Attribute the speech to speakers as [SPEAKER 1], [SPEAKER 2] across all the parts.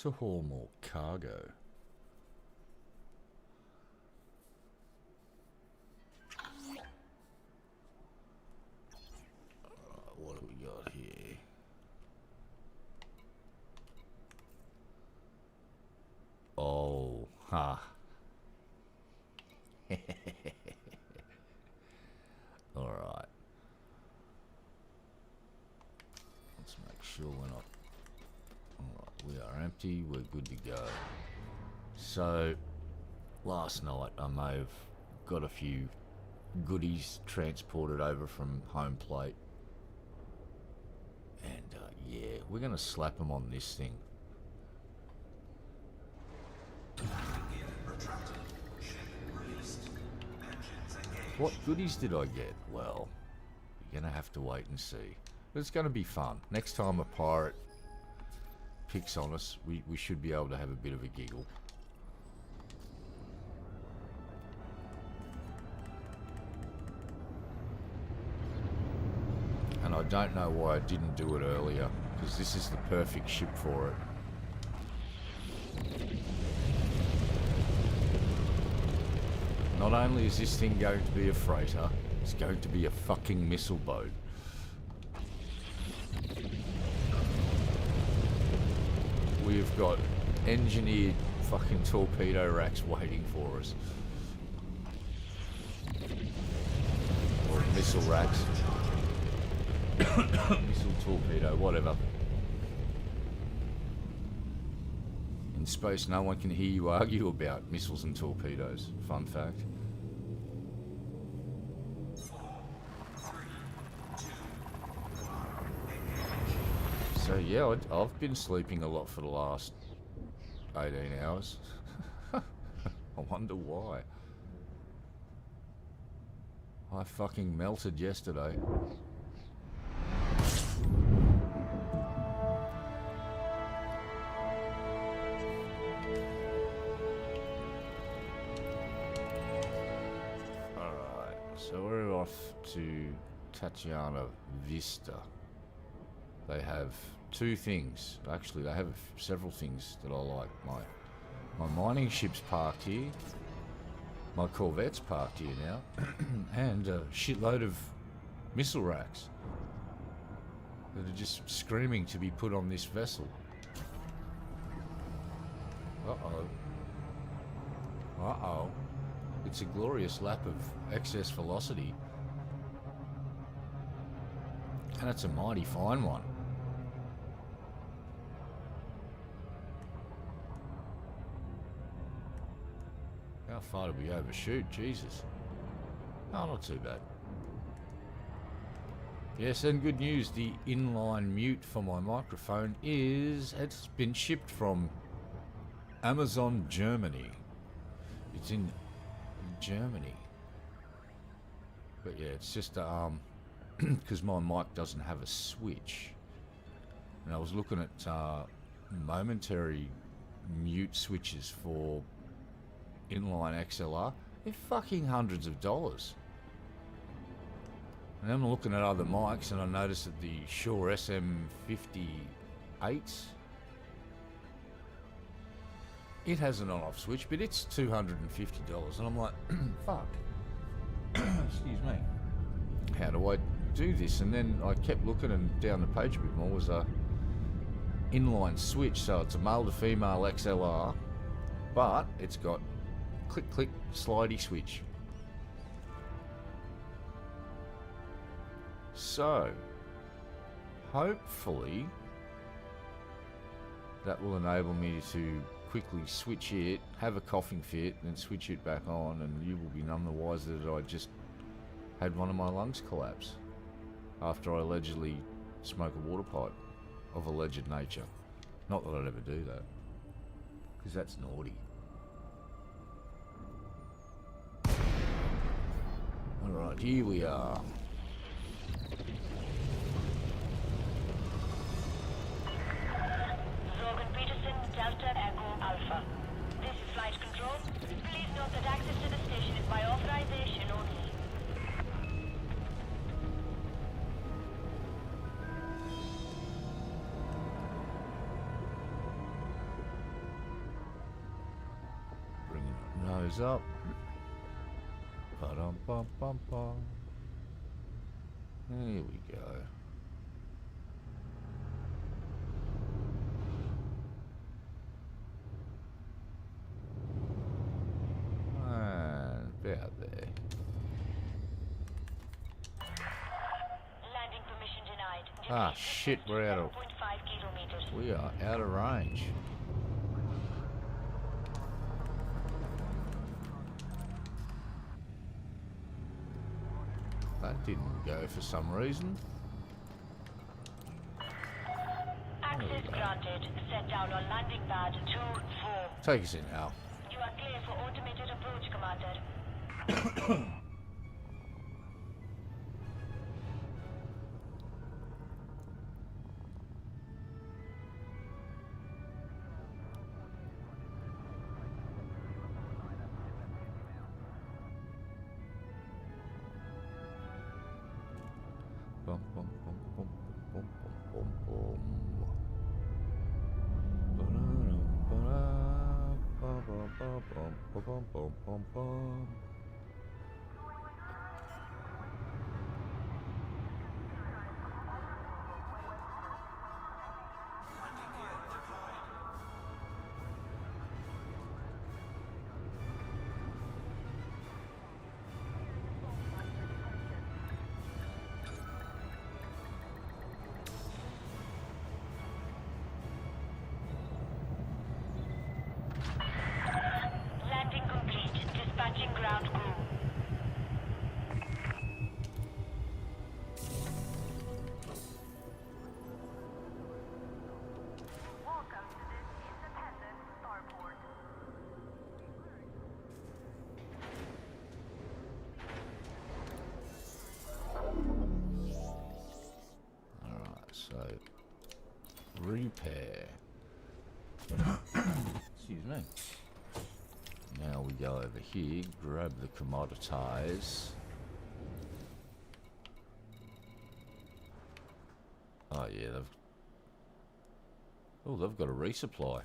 [SPEAKER 1] to haul more cargo. What do we got here? Oh, ha. Alright. Let's make sure we're not... Alright, we are empty, we're good to go. So, last night I may have got a few goodies transported over from home plate. And, yeah, we're going to slap them on this thing. What goodies did I get? Well, you're going to have to wait and see. But it's going to be fun. Next time a pirate picks on us, we should be able to have a bit of a giggle. And I don't know why I didn't do it earlier, because this is the perfect ship for it. Not only is this thing going to be a freighter, it's going to be a fucking missile boat. We've got engineered fucking torpedo racks waiting for us. Or missile racks. Missile torpedo, whatever. In space, no one can hear you argue about missiles and torpedoes. Fun fact. So yeah, I've been sleeping a lot for the last 18 hours. I wonder why. I fucking melted yesterday. Alright, so we're off to Tatiana Vista. They have two things. Actually, they have several things that I like. My mining ship's parked here. My Corvette's parked here now. And a shitload of missile racks that are just screaming to be put on this vessel. Uh-oh. Uh-oh. It's a glorious lap of excess velocity. And it's a mighty fine one. How far did we overshoot? Jesus. Oh, not too bad. Yes, and good news. The inline mute for my microphone it's been shipped from Amazon, Germany. It's in Germany. But yeah, it's just because my mic doesn't have a switch. And I was looking at momentary mute switches for inline XLR. They're fucking hundreds of dollars. And I'm looking at other mics and I noticed that the Shure SM58s, it has an on-off switch, but it's $250. And I'm like, fuck. Excuse me. How do I do this? And then I kept looking, and down the page a bit more was a inline switch. So it's a male to female XLR, but it's got click click slidey switch. So hopefully that will enable me to quickly switch it, have a coughing fit, and then switch it back on, and you will be none the wiser that I just had one of my lungs collapse after I allegedly smoke a water pipe of alleged nature. Not that I'd ever do that, because that's naughty. Alright, here we are.
[SPEAKER 2] Delta Echo Alpha. This is flight control. Please note that access to the station is by authorization only.
[SPEAKER 1] Nose up. Ba-dum-bum-bum-bum. Here we go. And about there.
[SPEAKER 2] Landing permission denied.
[SPEAKER 1] Ah, shit, we're out of...
[SPEAKER 2] 1.5 kilometers.
[SPEAKER 1] We are out of range. That didn't go for some reason.
[SPEAKER 2] Access granted. Set down on landing pad 2-4.
[SPEAKER 1] Take us in, Al.
[SPEAKER 2] You are clear for automated approach, Commander.
[SPEAKER 1] Bum, bum, bum, bum, bum, bum, bum, bum.
[SPEAKER 2] Landing complete. Dispatching ground crew. Welcome to this independent starport.
[SPEAKER 1] Alright, so repair. Excuse me. Now we go over here, grab the commoditize. Oh yeah, they've got a resupply.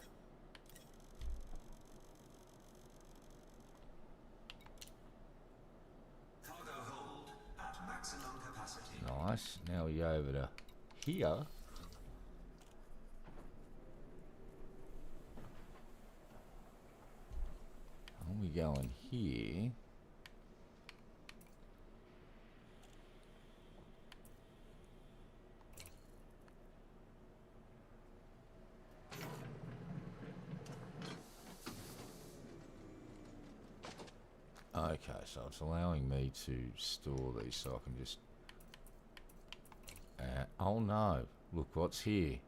[SPEAKER 3] Cargo hold at maximum capacity.
[SPEAKER 1] Nice. Now we go over to here. And we go in here. Okay, so it's allowing me to store these so I can just... oh no, look what's here.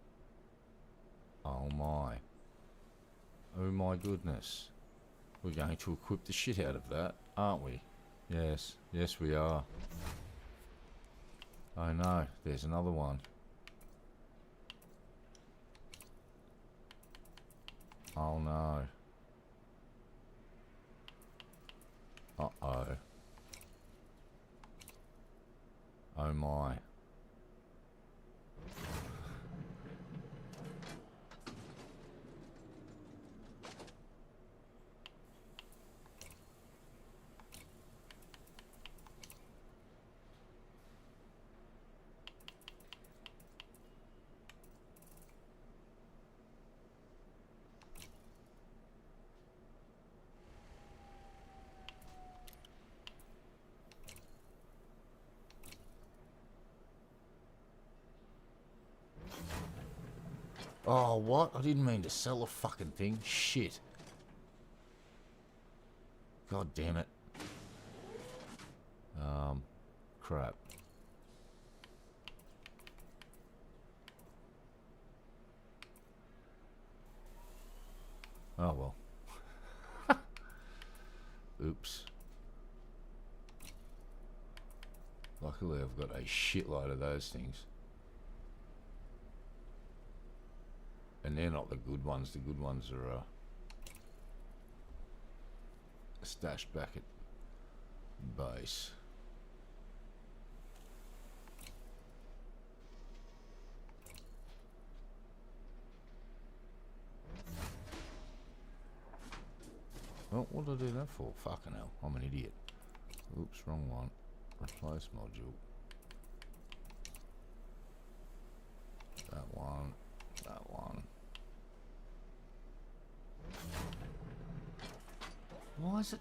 [SPEAKER 1] Oh my. Oh my goodness. We're going to equip the shit out of that, aren't we? Yes, yes we are. Oh no, there's another one. Oh no. Uh-oh. Oh my. Oh, what? I didn't mean to sell a fucking thing. Shit. God damn it. Crap. Oh, well. Oops. Luckily, I've got a shitload of those things. And they're not the good ones. The good ones are stashed back at base. Oh, what did I do that for? Fucking hell, I'm an idiot. Oops, wrong one. Replace module. That one. That one. Why is it...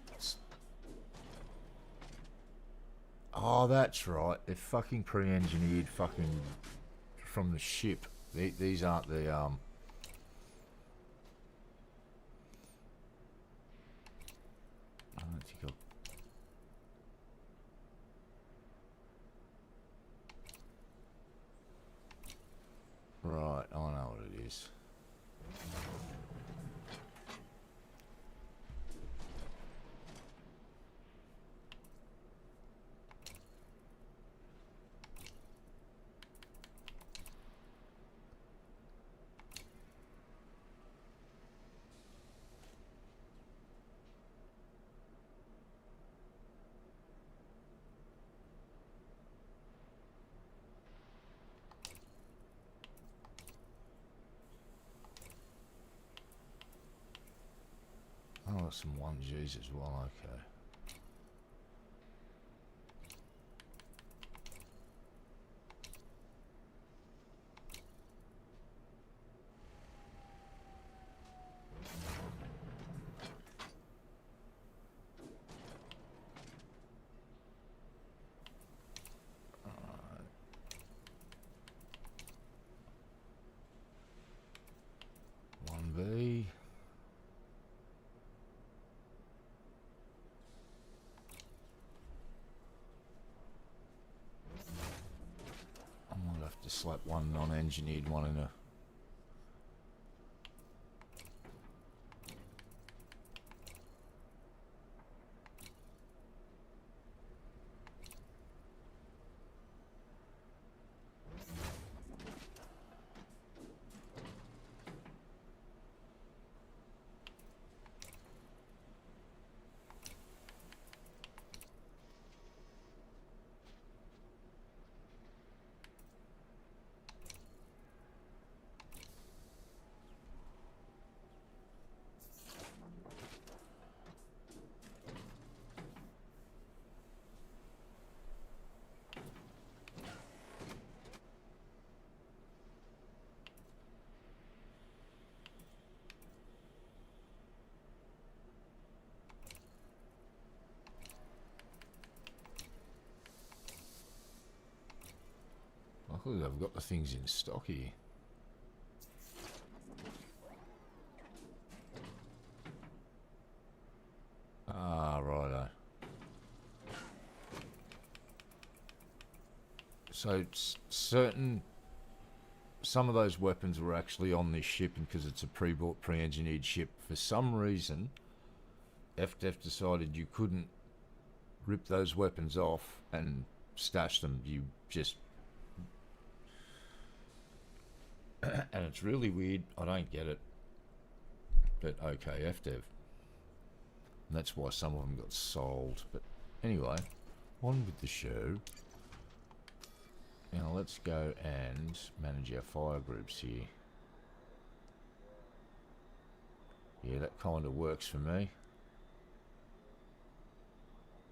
[SPEAKER 1] Oh, that's right. They're fucking pre-engineered fucking from the ship. These aren't the, I don't think I'll... Right, I know what it is. Oh, some 1Gs as well, okay. One B. I might have to slap one non-engineered one in a... Luckily I've got the things in stock here. Ah, righto. So some of those weapons were actually on this ship, and because it's a pre-bought, pre-engineered ship, for some reason, FDF decided you couldn't rip those weapons off and stash them. You just... and it's really weird. I don't get it. But okay, FDev. And that's why some of them got sold. But anyway, on with the show. Now let's go and manage our fire groups here. Yeah, that kind of works for me.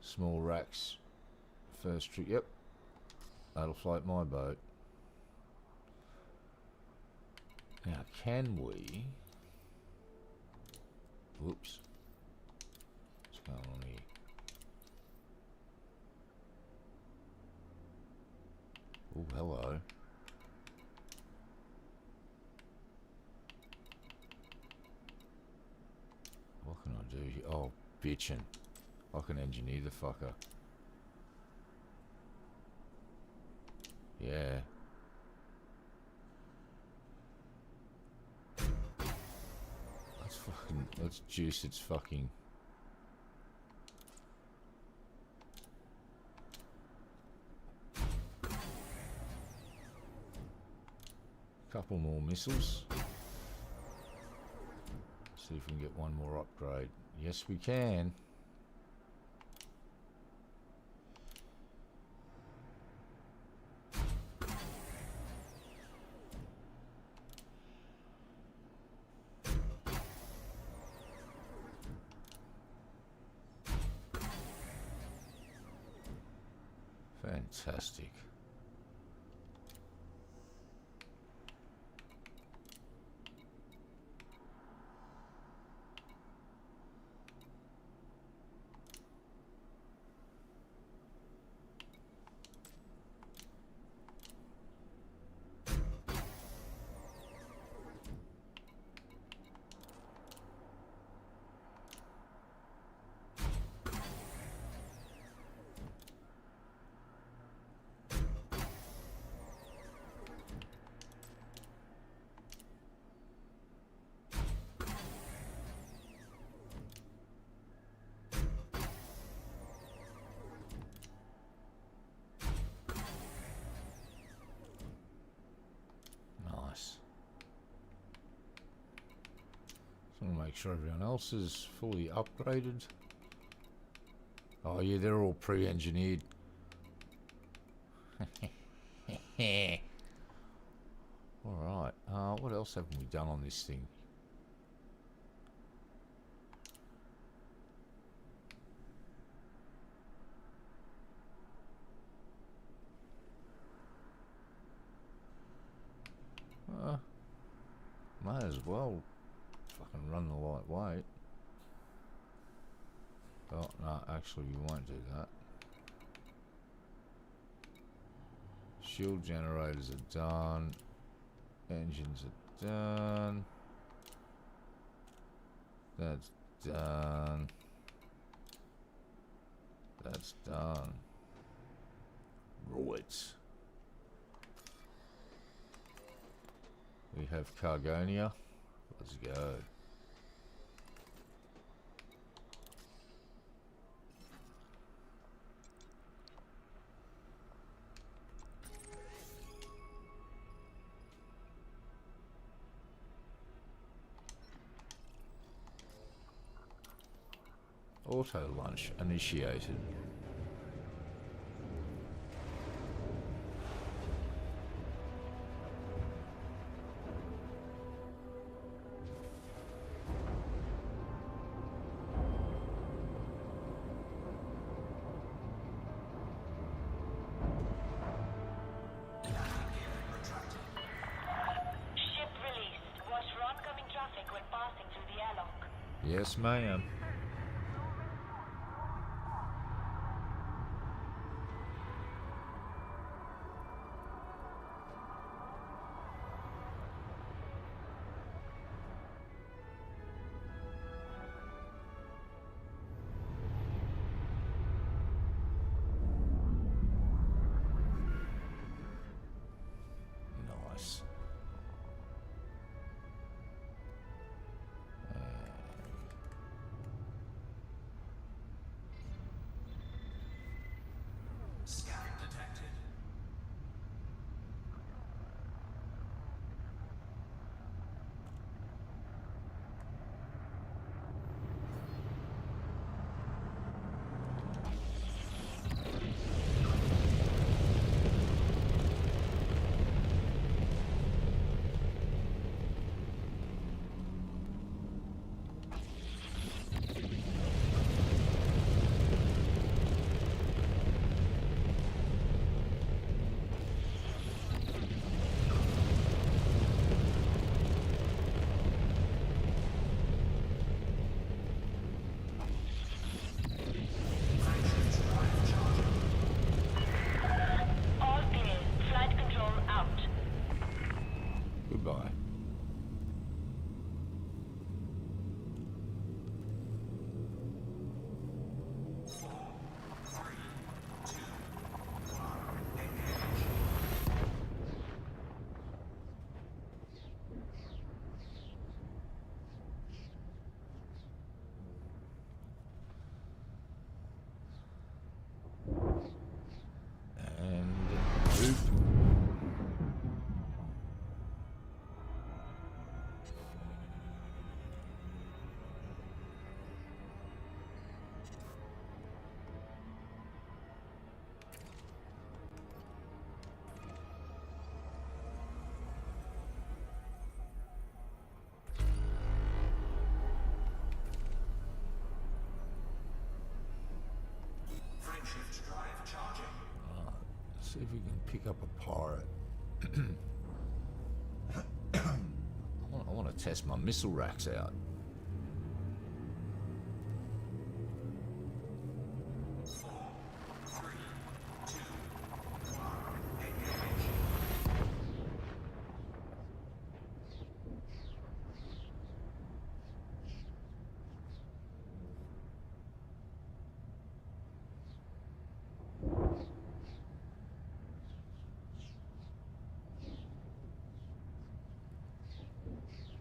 [SPEAKER 1] Small racks. First trick. Yep. That'll float my boat. Now, can we... Whoops. What's going on here? Oh, hello. What can I do here? Oh, bitchin'. I can engineer the fucker. Yeah. Let's juice its fucking... Couple more missiles. See if we can get one more upgrade. Yes, we can. Fantastic. Nice. Just want to make sure everyone else is fully upgraded. Oh yeah, they're all pre-engineered. Alright, what else haven't we done on this thing? Might as well fucking run the lightweight. Oh, no, actually you won't do that. Shield generators are done. Engines are done. That's done. That's done. Right. We have Cargonia. Let's go. Auto launch initiated.
[SPEAKER 2] Ship released. Watch for oncoming traffic when passing through the airlock.
[SPEAKER 1] Yes, ma'am. Nice. See if we can pick up a pirate. I want to test my missile racks out.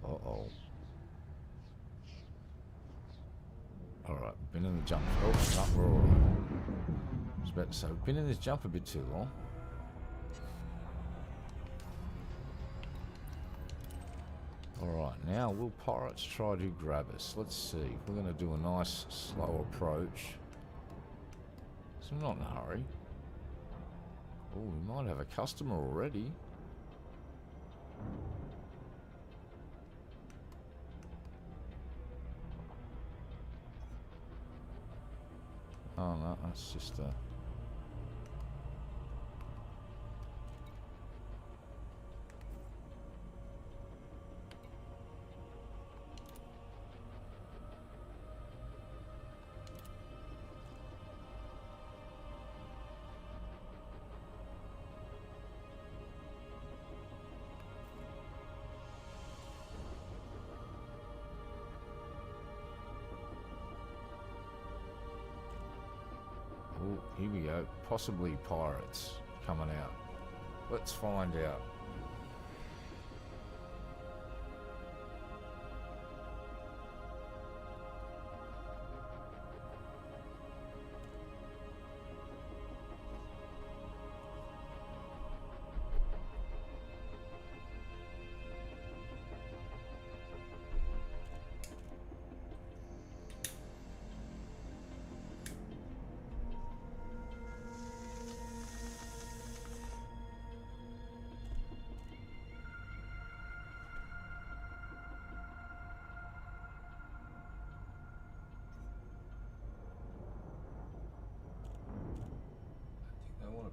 [SPEAKER 1] Uh-oh. Alright, been in the jump. Oh, no, we're alright. I was about to say, we've been in this jump a bit too long. Alright, now will pirates try to grab us? Let's see. We're going to do a nice slow approach. So I'm not in a hurry. Oh, we might have a customer already. Oh no, that's just a... Oh, here we go. Possibly pirates coming out. Let's find out.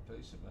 [SPEAKER 1] Piece of me.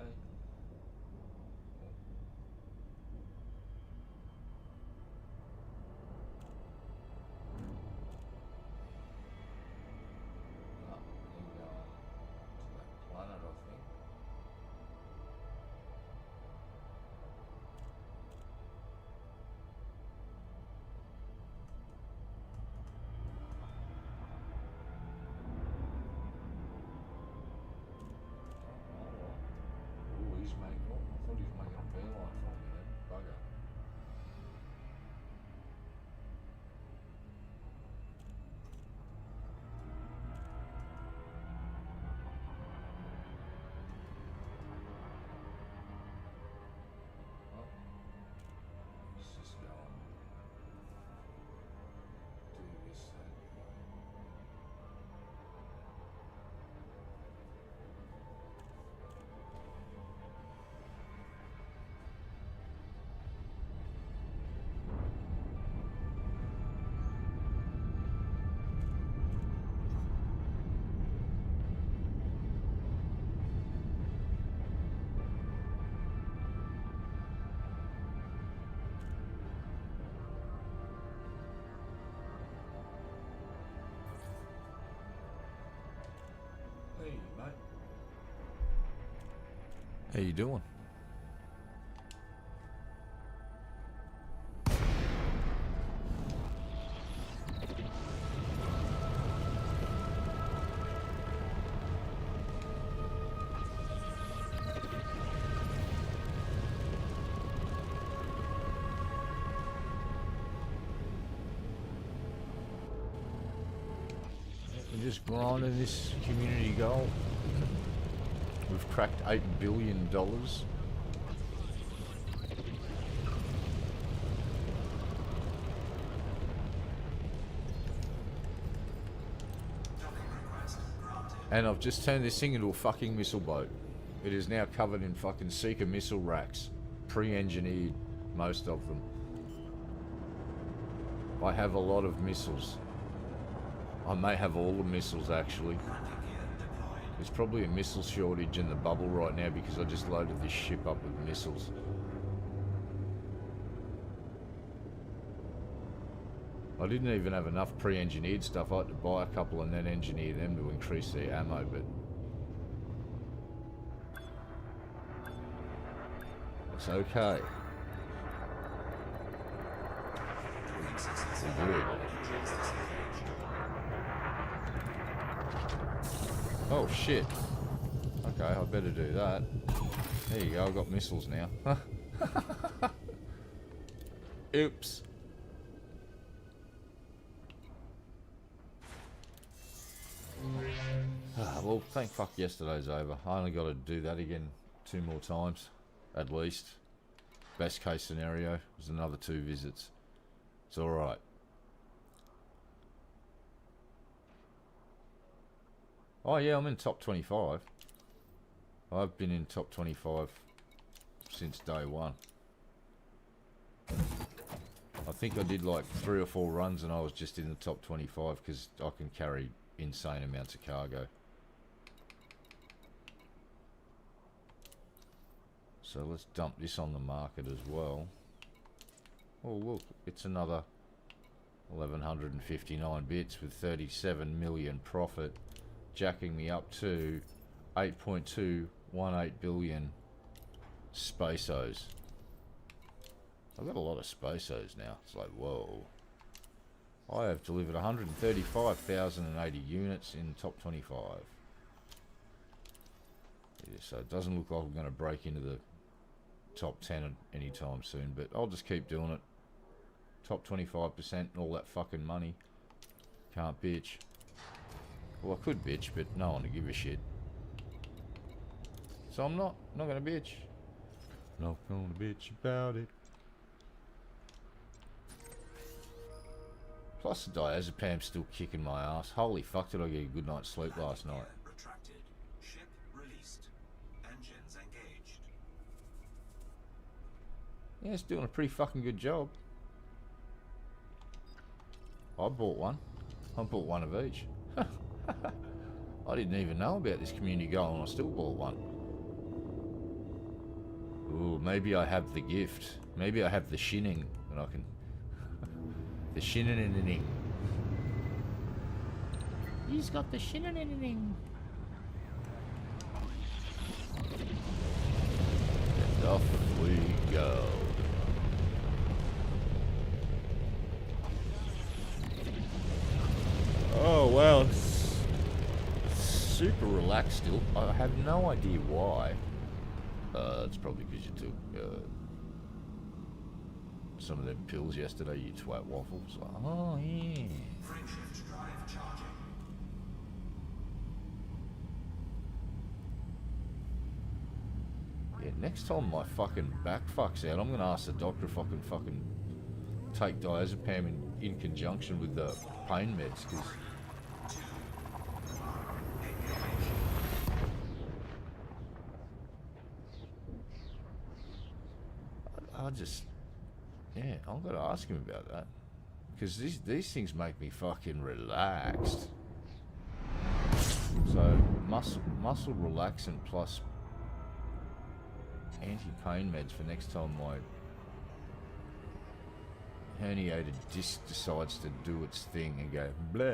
[SPEAKER 1] Hey, mate. How you doing? We're just grinding this community goal. We've cracked $8 billion. And I've just turned this thing into a fucking missile boat. It is now covered in fucking Seeker missile racks. Pre-engineered, most of them. I have a lot of missiles. I may have all the missiles actually. There's probably a missile shortage in the bubble right now because I just loaded this ship up with missiles. I didn't even have enough pre-engineered stuff. I had to buy a couple and then engineer them to increase their ammo, but it's okay. We're good. Oh shit. Okay, I better do that. There you go, I've got missiles now. Oops. Well, thank fuck yesterday's over. I only got to do that again 2 more times, at least. Best case scenario was another 2 visits. It's alright. Oh yeah, I'm in top 25. I've been in top 25 since day one. I think I did like 3 or 4 runs and I was just in the top 25 because I can carry insane amounts of cargo. So let's dump this on the market as well. Oh look, it's another 1159 bits with 37 million profit, jacking me up to 8.218 billion spaceos. I've got a lot of spaceos now. It's like, whoa. I have delivered 135,080 units in top 25. Yeah, so it doesn't look like I'm going to break into the top 10 anytime soon, but I'll just keep doing it. Top 25% and all that fucking money. Can't bitch. Well, I could bitch, but no one to give a shit. So I'm not gonna bitch. Not gonna bitch about it. Plus the diazepam's still kicking my ass. Holy fuck, did I get a good night's sleep last night.
[SPEAKER 3] Retracted. Ship released. Engines engaged.
[SPEAKER 1] Yeah, it's doing a pretty fucking good job. I bought one. I bought one of each. I didn't even know about this community goal and I still bought one. Ooh, maybe I have the gift. Maybe I have the shinning and I can... the shinning. He's got the shinning. And off we go. Oh wow, it's super relaxed still. I have no idea why. It's probably because you took some of them pills yesterday, you twat waffles. Oh yeah.
[SPEAKER 3] Frameshift drive charging.
[SPEAKER 1] Yeah, next time my fucking back fucks out, I'm gonna ask the doctor if I can fucking take diazepam in conjunction with the pain meds, because I just, yeah, I'm gonna ask him about that, because these things make me fucking relaxed. So muscle relaxant plus anti-pain meds for next time my herniated disc decides to do its thing and go blah.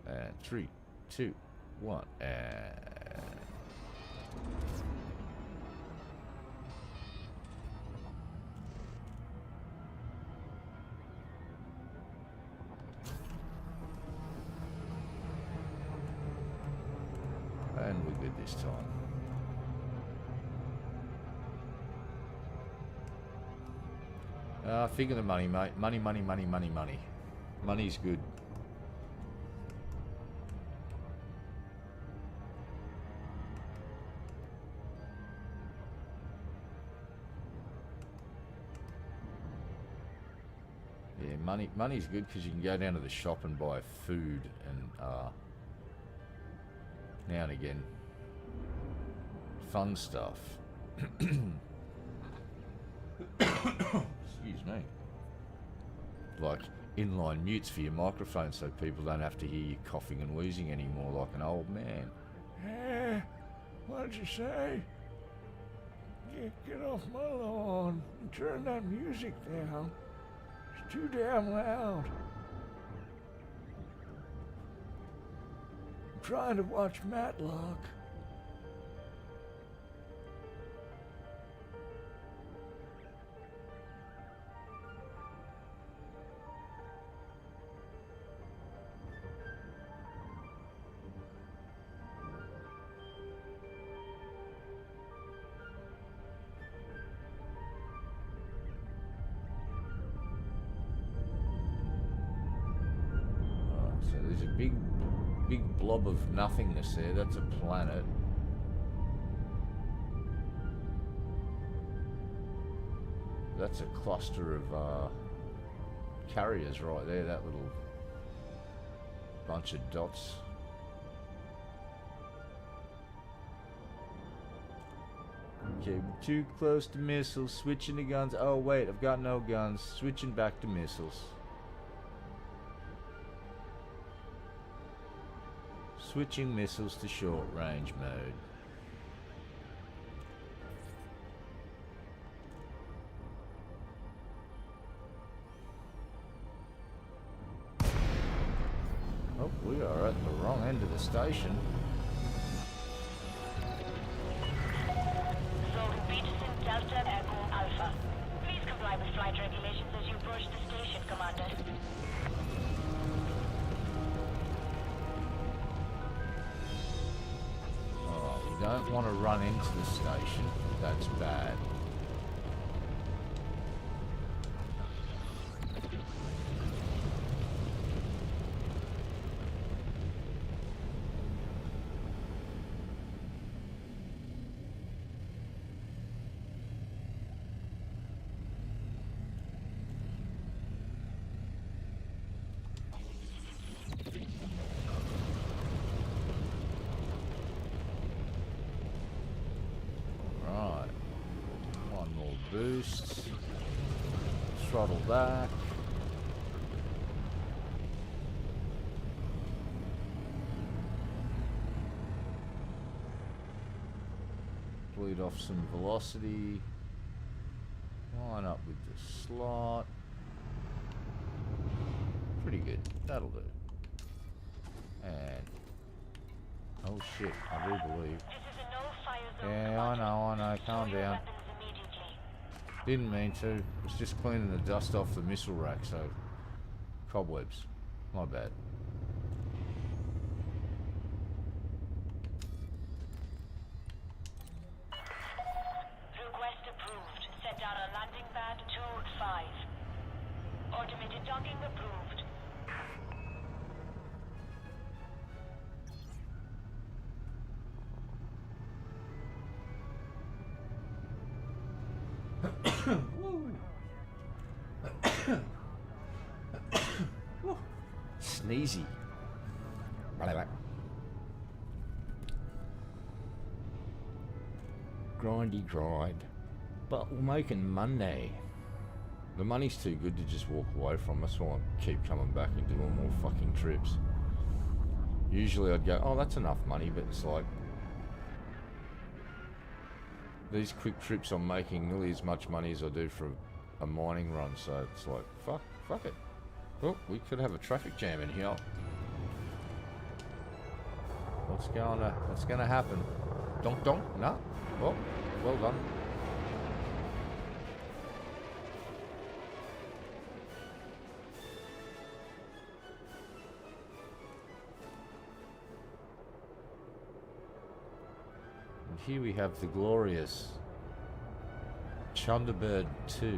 [SPEAKER 1] And 3, 2, 1, and we're good this time. Think of the money, mate. Money. Money's good. Yeah, money's good because you can go down to the shop and buy food and now and again fun stuff. Excuse me. Like inline mutes for your microphone so people don't have to hear you coughing and wheezing anymore like an old man.
[SPEAKER 4] What'd you say? Get off my lawn and turn that music down. It's too damn loud. I'm trying to watch Matlock.
[SPEAKER 1] So there's a big blob of nothingness there. That's a planet. That's a cluster of carriers right there. That little bunch of dots. Okay, we're too close to missiles. Switching to guns. Oh wait, I've got no guns. Switching back to missiles. Switching missiles to short range mode. Oh, we are at the wrong end of the station.
[SPEAKER 2] Zone Peterson Delta Echo Alpha. Please comply with flight regulations as you approach the station, Commander.
[SPEAKER 1] We don't want to run into the station. That's bad. Boost, throttle back, bleed off some velocity, line up with the slot, pretty good, that'll do, and, oh shit, I do believe,
[SPEAKER 2] This is a no-fire zone.
[SPEAKER 1] yeah, I know, calm
[SPEAKER 2] Destroy your
[SPEAKER 1] down.
[SPEAKER 2] weapons immediately.
[SPEAKER 1] Didn't mean to. Was just cleaning the dust off the missile rack, so cobwebs. My bad.
[SPEAKER 2] Request approved. Set down on landing pad 2-5. Automated docking approved.
[SPEAKER 1] Sneezy. Grindy grind. But we're making Monday. The money's too good to just walk away from. That's why I keep coming back and doing more fucking trips. Usually I'd go, oh, that's enough money, but it's like these quick trips I'm making nearly as much money as I do for a mining run, so it's like, fuck it. Oh, we could have a traffic jam in here. What's gonna happen? Donk donk? No? Oh, well done. And here we have the glorious Chunderbird 2.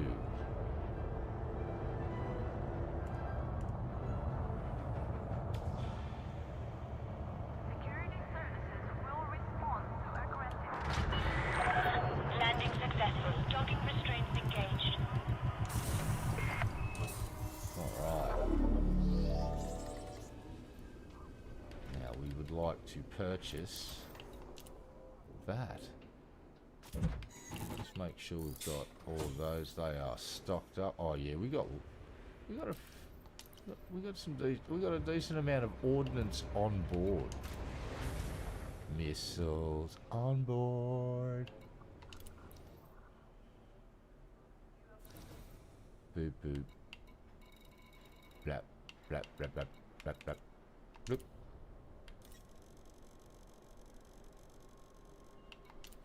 [SPEAKER 2] Landing successful. Docking restraints engaged.
[SPEAKER 1] Alright. Now we would like to purchase that. Just make sure we've got all of those. They are stocked up. Oh yeah, we got We got a decent amount of ordnance on board. Missiles on board. Boop boop. Blap blap blap blap blap blap. Bloop.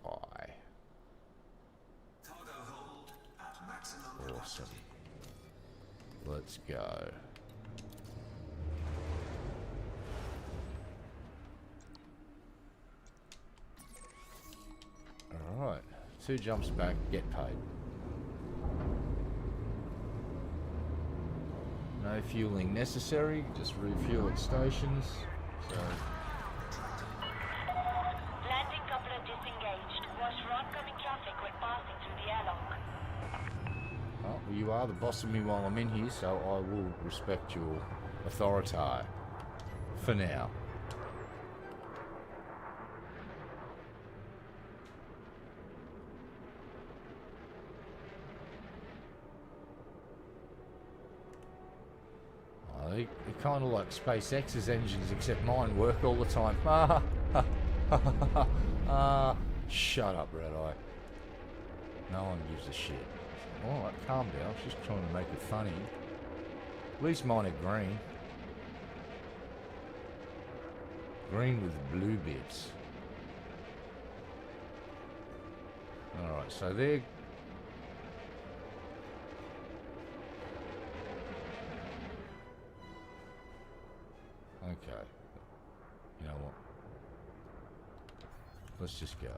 [SPEAKER 1] Aye.
[SPEAKER 3] Cargo hold at maximum
[SPEAKER 1] Awesome.
[SPEAKER 3] capacity.
[SPEAKER 1] Let's go. Alright. 2 jumps back, get paid. No fueling necessary, just refuel at stations. So,
[SPEAKER 2] Landing coupler disengaged. Watch for oncoming traffic when passing through the airlock.
[SPEAKER 1] well, you are the boss of me while I'm in here, so I will respect your authority. For now. They're kind of like SpaceX's engines, except mine work all the time. Shut up, Red Eye. No one gives a shit. Alright, calm down. I was just trying to make it funny. At least mine are green. Green with blue bits. Alright, so they're... Okay. You know what? Let's just go.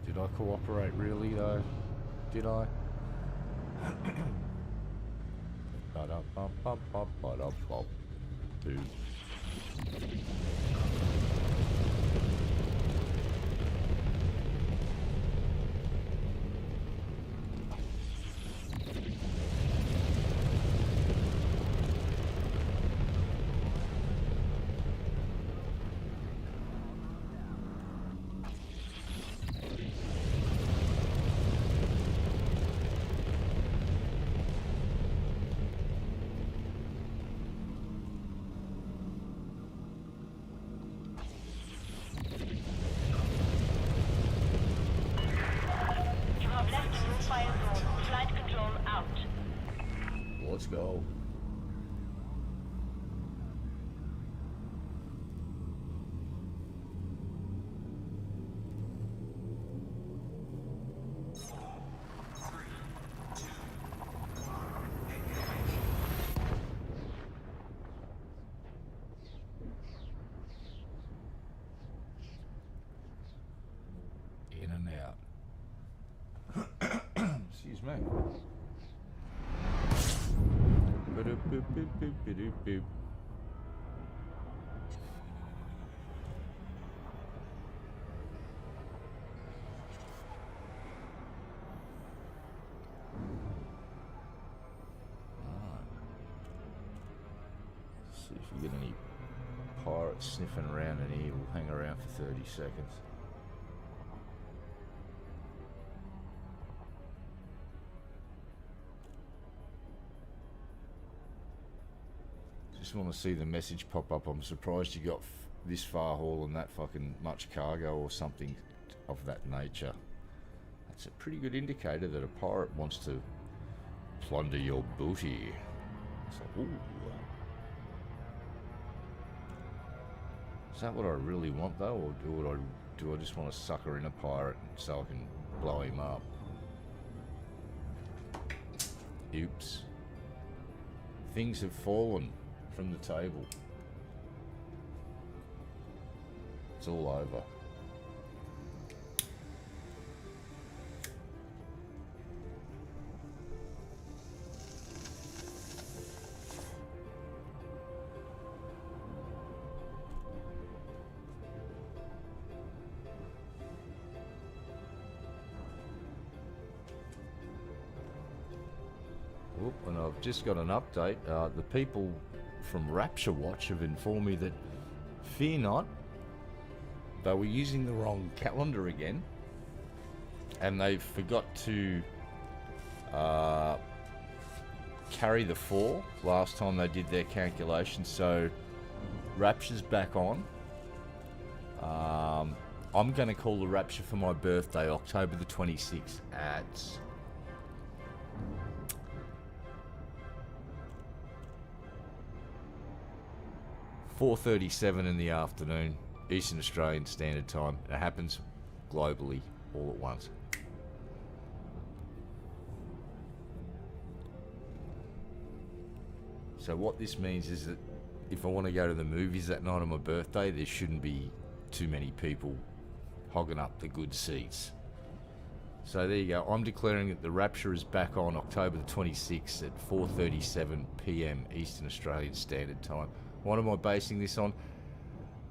[SPEAKER 1] Did I cooperate really though? Did I? Ba-da-bum-bum-bum-ba-da-bum. Boo.
[SPEAKER 2] You have left the room fire zone. Flight control out.
[SPEAKER 1] Let's go. In and out. Excuse me. Ba-doop-boop-boop-boop-ba-doop-boop. See if we get any pirates sniffing around in here. We'll hang around for 30 seconds. Just want to see the message pop up. I'm surprised you got this far hauling that fucking much cargo or something of that nature. That's a pretty good indicator that a pirate wants to plunder your booty. So, ooh. Is that what I really want though, or do I just want to sucker in a pirate so I can blow him up? Oops. Things have fallen from the table. It's all over. Oop, and I've just got an update. The people from Rapture Watch have informed me that, fear not, they were using the wrong calendar again, and they forgot to carry the 4 last time they did their calculations, so Rapture's back on. I'm going to call the Rapture for my birthday, October the 26th at 4:37 in the afternoon, Eastern Australian Standard Time. It happens globally all at once. So what this means is that if I want to go to the movies that night on my birthday, there shouldn't be too many people hogging up the good seats. So there you go. I'm declaring that the Rapture is back on October the 26th at 4:37 p.m. Eastern Australian Standard Time. What am I basing this on?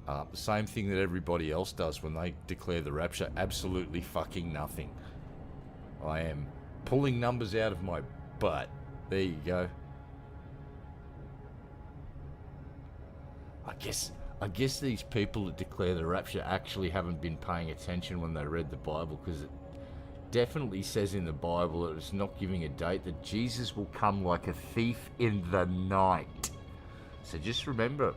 [SPEAKER 1] The same thing that everybody else does when they declare the Rapture. Absolutely fucking nothing. I am pulling numbers out of my butt. There you go. I guess these people that declare the Rapture actually haven't been paying attention when they read the Bible, because it definitely says in the Bible that it's not giving a date, that Jesus will come like a thief in the night. So just remember,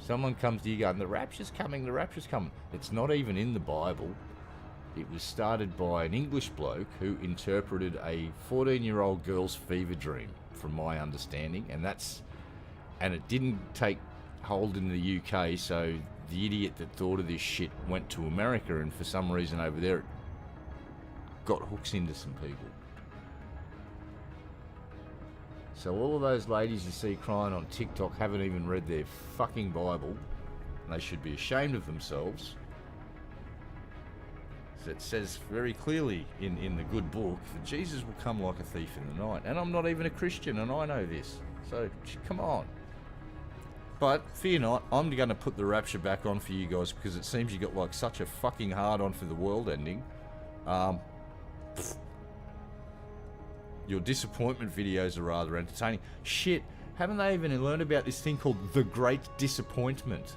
[SPEAKER 1] someone comes to you going, the Rapture's coming, the Rapture's coming. It's not even in the Bible. It was started by an English bloke who interpreted a 14-year-old girl's fever dream, from my understanding, and it didn't take hold in the UK, so the idiot that thought of this shit went to America, and for some reason over there it got hooks into some people. So all of those ladies you see crying on TikTok haven't even read their fucking Bible, and they should be ashamed of themselves. So it says very clearly in the good book that Jesus will come like a thief in the night, and I'm not even a Christian, and I know this, so come on. But fear not, I'm going to put the Rapture back on for you guys, because it seems you got like such a fucking hard on for the world ending. Your disappointment videos are rather entertaining. Shit, haven't they even learned about this thing called the Great Disappointment?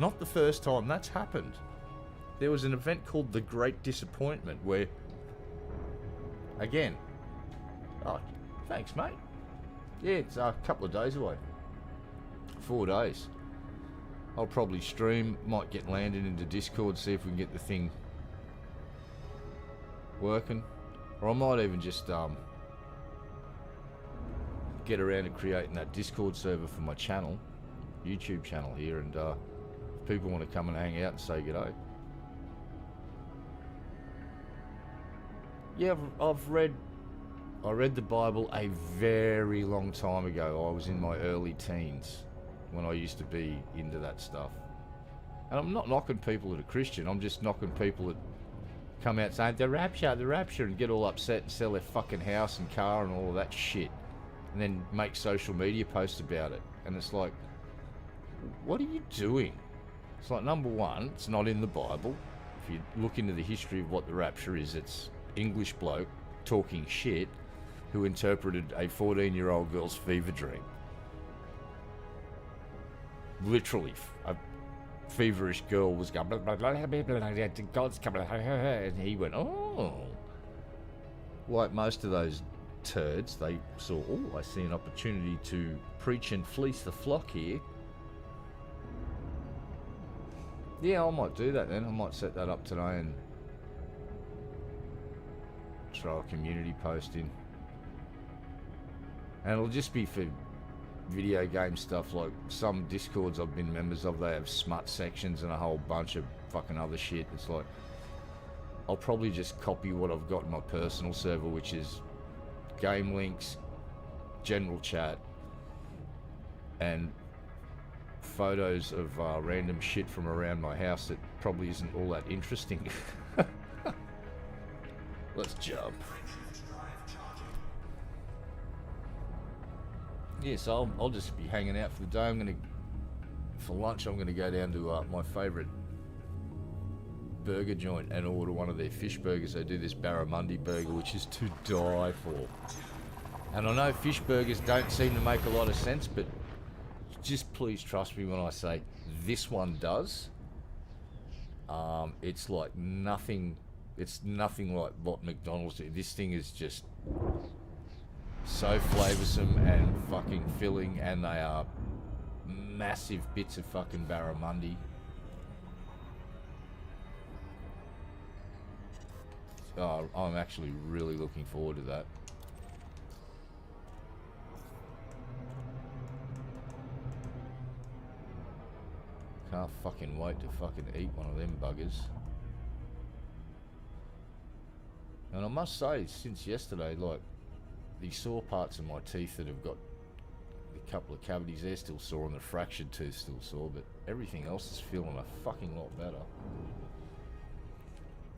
[SPEAKER 1] Not the first time that's happened. There was an event called the Great Disappointment where, again, oh, thanks mate. Yeah, it's a couple of days away. 4 days. I'll probably stream, might get landed into Discord, see if we can get the thing working. Or I might even just get around to creating that Discord server for my channel, YouTube channel here, and if people want to come and hang out and say g'day. Yeah, I read the Bible a very long time ago. I was in my early teens when I used to be into that stuff. And I'm not knocking people that are Christian, I'm just knocking people that come out saying the Rapture, and get all upset and sell their fucking house and car and all of that shit, and then make social media posts about it. And it's like, what are you doing? It's like, number one, it's not in the Bible. If you look into the history of what the Rapture is, it's English bloke talking shit who interpreted a 14-year-old girl's fever dream. Literally, a feverish girl was going, blah, blah, blah, blah, blah, God's coming, and he went, oh. Like most of those turds, they saw, oh, I see an opportunity to preach and fleece the flock here. Yeah, I might do that then. I might set that up today and throw a community post in. And it'll just be for video game stuff, like some Discords I've been members of, they have smut sections and a whole bunch of fucking other shit. It's like, I'll probably just copy what I've got in my personal server, which is game links, general chat, and photos of random shit from around my house that probably isn't all that interesting. Let's jump. Yeah, so I'll just be hanging out for the day. For lunch, I'm gonna go down to my favourite burger joint and order one of their fish burgers. They do this barramundi burger, which is to die for. And I know fish burgers don't seem to make a lot of sense, but just please trust me when I say this one does. It's like nothing. It's nothing like what McDonald's do. This thing is just So flavoursome and fucking filling, and they are massive bits of fucking barramundi. Oh, I'm actually really looking forward to that. Can't fucking wait to fucking eat one of them buggers. And I must say, since yesterday, like, the sore parts of my teeth that have got a couple of cavities, they're still sore, and the fractured tooth still sore, but everything else is feeling a fucking lot better.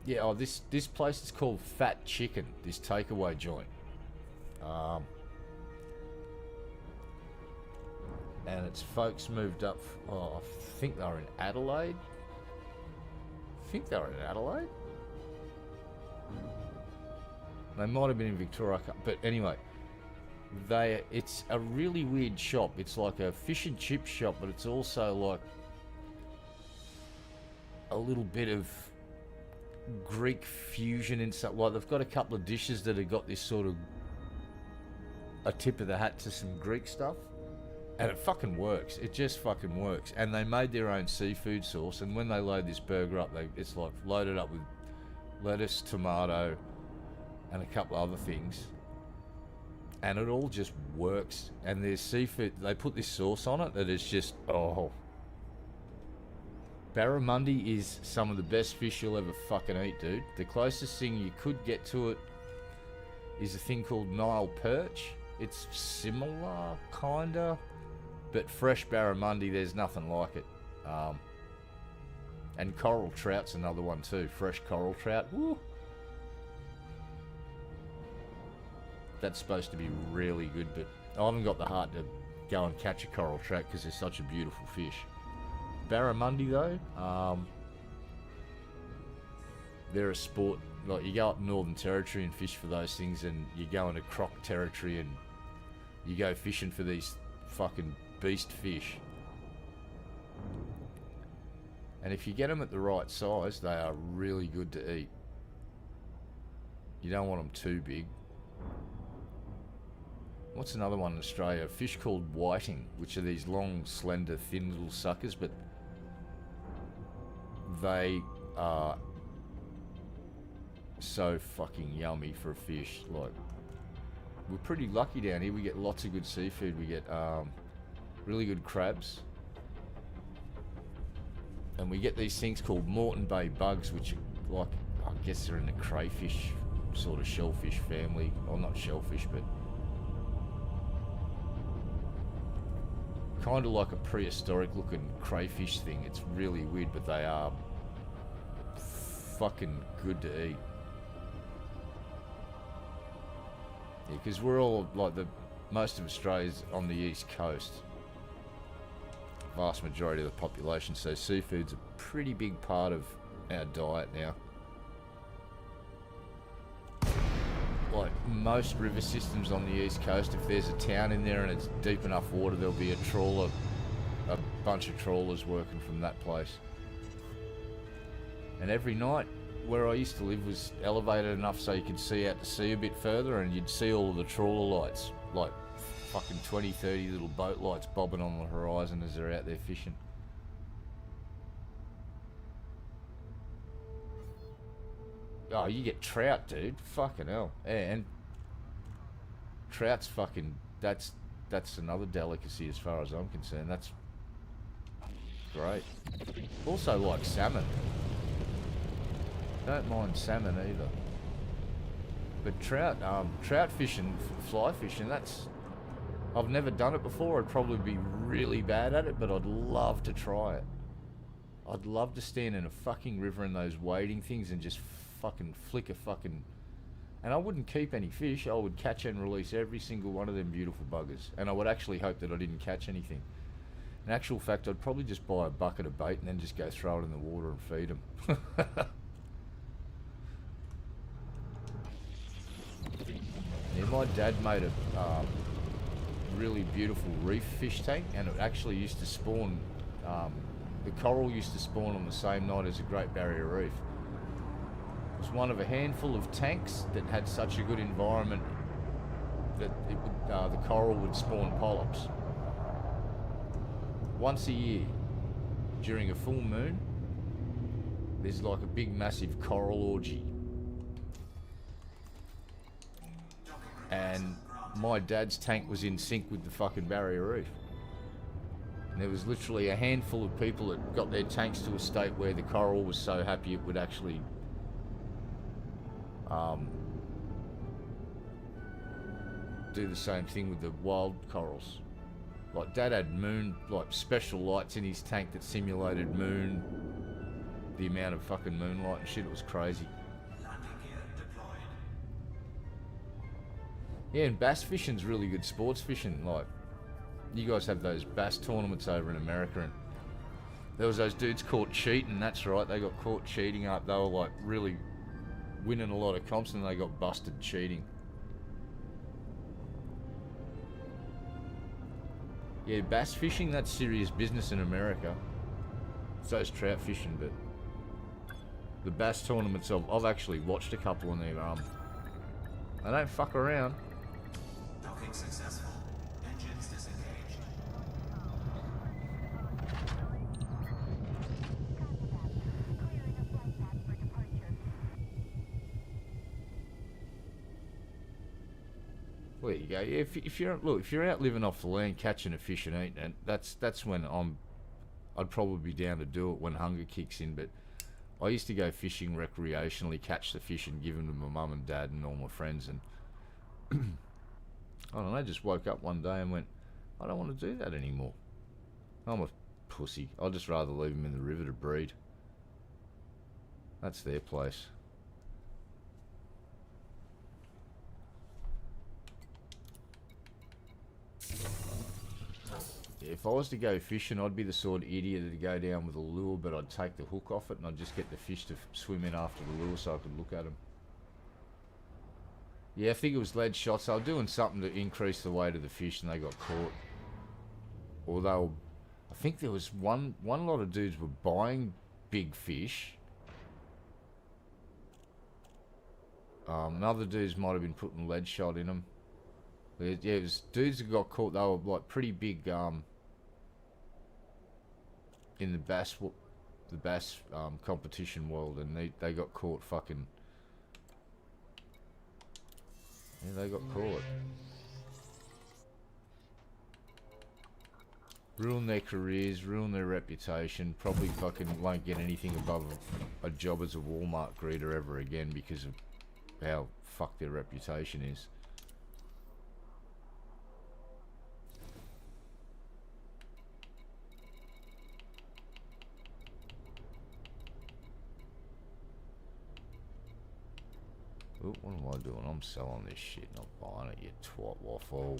[SPEAKER 1] Yeah, oh, this place is called Fat Chicken, this takeaway joint. And it's folks moved up, I think they were in Adelaide. They might have been in Victoria, but anyway, it's a really weird shop. It's like a fish and chip shop, but it's also like a little bit of Greek fusion and stuff. Like, they've got a couple of dishes that have got this sort of a tip of the hat to some Greek stuff, and it fucking works. It just fucking works. And they made their own seafood sauce, and when they load this burger up, it's like loaded up with lettuce, tomato, and a couple other things, and it all just works. And there's seafood, they put this sauce on it that is just, oh. Barramundi is some of the best fish you'll ever fucking eat, dude. The closest thing you could get to it is a thing called Nile perch. It's similar, kinda, but fresh barramundi, there's nothing like it. And coral trout's another one too. Fresh coral trout, woo. That's supposed to be really good, but I haven't got the heart to go and catch a coral trout because they're such a beautiful fish. Barramundi though, they're a sport. Like, you go up Northern Territory and fish for those things, and you go into croc territory and you go fishing for these fucking beast fish. And if you get them at the right size, they are really good to eat. You don't want them too big. What's another one in Australia? A fish called whiting, which are these long, slender, thin little suckers, but they are so fucking yummy for a fish. Like, we're pretty lucky down here. We get lots of good seafood. We get really good crabs. And we get these things called Moreton Bay bugs, which are like, I guess they're in the crayfish sort of shellfish family. Well, not shellfish, but kind of like a prehistoric looking crayfish thing. It's really weird, but they are fucking good to eat. Yeah, because we're all like, most of Australia's on the east coast. Vast majority of the population, so seafood's a pretty big part of our diet now. Like, most river systems on the east coast, if there's a town in there and it's deep enough water, there'll be a trawler, a bunch of trawlers working from that place. And every night, where I used to live was elevated enough so you could see out to sea a bit further, and you'd see all of the trawler lights, like fucking 20, 30 little boat lights bobbing on the horizon as they're out there fishing. Oh, you get trout, dude. Fucking hell. Yeah, and trout's fucking, that's another delicacy as far as I'm concerned. That's great. Also like salmon. Don't mind salmon either. But trout fishing, fly fishing, I've never done it before. I'd probably be really bad at it, but I'd love to try it. I'd love to stand in a fucking river in those wading things and just fucking flick a fucking... And I wouldn't keep any fish. I would catch and release every single one of them beautiful buggers. And I would actually hope that I didn't catch anything. In actual fact, I'd probably just buy a bucket of bait and then just go throw it in the water and feed them. Yeah, my dad made a really beautiful reef fish tank, and it actually used to spawn, the coral used to spawn on the same night as a Great Barrier Reef. It was one of a handful of tanks that had such a good environment that it would, the coral would spawn polyps. Once a year, during a full moon, there's like a big massive coral orgy. And my dad's tank was in sync with the fucking barrier reef. And there was literally a handful of people that got their tanks to a state where the coral was so happy it would actually do the same thing with the wild corals. Like Dad had moon, like special lights in his tank that simulated moon, the amount of fucking moonlight and shit. It was crazy.
[SPEAKER 3] Landing gear deployed.
[SPEAKER 1] Yeah, and bass fishing's really good sports fishing. Like, you guys have those bass tournaments over in America, and there was those dudes caught cheating. That's right, they got caught cheating up. They were like really winning a lot of comps, and they got busted cheating. Yeah, bass fishing, that's serious business in America. So is trout fishing, but the bass tournaments, I've actually watched a couple, and they don't fuck around.
[SPEAKER 3] Docking successful. Engines disengaged.
[SPEAKER 1] Well, there you go. Yeah, if you're out living off the land, catching a fish and eating it, that's when I'd probably be down to do it when hunger kicks in. But I used to go fishing recreationally, catch the fish and give them to my mum and dad and all my friends. And I don't know, I just woke up one day and went, I don't want to do that anymore. I'm a pussy. I'd just rather leave them in the river to breed. That's their place. If I was to go fishing, I'd be the sort of idiot to go down with a lure, but I'd take the hook off it and I'd just get the fish to swim in after the lure so I could look at them. Yeah, I think it was lead shots. They were doing something to increase the weight of the fish and they got caught. Or they were, I think there was one lot of dudes were buying big fish. Other dudes might have been putting lead shot in them. Yeah, it was dudes that got caught. They were like pretty big in the bass competition world, and they got caught fucking. Yeah, they got caught. Ruin their careers, ruin their reputation. Probably fucking won't get anything above a job as a Walmart greeter ever again because of how fucked their reputation is. Ooh, what am I doing? I'm selling this shit, not buying it, you twat waffle.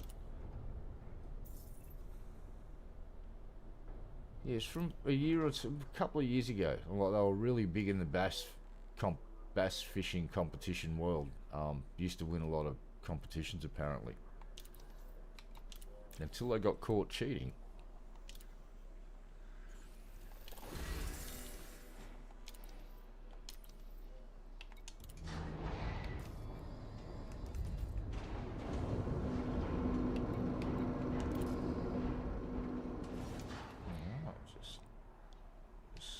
[SPEAKER 1] Yes, from a couple of years ago. Like, they were really big in the bass fishing competition world. Used to win a lot of competitions apparently. Until they got caught cheating.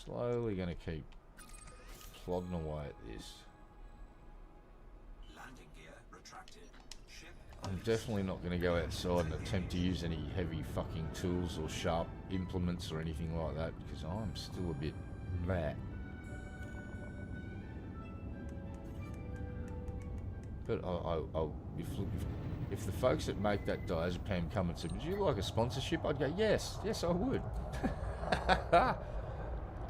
[SPEAKER 1] Slowly going to keep plodding away at this.
[SPEAKER 3] Landing gear retracted. Ship.
[SPEAKER 1] I'm definitely not going to go outside and attempt to use any heavy fucking tools or sharp implements or anything like that because I'm still a bit mad. But if the folks that make that diazepam come and said, would you like a sponsorship? I'd go, yes, I would.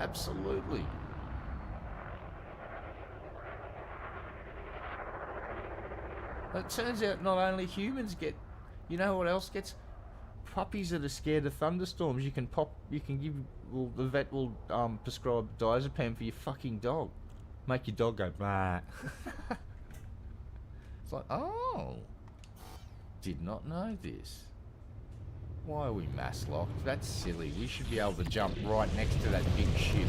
[SPEAKER 1] Absolutely. It turns out not only humans get, you know what else gets? Puppies that are scared of thunderstorms. You can the vet will prescribe diazepam for your fucking dog. Make your dog go, bah. It's like, oh, did not know this. Why are we mass locked? That's silly. We should be able to jump right next to that big ship.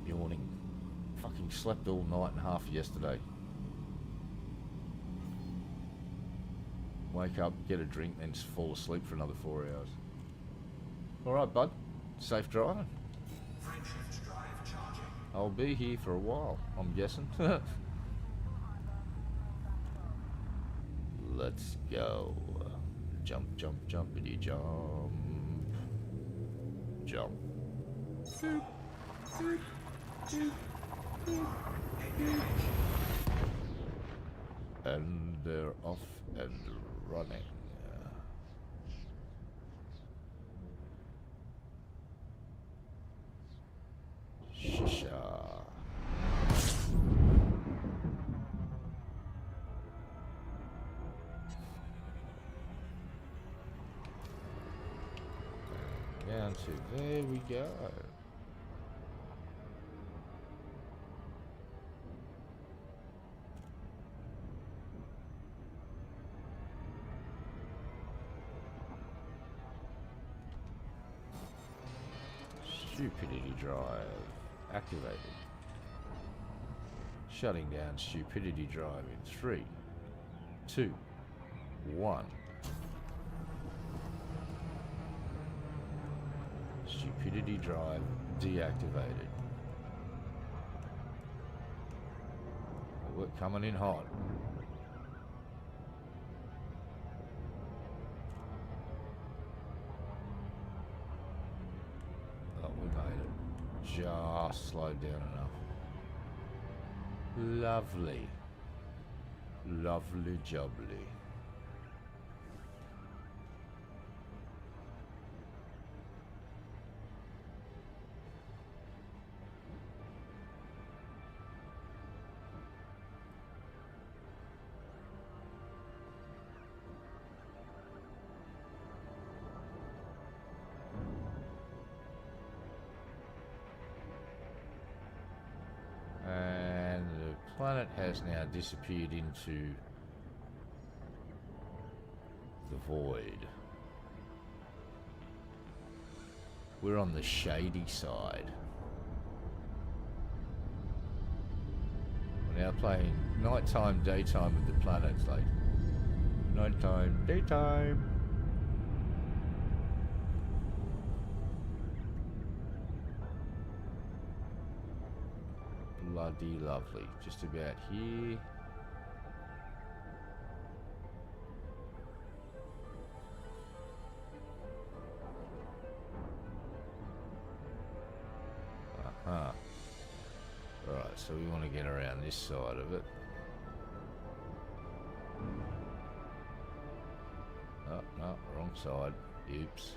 [SPEAKER 1] yawning. Fucking slept all night and half yesterday. Wake up, get a drink, then just fall asleep for another 4 hours. Alright, bud. Safe driving.
[SPEAKER 3] Frameshift drive charging.
[SPEAKER 1] I'll be here for a while, I'm guessing. Let's go. Jump, jump, jumpity jump. Jump. And they're off and running. Shisha. Down to there we go. Stupidity drive activated. Shutting down stupidity drive in 3, 2, 1. Stupidity drive deactivated. We're coming in hot. Oh, we made it. Just slowed down enough. Lovely. Lovely jubbly. And the planet has now disappeared into the void. We're on the shady side. We're now playing nighttime, daytime with the planets, like nighttime, daytime. Bloody lovely. Just about here. Aha. Right, so we want to get around this side of it. Oh, no, wrong side. Oops.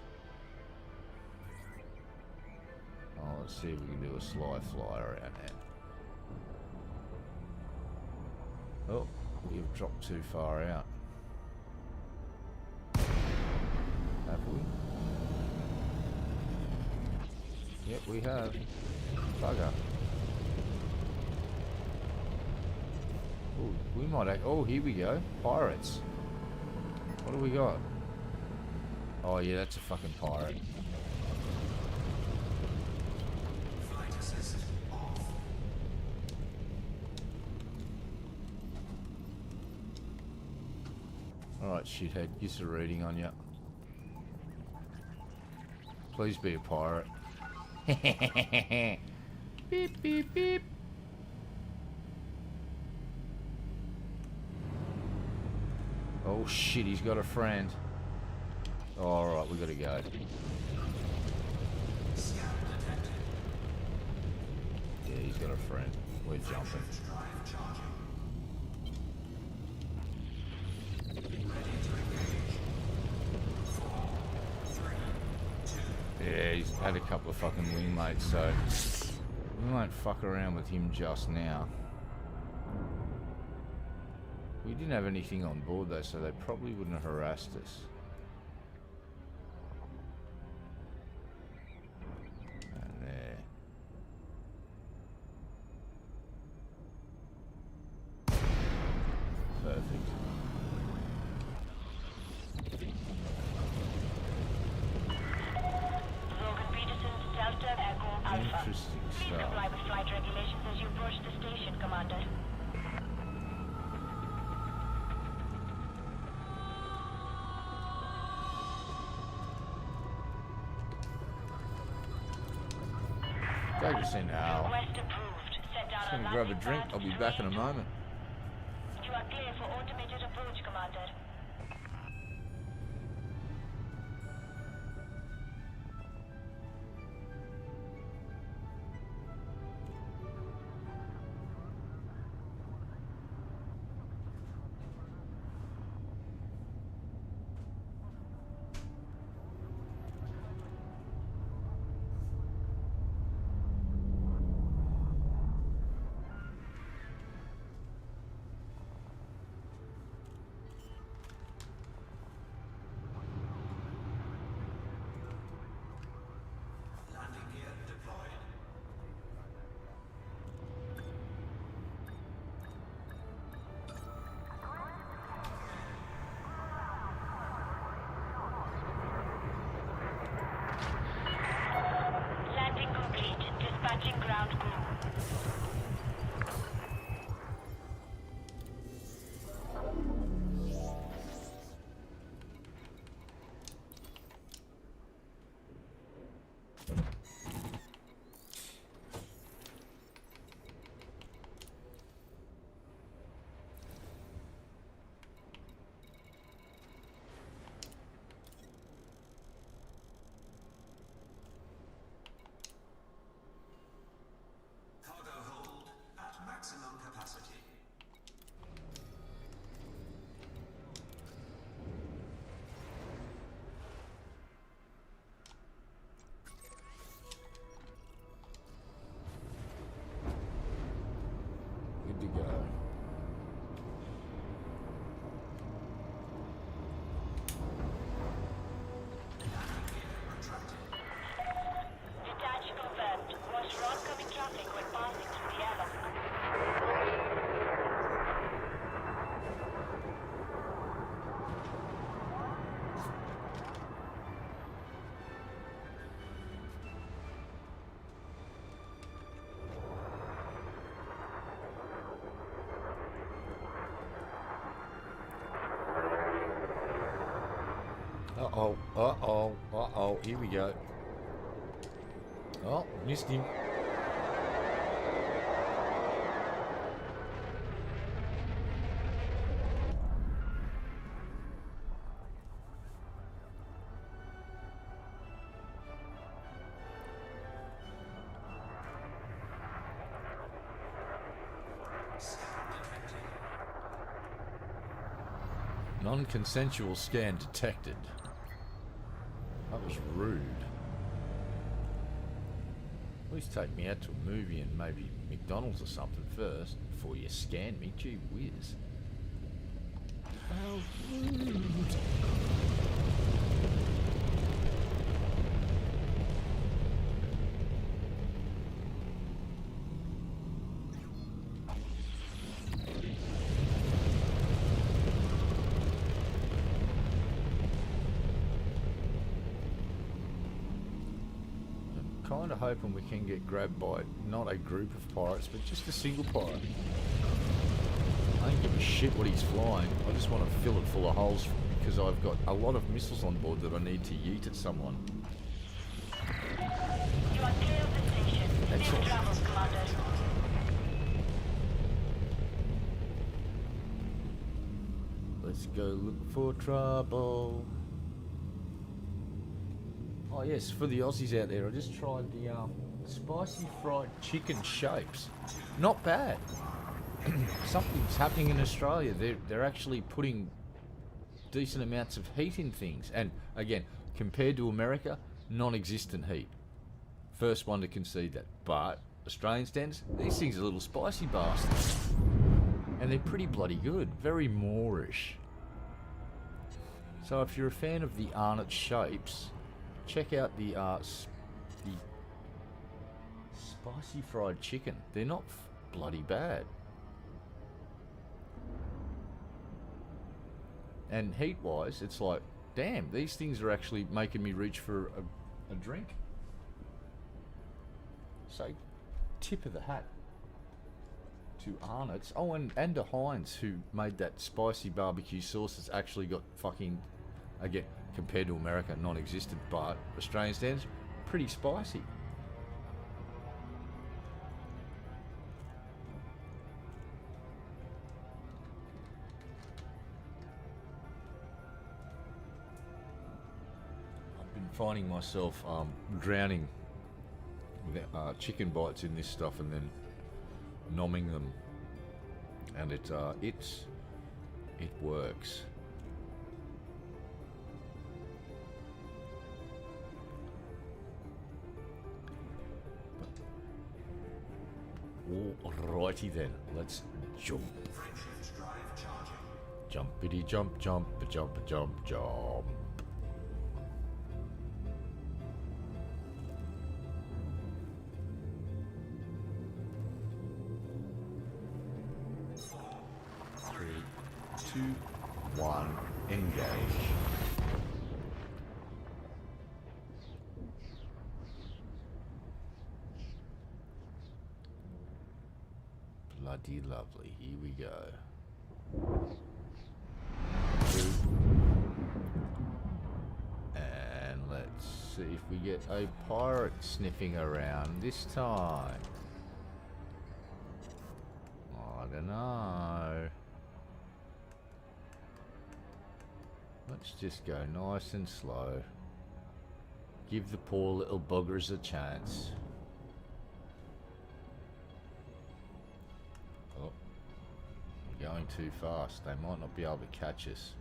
[SPEAKER 1] Oh, let's see if we can do a sly fly around that. Oh, we've dropped too far out. Have we? Yep, we have. Bugger. Oh, we might act. Oh, here we go. Pirates. What do we got? Oh, yeah, that's a fucking pirate.
[SPEAKER 3] Flight assist off.
[SPEAKER 1] Alright, shithead, give a reading on ya. Please be a pirate. Beep, beep, beep. Oh shit, he's got a friend. Oh, alright, we gotta go.
[SPEAKER 3] Scout detected.
[SPEAKER 1] Yeah, he's got a friend. We're jumping.
[SPEAKER 3] Frameshift drive charging. Ready to engage. 4, 3, 2.
[SPEAKER 1] Yeah, he's had a couple of fucking wingmates, so we won't fuck around with him just now. We didn't have anything on board though, so they probably wouldn't have harassed us. And there. Perfect.
[SPEAKER 2] Logan Peterson, Delta Echo Alpha.
[SPEAKER 1] Interesting.
[SPEAKER 2] Please
[SPEAKER 1] So,
[SPEAKER 2] comply with flight regulations as you approach the station, Commander.
[SPEAKER 1] take us in now.
[SPEAKER 2] Request approved. Set down
[SPEAKER 1] Just
[SPEAKER 2] on
[SPEAKER 1] gonna grab a
[SPEAKER 2] landing
[SPEAKER 1] drink.
[SPEAKER 2] pad
[SPEAKER 1] I'll be
[SPEAKER 2] and
[SPEAKER 1] back in a
[SPEAKER 2] wait.
[SPEAKER 1] moment.
[SPEAKER 2] You are clear for automated approach, Commander.
[SPEAKER 3] Landing gear deployed.
[SPEAKER 2] Landing complete. Dispatching ground crew.
[SPEAKER 3] Cargo hold at maximum capacity.
[SPEAKER 1] Good to go.
[SPEAKER 2] Detach confirmed. Watch for oncoming traffic when passing through the airlock.
[SPEAKER 1] Uh-oh, uh-oh, uh-oh, here we go. Oh, missed him. Non-consensual scan detected. That was rude. Please take me out to a movie and maybe McDonald's or something first before you scan me. Gee whiz. How rude. Kind of hoping we can get grabbed by not a group of pirates, but just a single pirate. I don't give a shit what he's flying. I just want to fill it full of holes because I've got a lot of missiles on board that I need to yeet at someone.
[SPEAKER 2] You are clear of the station. Safe
[SPEAKER 1] Excellent.
[SPEAKER 2] travels, Commander.
[SPEAKER 1] Let's go look for trouble. Oh yes, for the Aussies out there, I just tried the spicy fried chicken shapes. Not bad. Something's happening in Australia. They're actually putting decent amounts of heat in things, and again, compared to America, non-existent heat. First one to concede that. But Australian standards, these things are little spicy bastards, and they're pretty bloody good. Very Moorish. So if you're a fan of the Arnott shapes, check out the spicy fried chicken. They're not bloody bad. And heat-wise, it's like, damn, these things are actually making me reach for a drink. So tip of the hat to Arnott's. Oh, and to Heinz, who made that spicy barbecue sauce that's actually got fucking, again, compared to America, non-existent, but Australian standards, pretty spicy. I've been finding myself drowning with chicken bites in this stuff and then nomming them, and it works. Alrighty then, let's jump.
[SPEAKER 3] Frameshift drive charging.
[SPEAKER 1] Jumpity jump, jump, jump, jump, jump. Three, two, one, engage. Bloody lovely. Here we go. And let's see if we get a pirate sniffing around this time. I don't know. Let's just go nice and slow. Give the poor little buggers a chance. Oh, we're going too fast. They might not be able to catch us.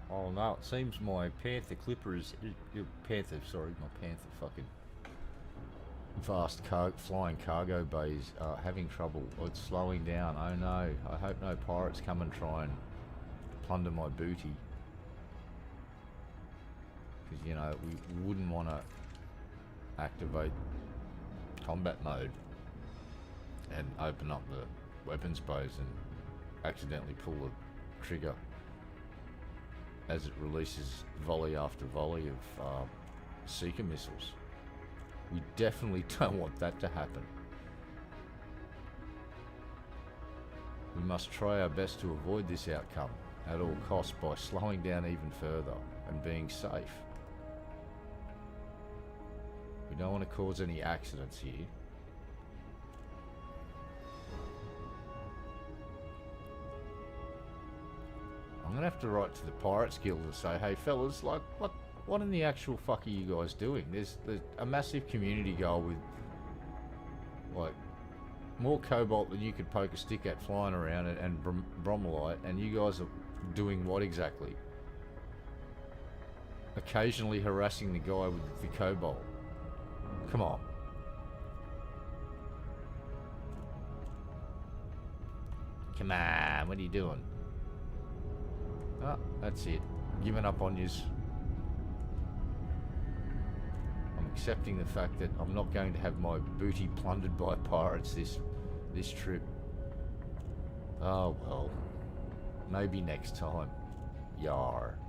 [SPEAKER 1] Oh no, it seems my Panther Clipper is... my Panther fucking... vast flying cargo bays are having trouble. It's slowing down. Oh no, I hope no pirates come and try and plunder my booty. Because, you know, we wouldn't want to activate combat mode and open up the weapons bays and accidentally pull the trigger as it releases volley after volley of seeker missiles. We definitely don't want that to happen. We must try our best to avoid this outcome at all costs by slowing down even further and being safe. We don't want to cause any accidents here. I'm gonna have to write to the Pirates Guild and say, hey fellas, like, what in the actual fuck are you guys doing? There's a massive community goal with, like, more cobalt than you could poke a stick at flying around and bromellite, and you guys are doing what exactly? Occasionally harassing the guy with the cobalt. Come on. Come on, what are you doing? Oh, that's it. Giving up on yous. I'm accepting the fact that I'm not going to have my booty plundered by pirates this trip. Oh well. Maybe next time. Yar.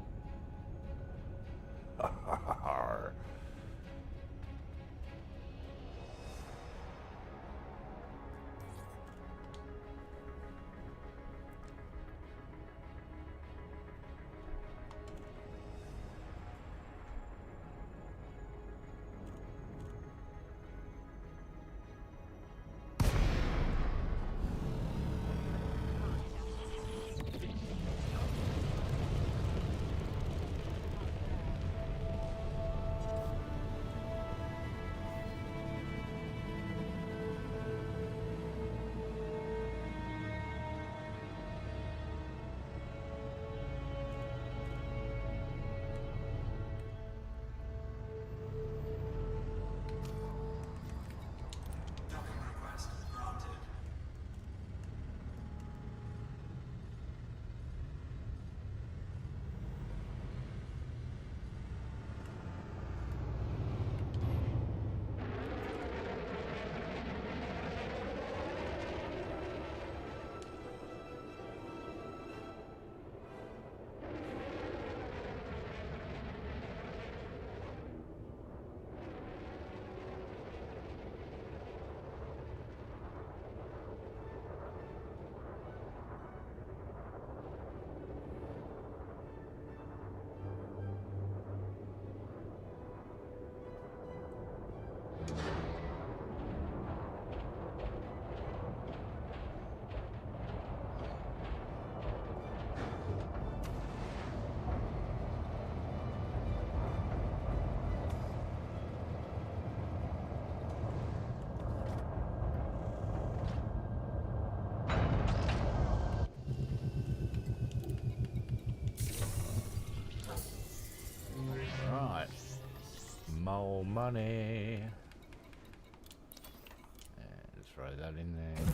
[SPEAKER 1] old money. And throw that in there.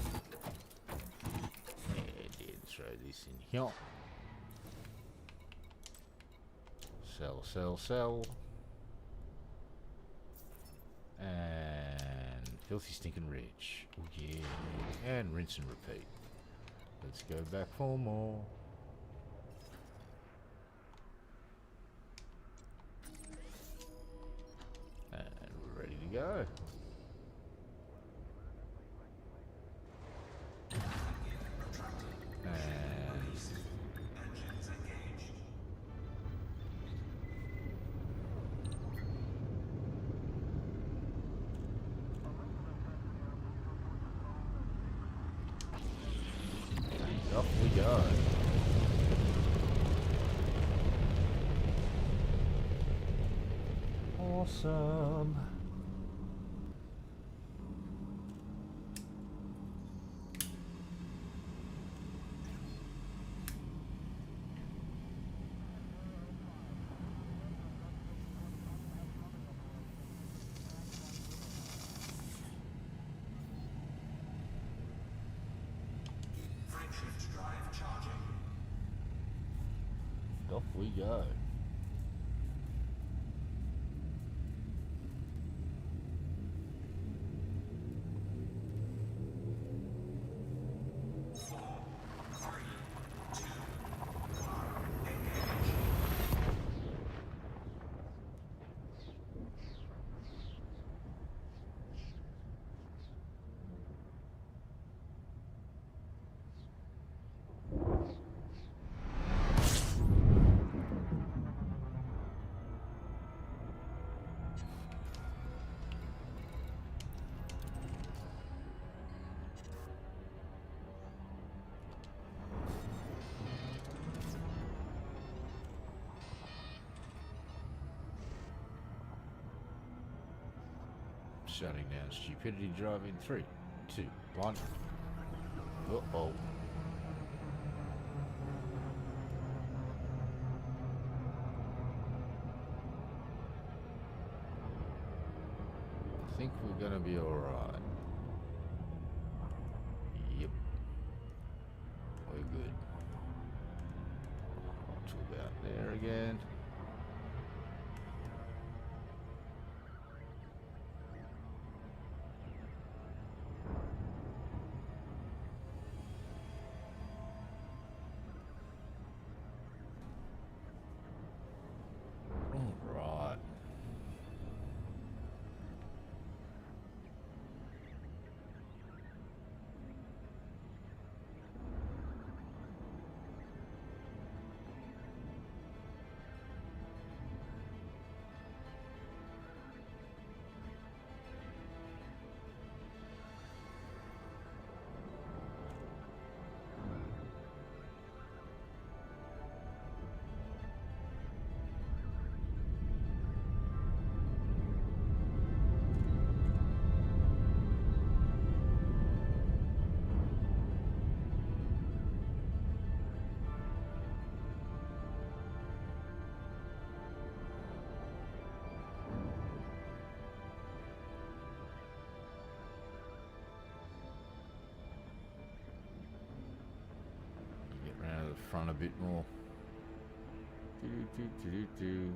[SPEAKER 1] And throw this in here. Sell, sell, sell. And filthy stinking rich. Oh yeah. And rinse and repeat. Let's go back for more. And we're ready to go. And
[SPEAKER 3] Engines engaged.
[SPEAKER 1] off we go. Awesome.
[SPEAKER 3] Frameshift drive charging.
[SPEAKER 1] Off we go. Shutting down stupidity drive in 3, 2, 1. Uh-oh. I think we're gonna be alright. Yep. We're good. To about there again. Right. Get round to the front a bit more. Do.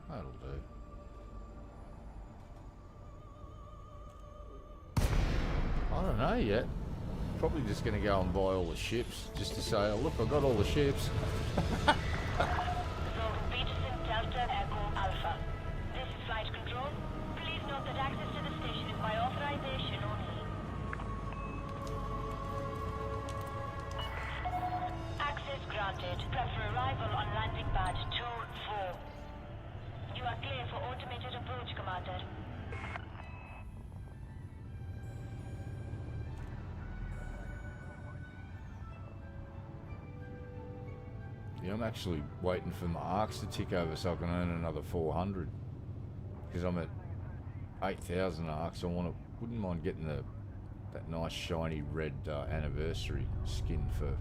[SPEAKER 1] That'll do. I don't know yet. Probably just going to go and buy all the ships just to say, oh, look, I got all the ships.
[SPEAKER 2] Zone Peterson Delta Echo Alpha. This is flight control. Please note that access to the station is by authorization only. Access granted. Prep for arrival on landing pad 2-4. You are clear for automated approach, Commander.
[SPEAKER 1] Yeah, I'm actually waiting for my arcs to tick over so I can earn another 400. Because I'm at 8,000 arcs. Wouldn't mind getting that nice shiny red anniversary skin for,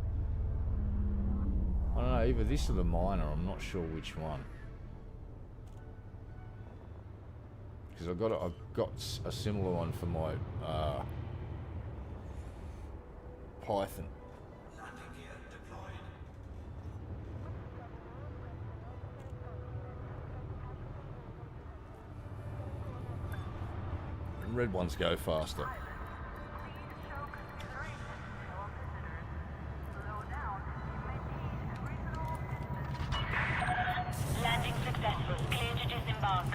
[SPEAKER 1] I don't know, either this or the miner. I'm not sure which one. Because I've got a similar one for my Python.
[SPEAKER 3] Landing gear deployed.
[SPEAKER 1] And red ones go faster.
[SPEAKER 2] Landing successful. Clear to disembark.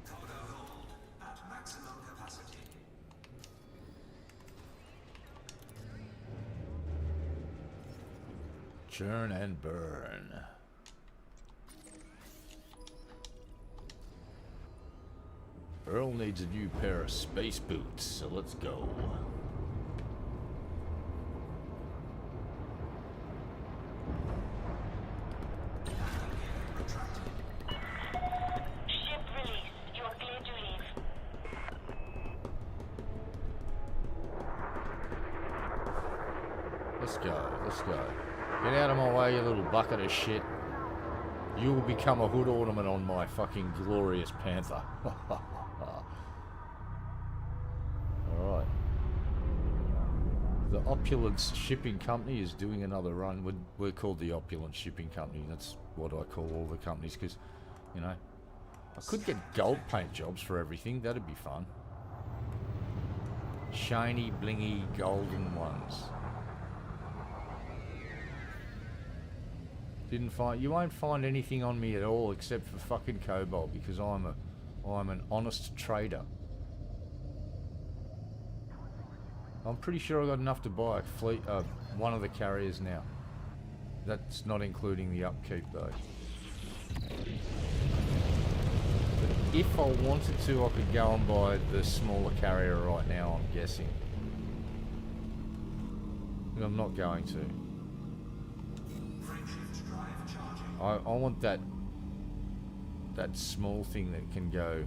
[SPEAKER 3] Cargo hold at maximum capacity.
[SPEAKER 1] Churn and burn. Earl needs a new pair of space boots, so let's go.
[SPEAKER 2] Ship released. You are clear to leave.
[SPEAKER 1] Let's go, let's go. Get out of my way, you little bucket of shit. You will become a hood ornament on my fucking glorious panther. Alright. The Opulence Shipping Company is doing another run. We're called the Opulence Shipping Company. That's what I call all the companies, because, you know, I could get gold paint jobs for everything. That'd be fun. Shiny, blingy, golden ones. You won't find anything on me at all except for fucking cobalt, because I'm an honest trader. I'm pretty sure I got enough to buy a fleet, one of the carriers now. That's not including the upkeep though. But if I wanted to, I could go and buy the smaller carrier right now, I'm guessing. But I'm not going to.
[SPEAKER 3] Frameshift drive charging.
[SPEAKER 1] I want that small thing that can go,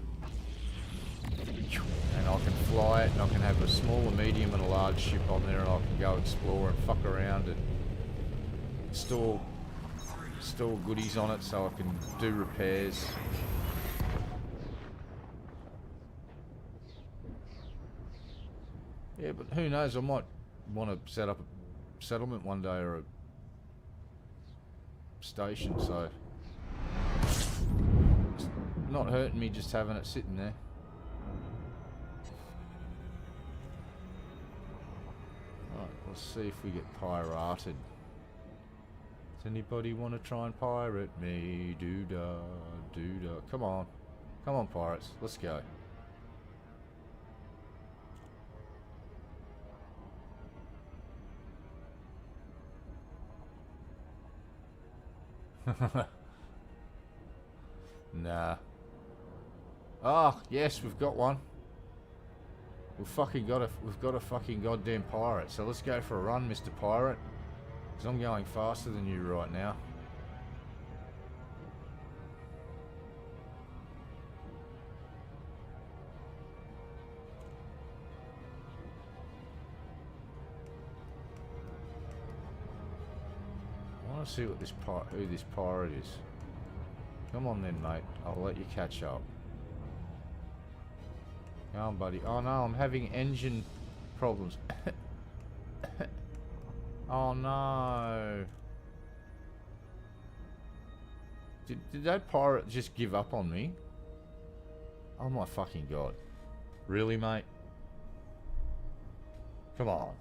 [SPEAKER 1] and I can fly it, and I can have a small, a medium, and a large ship on there, and I can go explore and fuck around and store goodies on it, so I can do repairs. Yeah, but who knows? I might want to set up a settlement one day, or a station, so it's not hurting me just having it sitting there. Right, let's see if we get pirated. Does anybody want to try and pirate me? Doo-da, doo-da. Come on. Come on, pirates. Let's go. Nah. Oh, yes, we've got one. We've got a fucking goddamn pirate. So let's go for a run, Mr. Pirate. Because I'm going faster than you right now. I want to see what who this pirate is. Come on then, mate. I'll let you catch up. Come on, buddy. Oh no, I'm having engine problems. Oh no. Did that pirate just give up on me? Oh my fucking god. Really, mate? Come on.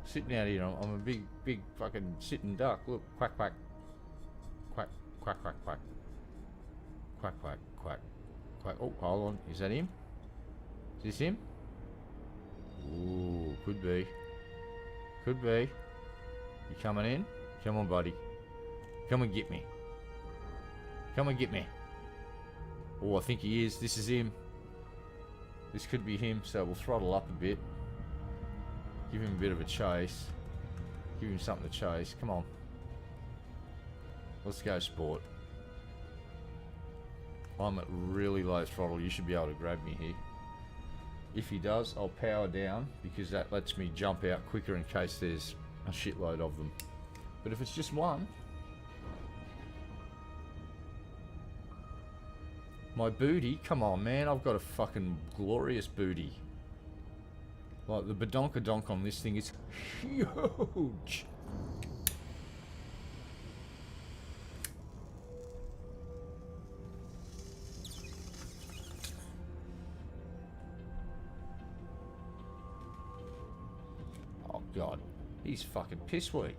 [SPEAKER 1] Sitting out here, I'm a big fucking sitting duck. Look, quack, quack. Quack, quack, quack, quack. Quack, quack, quack. Quack. Oh, hold on. Is that him? Is this him? Ooh, could be. Could be. You coming in? Come on, buddy. Come and get me. Come and get me. Oh, I think he is. This is him. This could be him, so we'll throttle up a bit. Give him a bit of a chase. Give him something to chase. Come on. Let's go, sport. I'm at really low throttle. You should be able to grab me here. If he does, I'll power down because that lets me jump out quicker in case there's a shitload of them. But if it's just one... My booty? Come on, man. I've got a fucking glorious booty. Like, the badonkadonk on this thing is huge. Oh, God. He's fucking piss weak.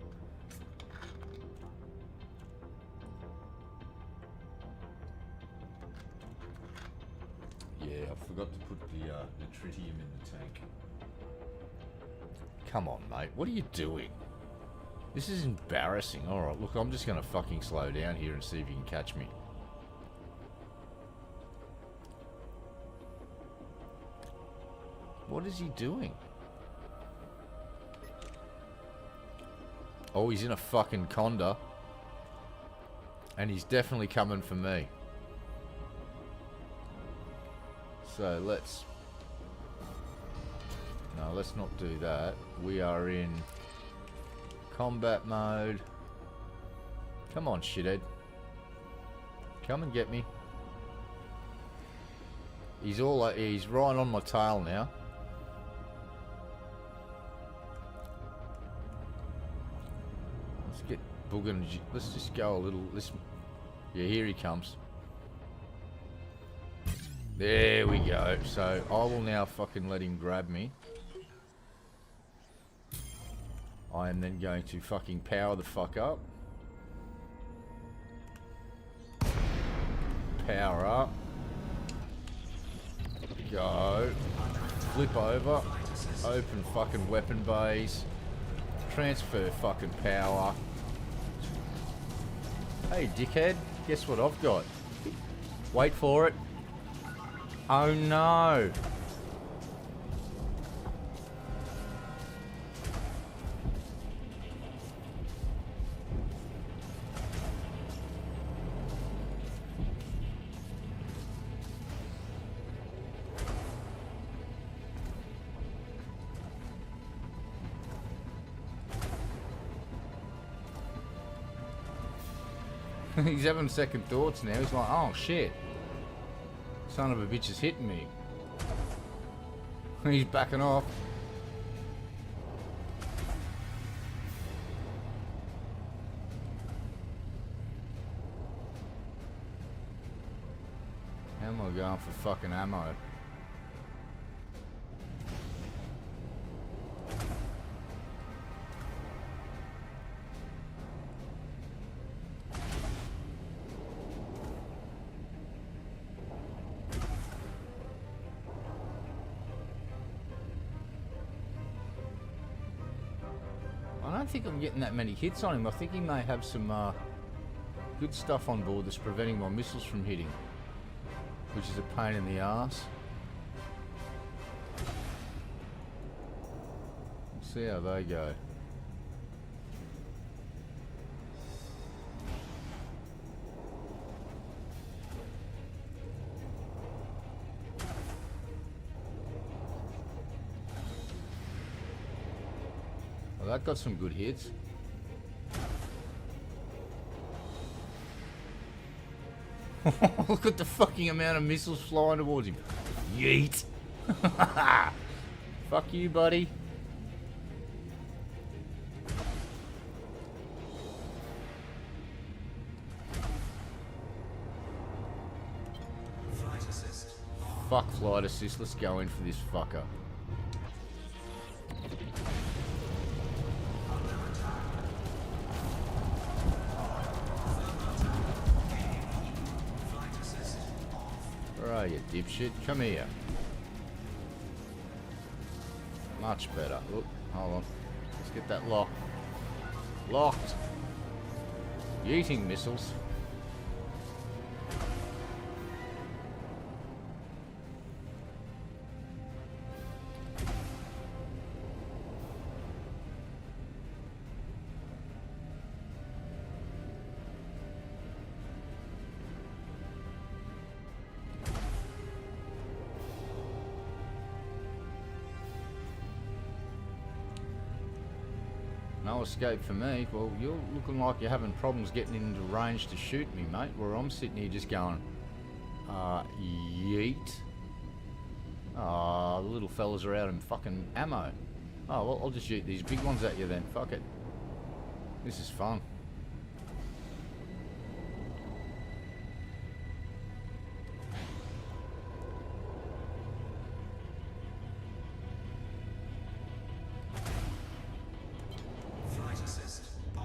[SPEAKER 1] Yeah, I forgot to put the tritium in the tank. Come on, mate. What are you doing? This is embarrassing. Alright, look, I'm just going to fucking slow down here and see if you can catch me. What is he doing? Oh, he's in a fucking Conda. And he's definitely coming for me. So let's... No, let's not do that. We are in combat mode. Come on, shithead. Come and get me. He's right on my tail now. Let's get Boogan. Let's just go a little. Yeah, here he comes. There we go. So I will now fucking let him grab me. I am then going to fucking power the fuck up. Power up. Go. Flip over. Open fucking weapon bays. Transfer fucking power. Hey, dickhead. Guess what I've got? Wait for it. Oh no. He's having second thoughts now. He's like, oh shit. Son of a bitch is hitting me. He's backing off. How am I going for fucking ammo? I don't think I'm getting that many hits on him. I think he may have some good stuff on board that's preventing my missiles from hitting, which is a pain in the ass. We'll see how they go. Well, that got some good hits. Look at the fucking amount of missiles flying towards him. Yeet. Fuck you, buddy.
[SPEAKER 3] Flight assist.
[SPEAKER 1] Fuck flight assist. Let's go in for this fucker. Where are you, dipshit? Come here. Much better. Oop, hold on. Let's get that locked. Locked. Yeeting missiles. No escape for me. Well, you're looking like you're having problems getting into range to shoot me, mate. Where I'm sitting here just going, yeet. The little fellas are out in fucking ammo. Oh, well, I'll just shoot these big ones at you then. Fuck it. This is fun.
[SPEAKER 3] Flight assist on.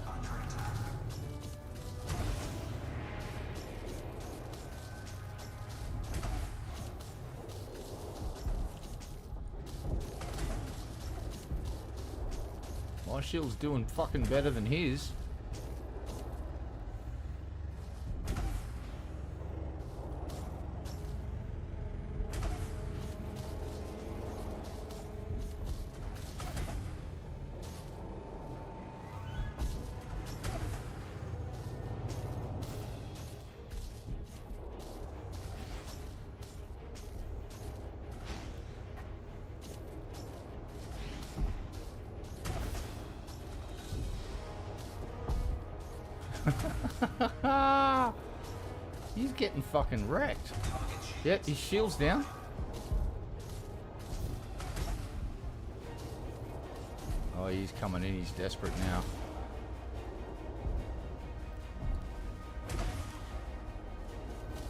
[SPEAKER 3] Under attack.
[SPEAKER 1] My shield's doing fucking better than his. He's getting fucking wrecked. Yep, his shield's down. Oh, he's coming in. He's desperate now.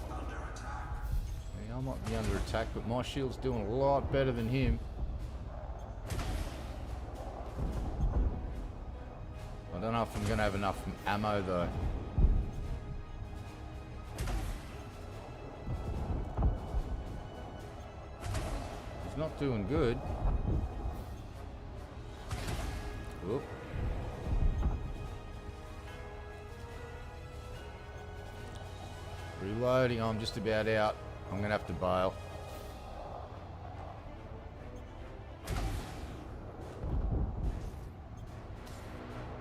[SPEAKER 3] Under attack.
[SPEAKER 1] Yeah, I might be under attack, but my shield's doing a lot better than him. I don't know if I'm going to have enough ammo though. He's not doing good. Whoop. Reloading, I'm just about out. I'm going to have to bail.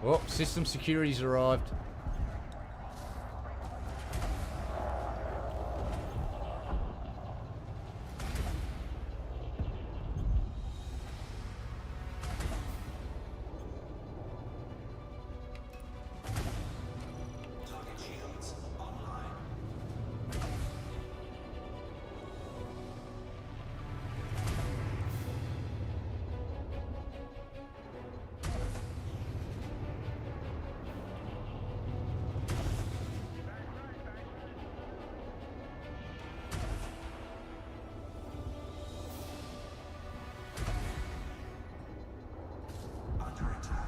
[SPEAKER 1] Oh, system security's arrived.
[SPEAKER 3] Target shields online. Under attack.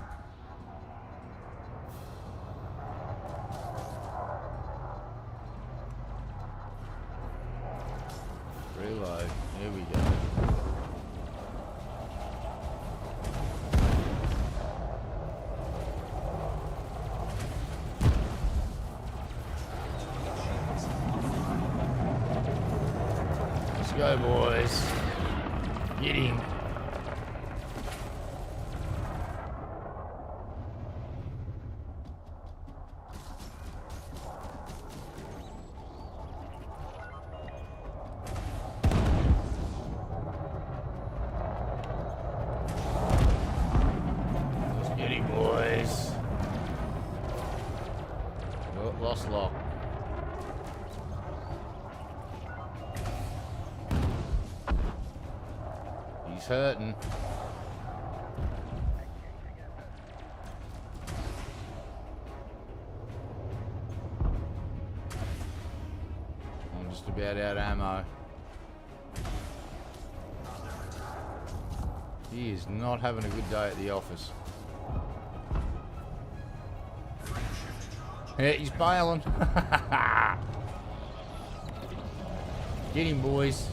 [SPEAKER 1] Reload. Here we go. Let's go, boys. Get him. Let's get him, boys. Oh, lost lock. He's hurting. I'm just about out of ammo. He is not having a good day at the office. Yeah, he's bailing. Get him, boys.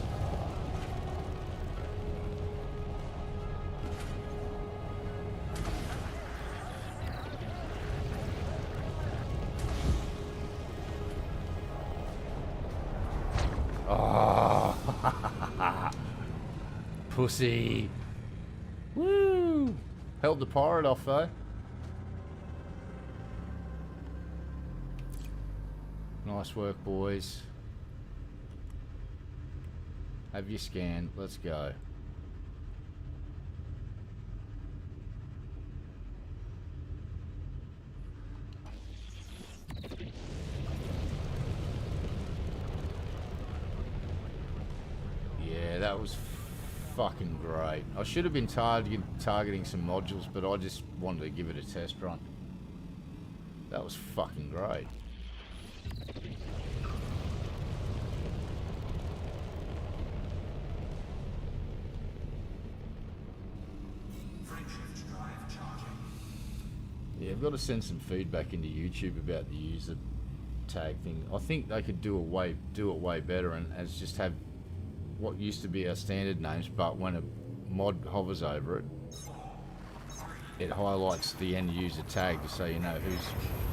[SPEAKER 1] Oh, pussy. Woo! Held the pirate off though. Nice work, boys. Have you scanned? Let's go. Yeah, that was fucking great. I should have been targeting some modules, but I just wanted to give it a test run. That was fucking great.
[SPEAKER 3] Frameshift drive charging.
[SPEAKER 1] Yeah, I've got to send some feedback into YouTube about the user tag thing. I think they could do it way better, and as just have what used to be our standard names, but when a mod hovers over it, it highlights the end user tag to say, you know,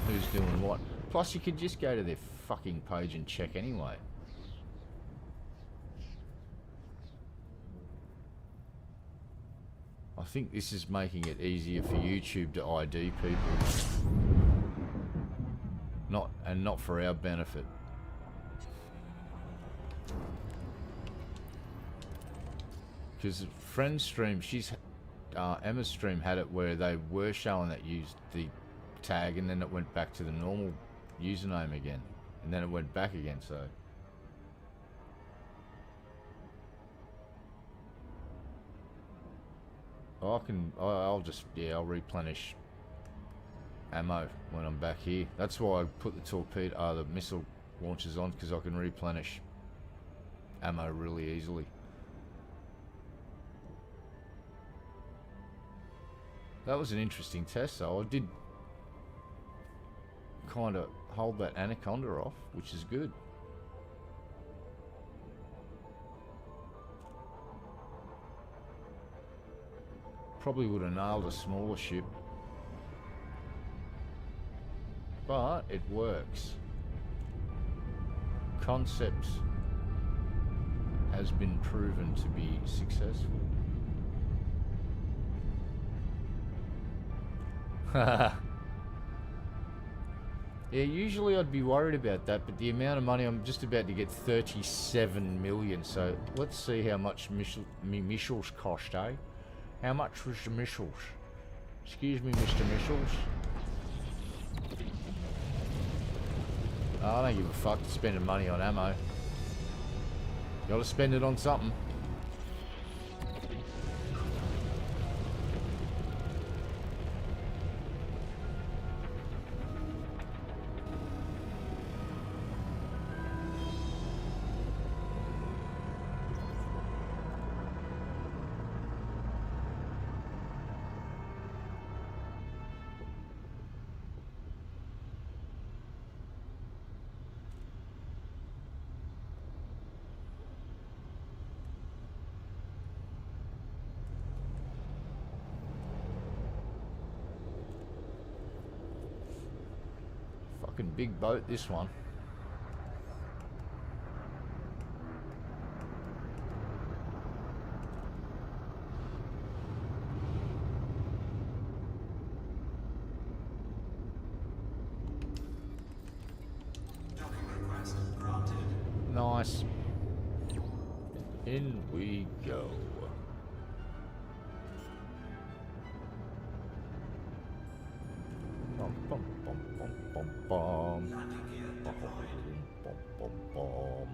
[SPEAKER 1] who's doing what. Plus, you could just go to their fucking page and check anyway. I think this is making it easier for YouTube to ID people. Not for our benefit. Because friend's stream, Emma's stream had it where they were showing that used the tag, and then it went back to the normal username again, and then it went back again. So I'll replenish ammo when I'm back here. That's why I put the missile launchers on, because I can replenish ammo really easily. That was an interesting test, though. I did kind of hold that anaconda off, which is good. Probably would have nailed a smaller ship, but it works. Concept has been proven to be successful. Yeah, usually I'd be worried about that, but the amount of money, I'm just about to get 37 million, so let's see how much missiles cost, eh? How much was the missiles? Excuse me, Mr. Missiles. I don't give a fuck spending money on ammo. Gotta spend it on something. Fucking big boat, this one.
[SPEAKER 3] Docking request granted.
[SPEAKER 1] Nice. In we go. Bum, bum, bum, bum, bum, bum.
[SPEAKER 3] Landing gear deployed.
[SPEAKER 1] Bum, bum, bum.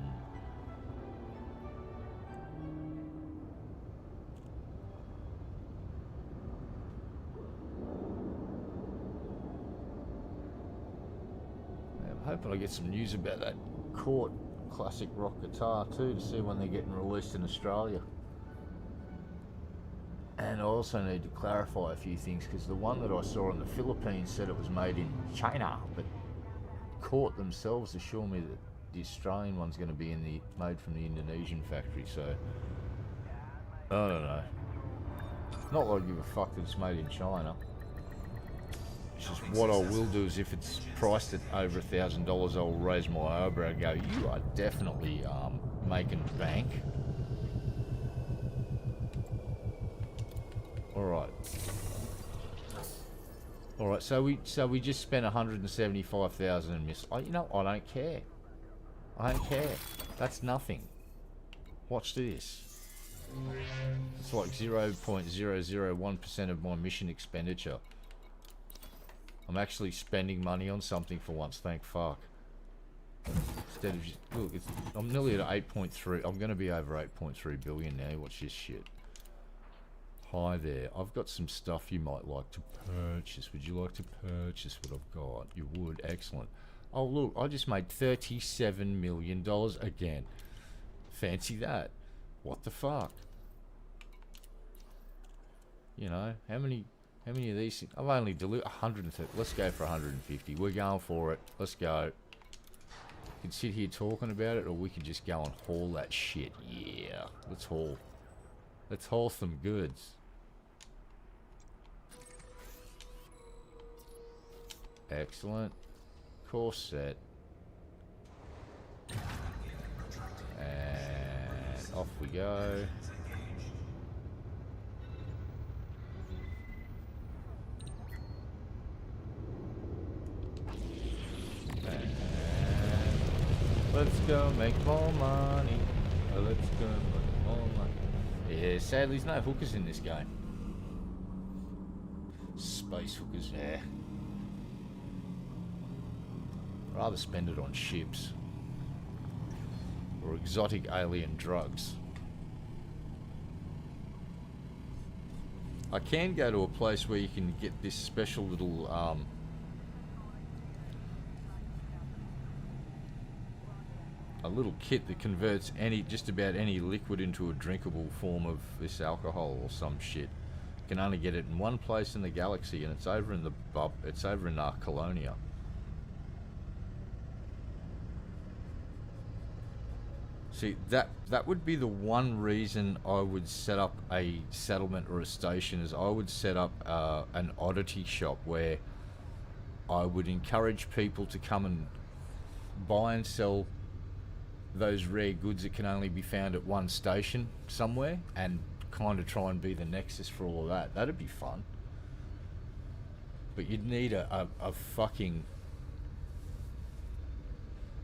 [SPEAKER 1] I'm hoping I get some news about that Court classic rock guitar too, to see when they're getting released in Australia. And I also need to clarify a few things, because the one that I saw in the Philippines said it was made in China, but court themselves assure me that the Australian one's going to be made from the Indonesian factory, so I don't know. Not that I give a fuck that it's made in China. It's just what I will do is if it's priced at over $1,000, I'll raise my eyebrow and go, you are definitely making bank. Alright. Alright, so we just spent 175,000 and missed. Oh, you know, I don't care. I don't care. That's nothing. Watch this. It's like 0.001% of my mission expenditure. I'm actually spending money on something for once, thank fuck. Instead of just, look, I'm nearly at 8.3. I'm going to be over 8.3 billion now. Watch this shit. Hi there. I've got some stuff you might like to purchase. Would you like to purchase what I've got? You would. Excellent. Oh, look, I just made $37 million again. Fancy that. What the fuck? You know, how many of these things? I've only delivered 130. Let's go for 150. We're going for it. Let's go. We can sit here talking about it, or we can just go and haul that shit. Yeah, let's haul. Let's haul some goods. Excellent. Course set. And off we go. And let's go make more money. Let's go make more money. Yeah, sadly there's no hookers in this game. Space hookers, yeah. Rather spend it on ships. Or exotic alien drugs. I can go to a place where you can get this special little a little kit that converts just about any liquid into a drinkable form of this alcohol or some shit. You can only get it in one place in the galaxy, and it's over in Colonia. See, that would be the one reason I would set up a settlement or a station, is I would set up an oddity shop where I would encourage people to come and buy and sell those rare goods that can only be found at one station somewhere, and kind of try and be the nexus for all of that. That'd be fun. But you'd need a fucking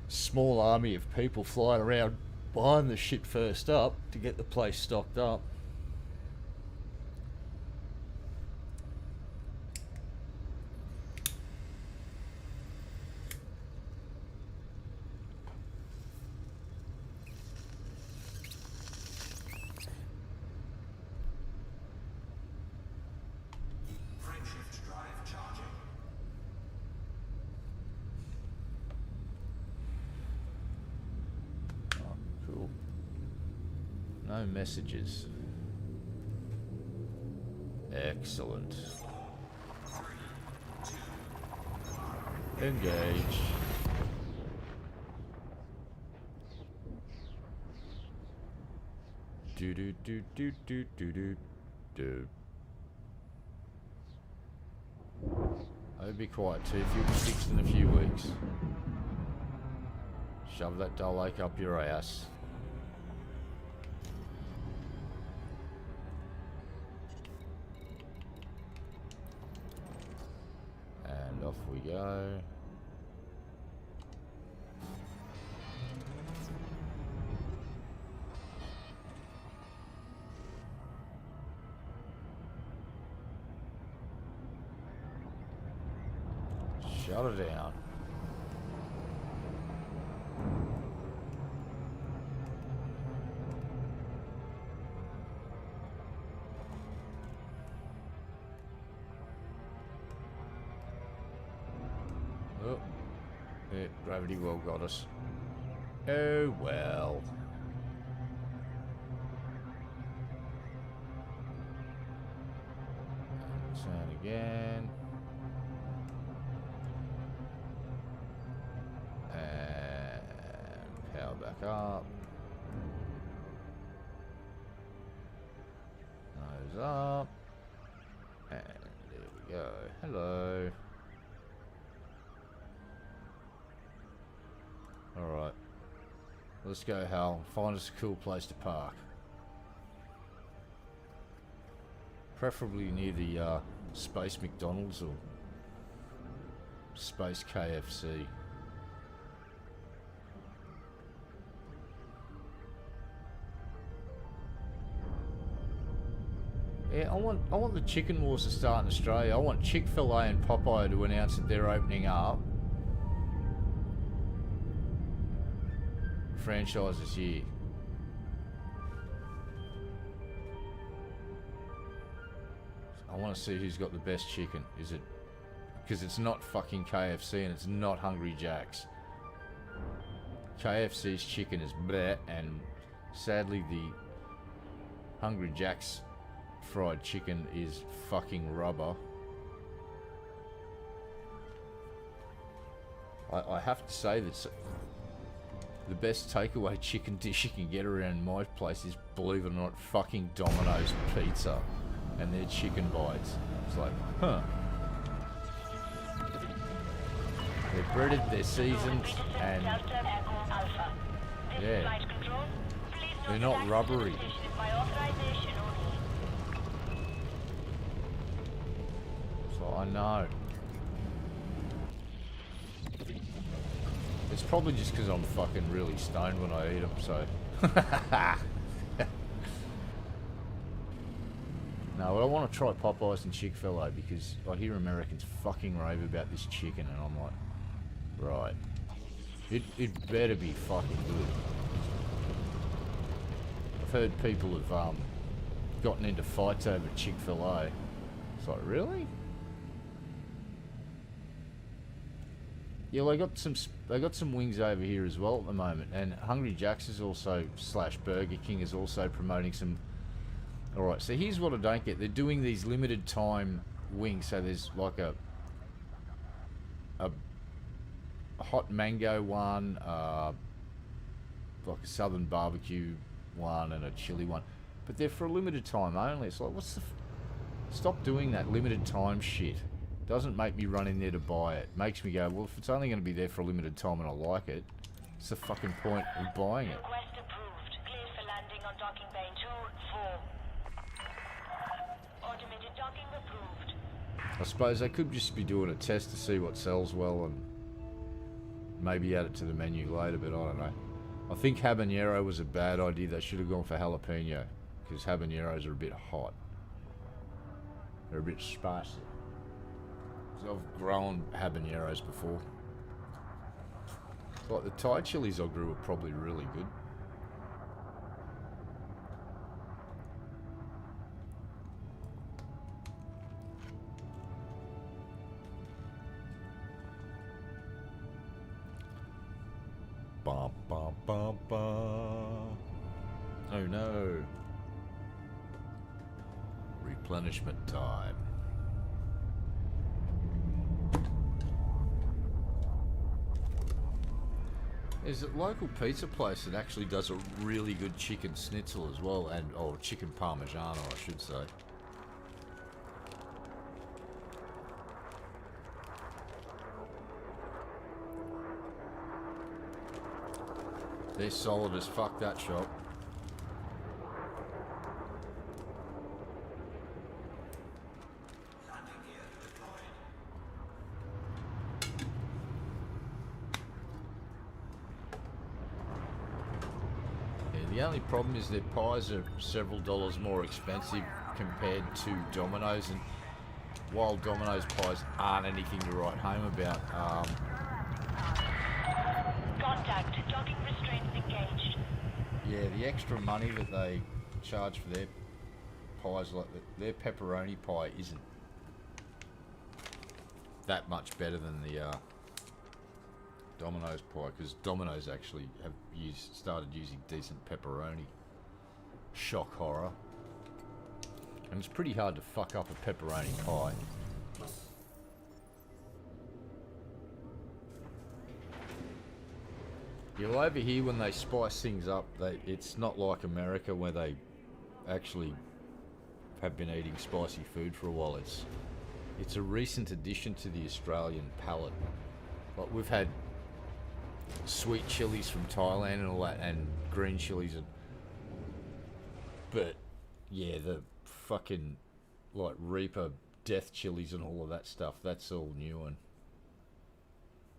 [SPEAKER 1] small army of people flying around buying the shit first up to get the place stocked up.
[SPEAKER 3] Frameshift drive charging.
[SPEAKER 1] Oh, cool. No messages. Excellent. Engage. Do do do do do do do do. I'll be quiet too if you'll be fixed in a few weeks. Shove that dull lake up your ass. And off we go. Shut her down. Oh, yeah, gravity well got us. Oh well. Turn again. back up. Nose up. And there we go. Hello. Alright. Let's go, Hal. Find us a cool place to park. Preferably near the Space McDonald's or Space KFC. Yeah, I want the chicken wars to start in Australia. I want Chick-fil-A and Popeye to announce that they're opening up franchises here. I want to see who's got the best chicken. Is it... Because it's not fucking KFC and it's not Hungry Jack's. KFC's chicken is bleh, and sadly the Hungry Jack's fried chicken is fucking rubber. I have to say that the best takeaway chicken dish you can get around my place is, believe it or not, fucking Domino's pizza and their chicken bites. It's like, huh. They're breaded, they're seasoned, and yeah, they're not rubbery. So I know. It's probably just because I'm fucking really stoned when I eat them, so. No, but I want to try Popeyes and Chick-fil-A because I hear Americans fucking rave about this chicken, and I'm like, right. It better be fucking good. I've heard people have gotten into fights over Chick-fil-A. It's like, really? Yeah, well, they got some wings over here as well at the moment, and Hungry Jack's is also / Burger King is also promoting some. All right, so here's what I don't get: they're doing these limited time wings. So there's like a hot mango one, like a southern barbecue one, and a chili one, but they're for a limited time only. It's like, what's the? Stop doing that limited time shit. Doesn't make me run in there to buy it. Makes me go, well, if it's only going to be there for a limited time and I like it, what's the fucking point of buying it?
[SPEAKER 2] Request approved. Clear for landing on docking bay 2-4. Automated docking approved.
[SPEAKER 1] I suppose they could just be doing a test to see what sells well and maybe add it to the menu later, but I don't know. I think habanero was a bad idea. They should have gone for jalapeno because habaneros are a bit hot. They're a bit spicy. I've grown habaneros before. Like the Thai chilies I grew are probably really good. Bum, bum, bum, bum. Oh no. Replenishment time. There's a local pizza place that actually does a really good chicken schnitzel as well, and chicken parmigiano, I should say. They're solid as fuck, that shop. The only problem is their pies are several dollars more expensive compared to Domino's, and while Domino's pies aren't anything to write home about,
[SPEAKER 2] Contact. Docking restraints engaged.
[SPEAKER 1] yeah, the extra money that they charge for their pies, like their pepperoni pie, isn't that much better than the Domino's pie, because Domino's actually have started using decent pepperoni. Shock horror. And it's pretty hard to fuck up a pepperoni pie. Yeah, well, over here when they spice things up, it's not like America where they actually have been eating spicy food for a while. It's a recent addition to the Australian palate. Like we've had sweet chilies from Thailand and all that, and green chilies, but yeah, the fucking like Reaper death chilies and all of that stuff, that's all new one.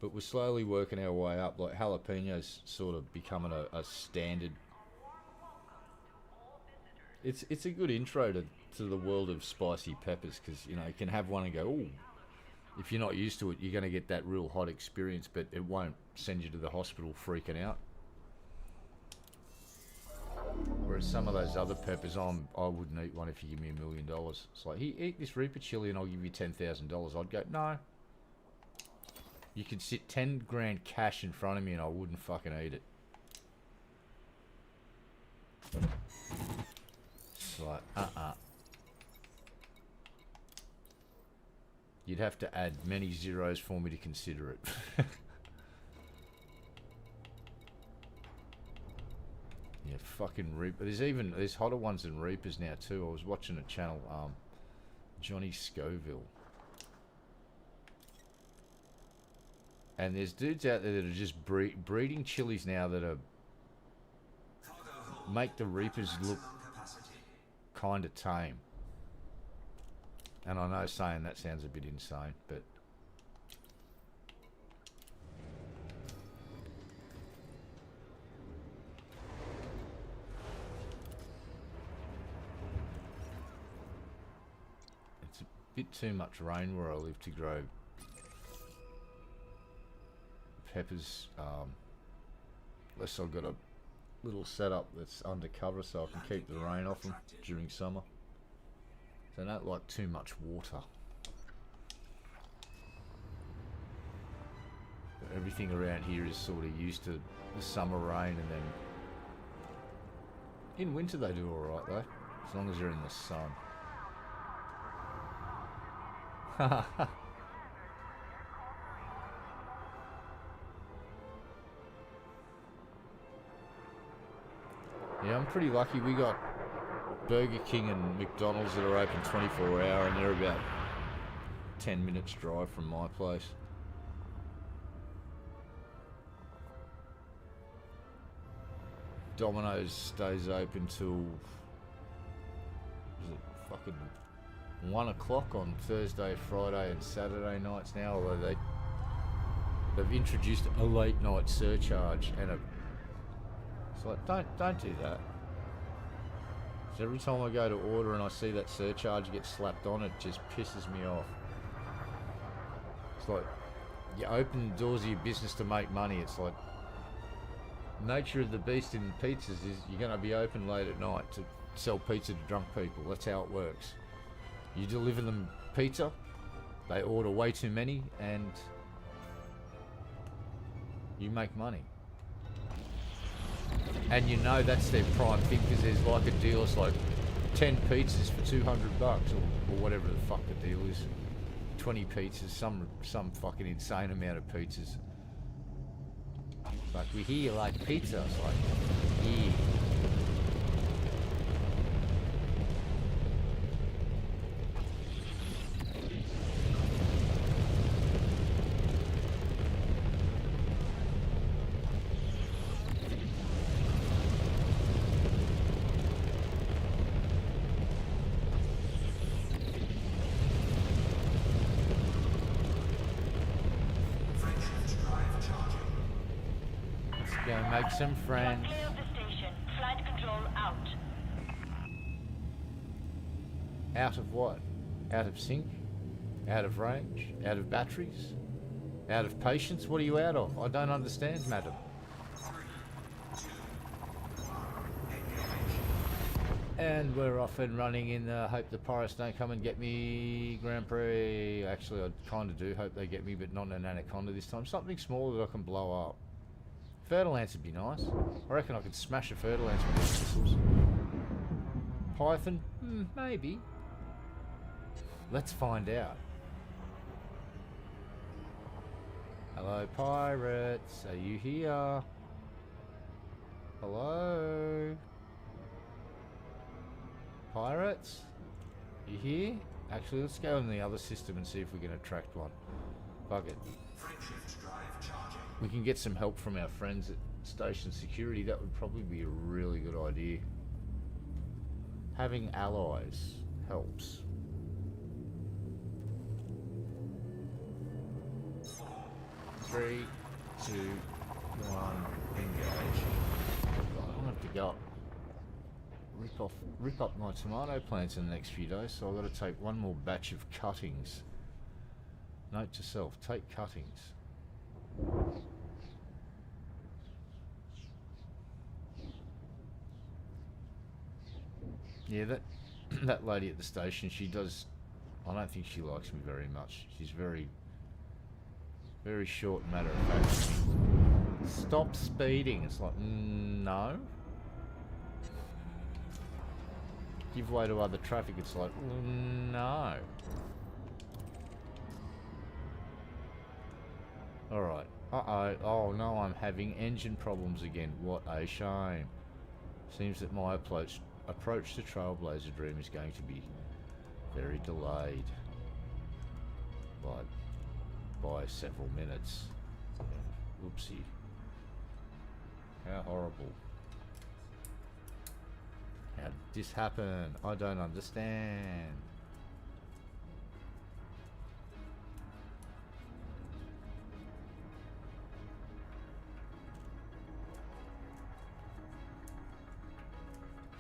[SPEAKER 1] But we're slowly working our way up. Like jalapenos sort of becoming a standard. It's a good intro to the world of spicy peppers, because you know you can have one and go, ooh. If you're not used to it, you're going to get that real hot experience, but it won't send you to the hospital freaking out. Whereas some of those other peppers, I wouldn't eat one if you give me $1 million. It's like, here, eat this Reaper chili and I'll give you $10,000. I'd go, no. You could sit 10 grand cash in front of me and I wouldn't fucking eat it. It's like, You'd have to add many zeros for me to consider it. Yeah, fucking Reaper. There's hotter ones than Reapers now too. I was watching a channel, Johnny Scoville. And there's dudes out there that are just breeding chilies now that are make the Reapers look kind of tame. And I know saying that sounds a bit insane, but it's a bit too much rain where I live to grow peppers, unless I've got a little setup that's undercover so I can keep the rain off them during summer. They don't like too much water. But everything around here is sort of used to the summer rain, and then in winter they do alright though, as long as they're in the sun. Yeah, I'm pretty lucky. We got Burger King and McDonald's that are open 24 hour, and they're about 10 minutes drive from my place. Domino's stays open till, is it fucking 1 o'clock on Thursday, Friday and Saturday nights now, although they've introduced a late night surcharge, and it's like, don't do that. So every time I go to order and I see that surcharge get slapped on, it just pisses me off. It's like, you open the doors of your business to make money. It's like, nature of the beast in pizzas is you're going to be open late at night to sell pizza to drunk people. That's how it works. You deliver them pizza, they order way too many, and you make money. And you know that's their prime thing, because there's like a deal, it's like 10 pizzas for $200 or whatever the fuck the deal is. 20 pizzas, some fucking insane amount of pizzas. Like, we hear you like pizza. It's like, yeah. Go make some friends.
[SPEAKER 2] Clear of the station. Flight control out.
[SPEAKER 1] Out of what? Out of sync? Out of range? Out of batteries? Out of patience? What are you out of? I don't understand, madam. And we're off and running in the hope the pirates don't come and get me Grand Prix. Actually, I kind of do hope they get me, but not an Anaconda this time. Something smaller that I can blow up. Fer-de-lance would be nice. I reckon I could smash a Fer-de-lance with these missiles. Python? Maybe. Let's find out. Hello, pirates. Are you here? Hello? Pirates? You here? Actually, let's go in the other system and see if we can attract one. Fuck it.
[SPEAKER 3] Frameshift drive charging.
[SPEAKER 1] We can get some help from our friends at station security. That would probably be a really good idea. Having allies helps. 3, 2, 1, engage. I'm gonna have to go rip up my tomato plants in the next few days, so I've got to take one more batch of cuttings. Note to self, take cuttings. Yeah, that lady at the station, she does. I don't think she likes me very much. She's very short and matter of fact. Stop speeding. It's like, no. Give way to other traffic. It's like, no. Alright. Uh-oh. Oh no, I'm having engine problems again. What a shame. Seems that my approach to Trailblazer Dream is going to be very delayed. By several minutes. Oopsie. How horrible. How did this happen? I don't understand.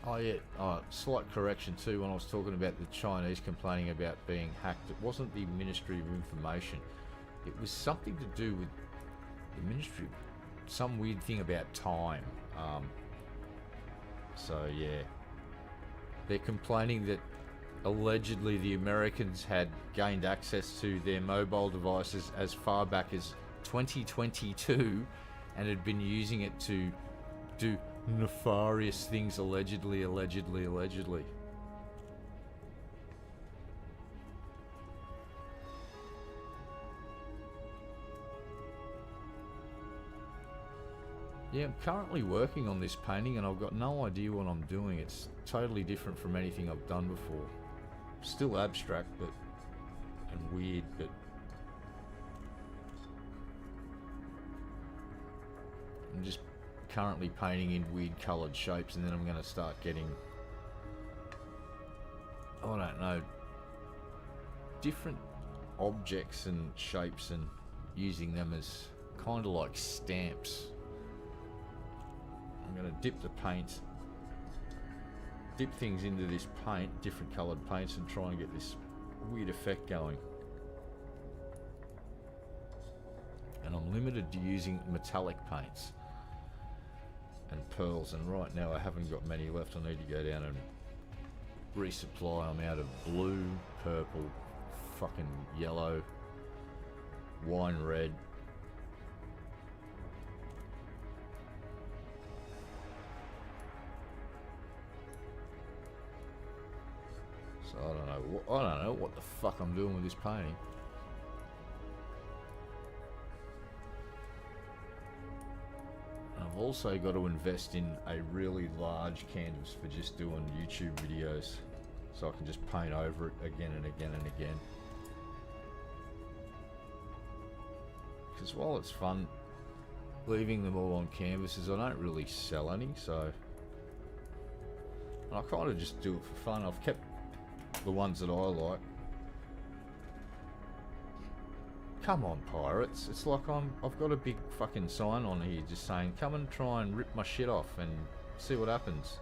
[SPEAKER 1] Oh yeah, slight correction too, when I was talking about the Chinese complaining about being hacked, it wasn't the Ministry of Information. It was something to do with the Ministry, some weird thing about time. So yeah, they're complaining that allegedly the Americans had gained access to their mobile devices as far back as 2022 and had been using it to do nefarious things, allegedly. Yeah, I'm currently working on this painting and I've got no idea what I'm doing. It's totally different from anything I've done before. Still abstract, but and weird, but I'm just currently painting in weird coloured shapes, and then I'm going to start getting, I don't know, different objects and shapes and using them as kind of like stamps. I'm going to dip things into this paint, different coloured paints, and try and get this weird effect going. And I'm limited to using metallic paints and pearls, and right now I haven't got many left. I need to go down and resupply. I'm out of blue, purple, fucking yellow, wine red. So I don't know what the fuck I'm doing with this painting. I've also got to invest in a really large canvas for just doing YouTube videos, so I can just paint over it again and again and again. Because while it's fun leaving them all on canvases, I don't really sell any, so I kind of just do it for fun. I've kept the ones that I like. Come on, pirates. It's like I've got a big fucking sign on here just saying, come and try and rip my shit off and see what happens.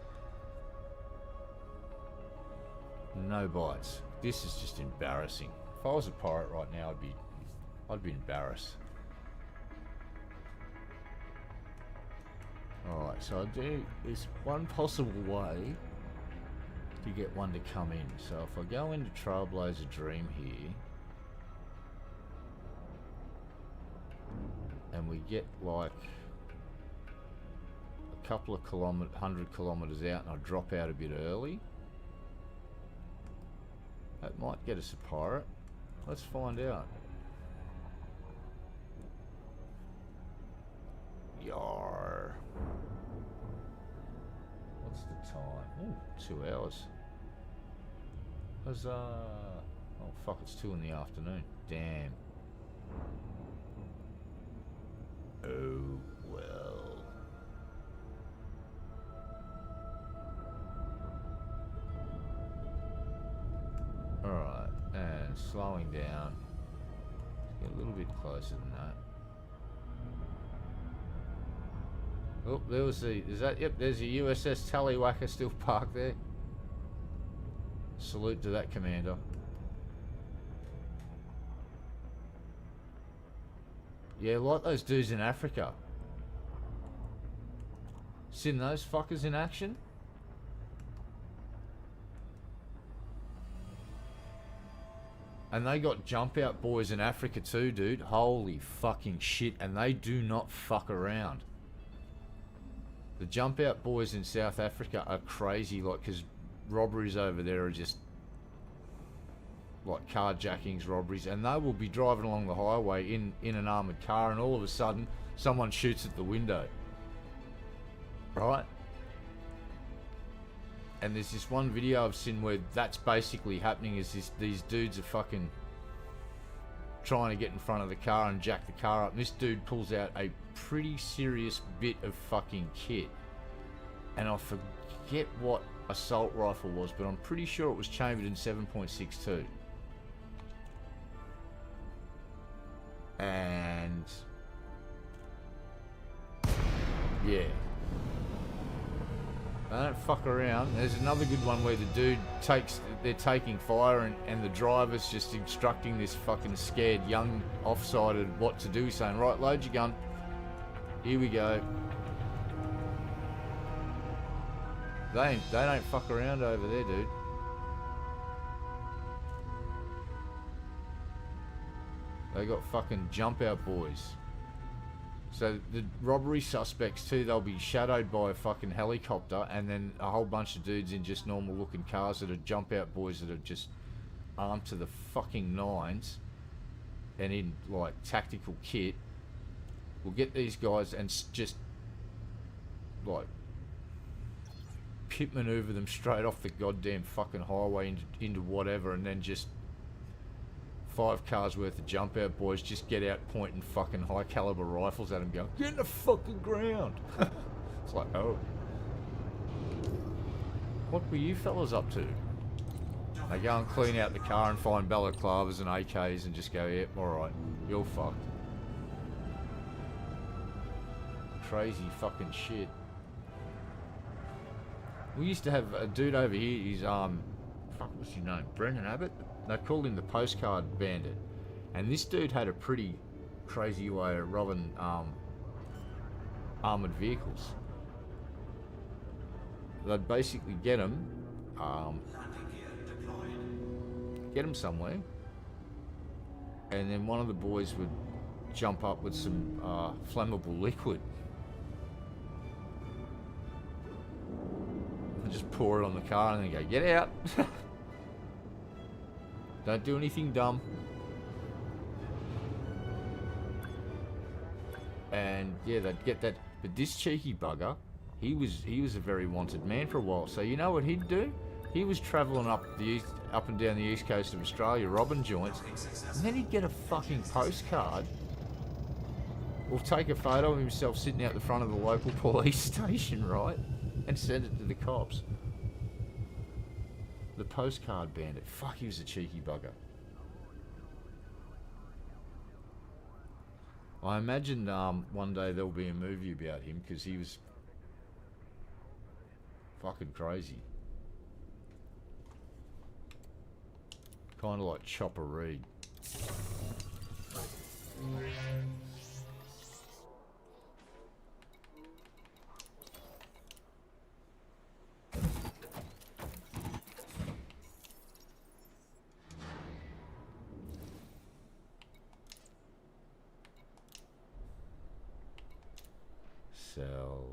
[SPEAKER 1] No bites. This is just embarrassing. If I was a pirate right now, I'd be embarrassed. Alright, so there's one possible way to get one to come in. So if I go into Trailblazer Dream here, and we get like a couple of 100 kilometers out, and I drop out a bit early, that might get us a pirate. Let's find out. Yar. time. Ooh, 2 hours. Huzzah! Oh fuck, it's 2 in the afternoon. Damn. Oh well. Alright, and slowing down. Get a little bit closer than that. Oh, there was the... Is that... Yep, there's the USS Tallywhacker still parked there. Salute to that commander. Yeah, like those dudes in Africa. Seen those fuckers in action? And they got jump out boys in Africa too, dude. Holy fucking shit. And they do not fuck around. The jump out boys in South Africa are crazy, like, because robberies over there are just like carjackings, robberies, and they will be driving along the highway in an armoured car, and all of a sudden someone shoots at the window, right? And there's this one video I've seen where that's basically happening, is these dudes are fucking trying to get in front of the car and jack the car up, and this dude pulls out a pretty serious bit of fucking kit, and I forget what assault rifle was, but I'm pretty sure it was chambered in 7.62. And yeah, they don't fuck around. There's another good one where the dude they're taking fire, and the driver's just instructing this fucking scared young offsider what to do, saying, right, load your gun, here we go. They don't fuck around over there, dude. They got fucking jump out boys. So the robbery suspects too, they'll be shadowed by a fucking helicopter, and then a whole bunch of dudes in just normal looking cars that are jump out boys that are just armed to the fucking nines and in like tactical kit. We'll get these guys and just like pit maneuver them straight off the goddamn fucking highway into whatever, and then just 5 cars worth of jump out boys just get out pointing fucking high caliber rifles at them, going, get in the fucking ground. It's like, oh, what were you fellas up to? They go and clean out the car and find balaclavas and AKs and just go, yep, alright, you're fucked. Crazy fucking shit. We used to have a dude over here, he's fuck, what's his name? Brendan Abbott? They called him the postcard bandit. And this dude had a pretty crazy way of robbing armoured vehicles. They'd basically get them somewhere, and then one of the boys would jump up with some flammable liquid and just pour it on the car, and then go, get out. Don't do anything dumb. And yeah, they'd get that. But this cheeky bugger, he was a very wanted man for a while. So you know what he'd do? He was travelling up and down the east coast of Australia, robbing joints, and then he'd get a fucking postcard or take a photo of himself sitting out the front of the local police station, right, and send it to the cops. The postcard bandit. Fuck, he was a cheeky bugger. I imagine one day there'll be a movie about him, because he was fucking crazy. Kind of like Chopper Reed. Sell.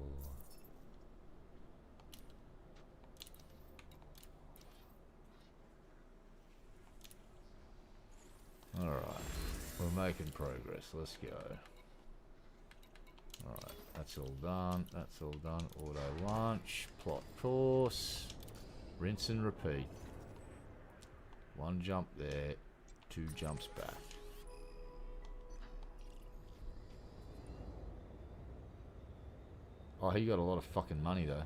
[SPEAKER 1] Alright, we're making progress, let's go. Alright, That's all done. That's all done. Auto launch. Plot course. Rinse and repeat. One jump there. 2 jumps back. Oh, he got a lot of fucking money though.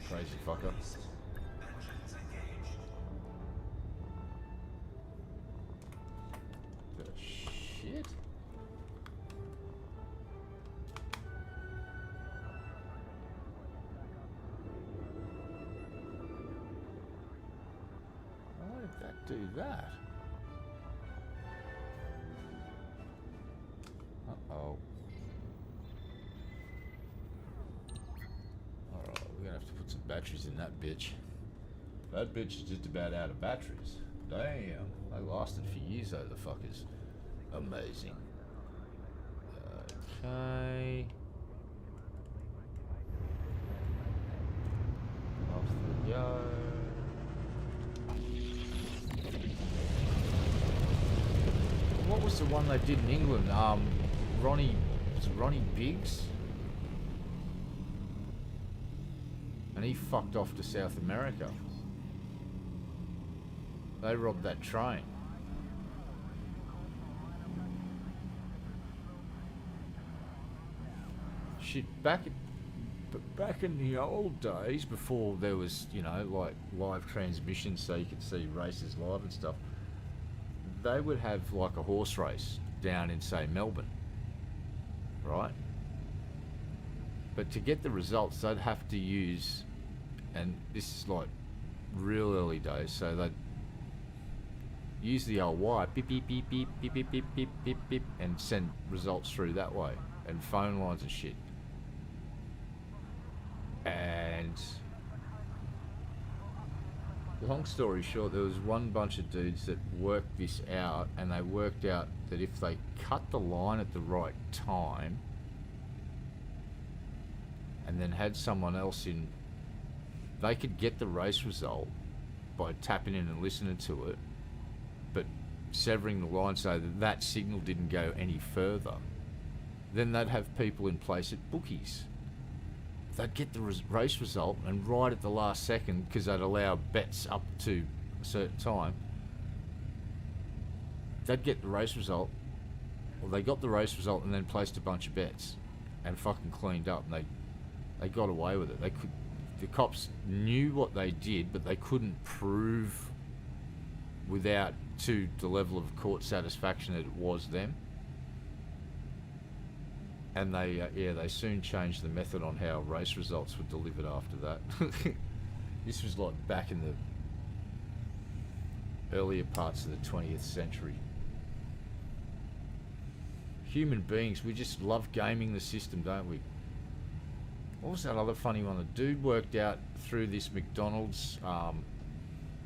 [SPEAKER 1] Crazy fucker. The shit? Why did that do that? Uh-oh. Alright, we're gonna have to put some batteries in that bitch. That bitch is just about out of batteries. Damn, they lasted for years though, the fuckers. Amazing. Okay. Off we go. What was the one they did in England? Ronnie Biggs? And he fucked off to South America. They robbed that train. Shit, back in the old days, before there was, you know, like live transmissions so you could see races live and stuff, they would have like a horse race down in, say, Melbourne, right? But to get the results, they'd have to use, and this is like real early days, so they'd use the old wire, beep, beep, beep, beep, beep, beep, beep, beep, beep, beep, and send results through that way, and phone lines and shit. And long story short, there was one bunch of dudes that worked this out, and they worked out that if they cut the line at the right time and then had someone else in, they could get the race result by tapping in and listening to it, but severing the line so that that signal didn't go any further. Then they'd have people in place at bookies. They'd get the race result, and right at the last second, because they'd allow bets up to a certain time, they'd get the race result, or they got the race result and then placed a bunch of bets and fucking cleaned up, and they got away with it. The cops knew what they did, but they couldn't prove without to the level of court satisfaction that it was them. And they soon changed the method on how race results were delivered after that. This was like back in the earlier parts of the 20th century. Human beings, we just love gaming the system, don't we? What was that other funny one? The dude worked out through this McDonald's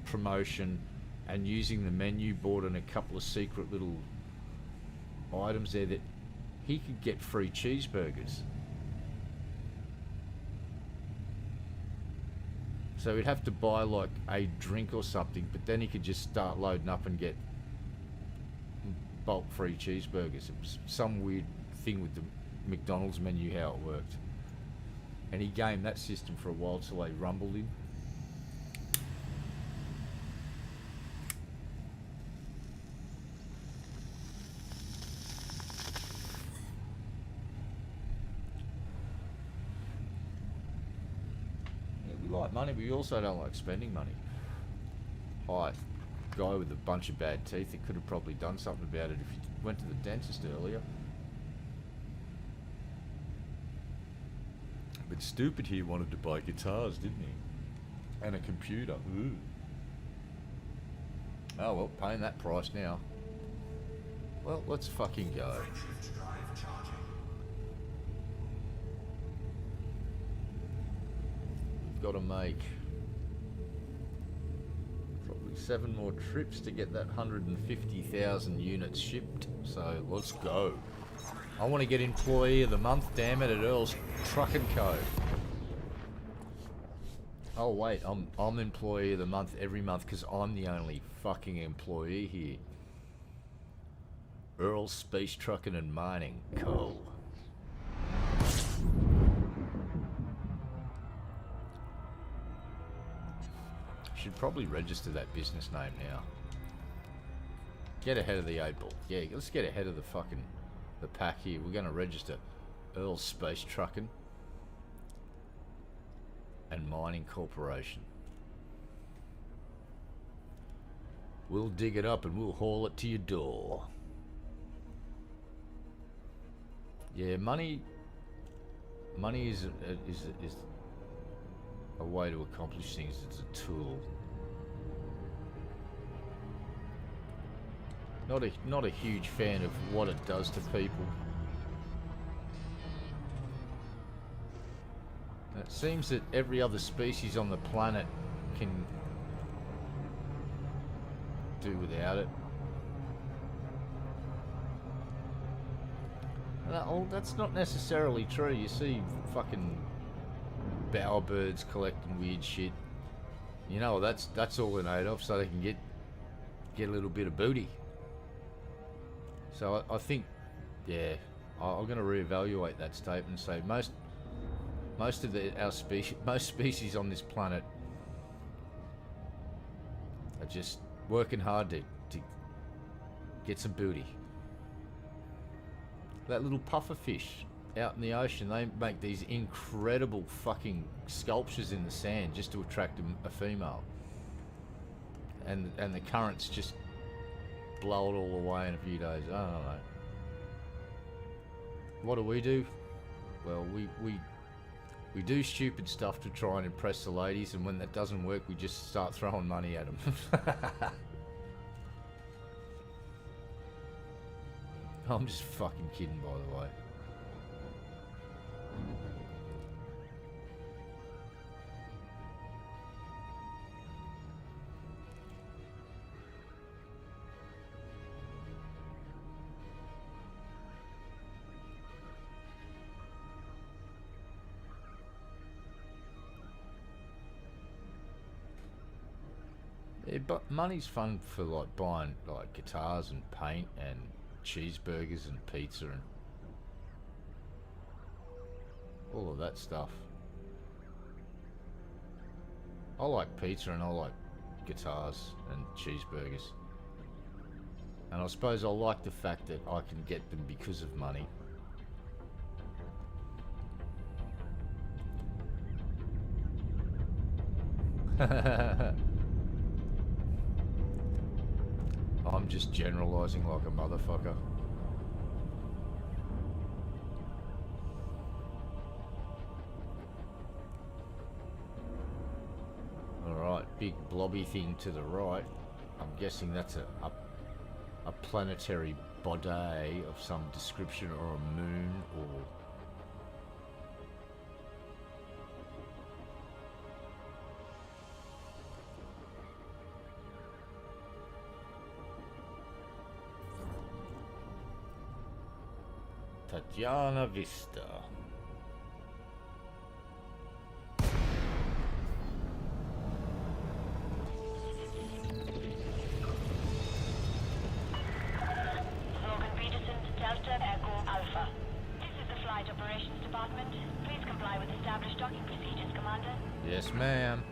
[SPEAKER 1] promotion and using the menu board and a couple of secret little items there that he could get free cheeseburgers. So he'd have to buy like a drink or something, but then he could just start loading up and get bulk free cheeseburgers. It was some weird thing with the McDonald's menu, how it worked. And he gamed that system for a while till they rumbled him. Like money, but we also don't like spending money. Hi, guy with a bunch of bad teeth that could have probably done something about it if he went to the dentist earlier. But stupid here wanted to buy guitars, didn't he? And a computer. Ooh. Oh well, paying that price now. Well, let's fucking go. Got to make probably 7 more trips to get that 150,000 units shipped. So let's go. I want to get Employee of the Month, damn it, at Earl's Trucking Co. Oh wait, I'm Employee of the Month every month because I'm the only fucking employee here. Earl's Space Trucking and Mining Co. should probably register that business name now. Get ahead of the 8 ball. Yeah, let's get ahead of the pack here. We're going to register Earl Space Trucking and Mining Corporation. We'll dig it up and we'll haul it to your door. Yeah, money is a way to accomplish things. It's a tool. Not a huge fan of what it does to people. And it seems that every other species on the planet can do without it. Well, that's not necessarily true. You see fucking bowerbirds collecting weird shit. You know, that's all they're made of, so they can get a little bit of booty. So I think, yeah, I'm going to reevaluate that statement and say most species on this planet are just working hard to get some booty. That little puffer fish out in the ocean, they make these incredible fucking sculptures in the sand just to attract a female. And the currents just blow it all away in a few days. I don't know. What do? Well, we do stupid stuff to try and impress the ladies, and when that doesn't work, we just start throwing money at them. I'm just fucking kidding, by the way. Yeah, but money's fun for like buying like guitars and paint and cheeseburgers and pizza and all of that stuff. I like pizza and I like guitars and cheeseburgers. And I suppose I like the fact that I can get them because of money. I'm just generalizing like a motherfucker. Alright, big blobby thing to the right. I'm guessing that's a planetary body of some description, or a moon, or... Tatiana Vista.
[SPEAKER 2] Logan Peterson, Delta Echo Alpha. This is the Flight Operations Department. Please comply with established docking procedures, Commander.
[SPEAKER 1] Yes, ma'am.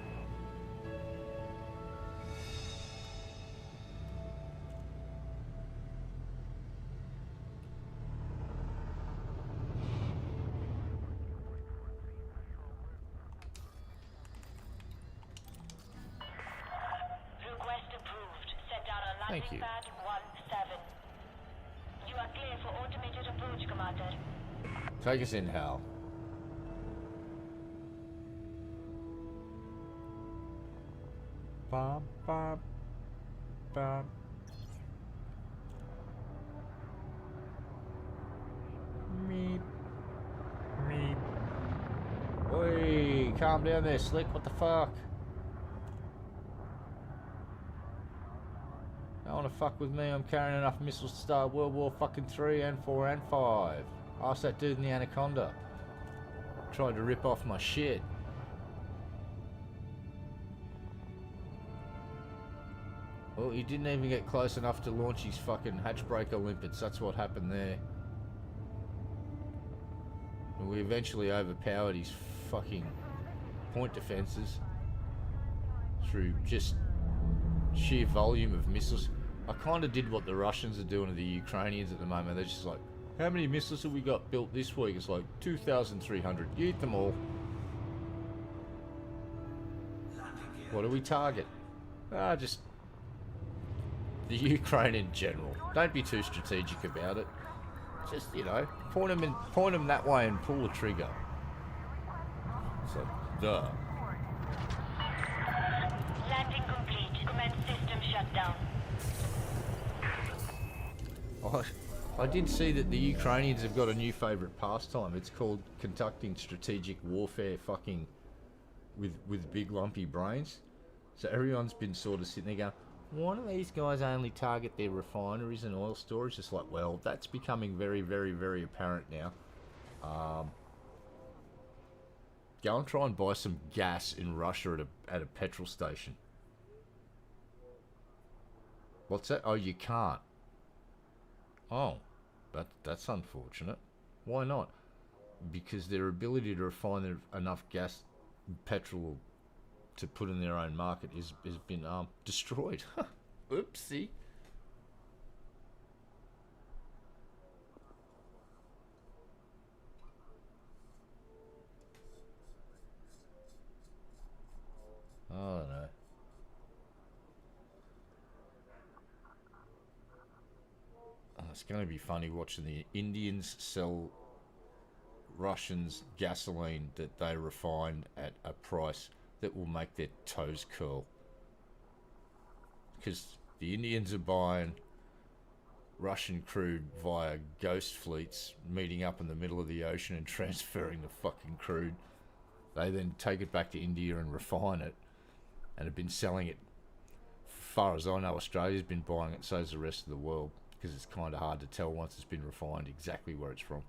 [SPEAKER 2] Request approved. Set down on
[SPEAKER 1] Thank
[SPEAKER 2] landing
[SPEAKER 1] you.
[SPEAKER 2] pad 17. You are clear for automated approach, Commander.
[SPEAKER 1] Take us in, Hal. Bum, bum, bum. Meep. Meep. Oi, calm down there, Slick. What the fuck? Don't wanna fuck with me. I'm carrying enough missiles to start World War fucking 3 and 4 and 5. Ask that dude in the Anaconda. Tried to rip off my shit. Well, he didn't even get close enough to launch his fucking hatchbreaker limpets. That's what happened there. And we eventually overpowered his fucking point defenses. through just sheer volume of missiles. I kind of did what the Russians are doing to the Ukrainians at the moment. They're just like, how many missiles have we got built this week? It's like 2,300. You eat them all. What do we target? Just the Ukraine in general. Don't be too strategic about it. Just, you know, point them that way and pull the trigger. So, duh.
[SPEAKER 2] Landing complete. Commence system shutdown.
[SPEAKER 1] I did see that the Ukrainians have got a new favourite pastime. It's called conducting strategic warfare fucking with big lumpy brains. So everyone's been sort of sitting there going, why do these guys only target their refineries and oil storage? It's like, well, that's becoming very, very, very apparent now. Go and try and buy some gas in Russia at a petrol station. What's that? Oh, you can't. Oh, that's unfortunate. Why not? Because their ability to refine enough gas, petrol, to put in their own market has been destroyed. Oopsie. I don't know. It's going to be funny watching the Indians sell Russians gasoline that they refine at a price that will make their toes curl. Because the Indians are buying Russian crude via ghost fleets, meeting up in the middle of the ocean and transferring the fucking crude. They then take it back to India and refine it, and have been selling it. As far as I know, Australia's been buying it, so is the rest of the world, because it's kind of hard to tell once it's been refined exactly where it's from.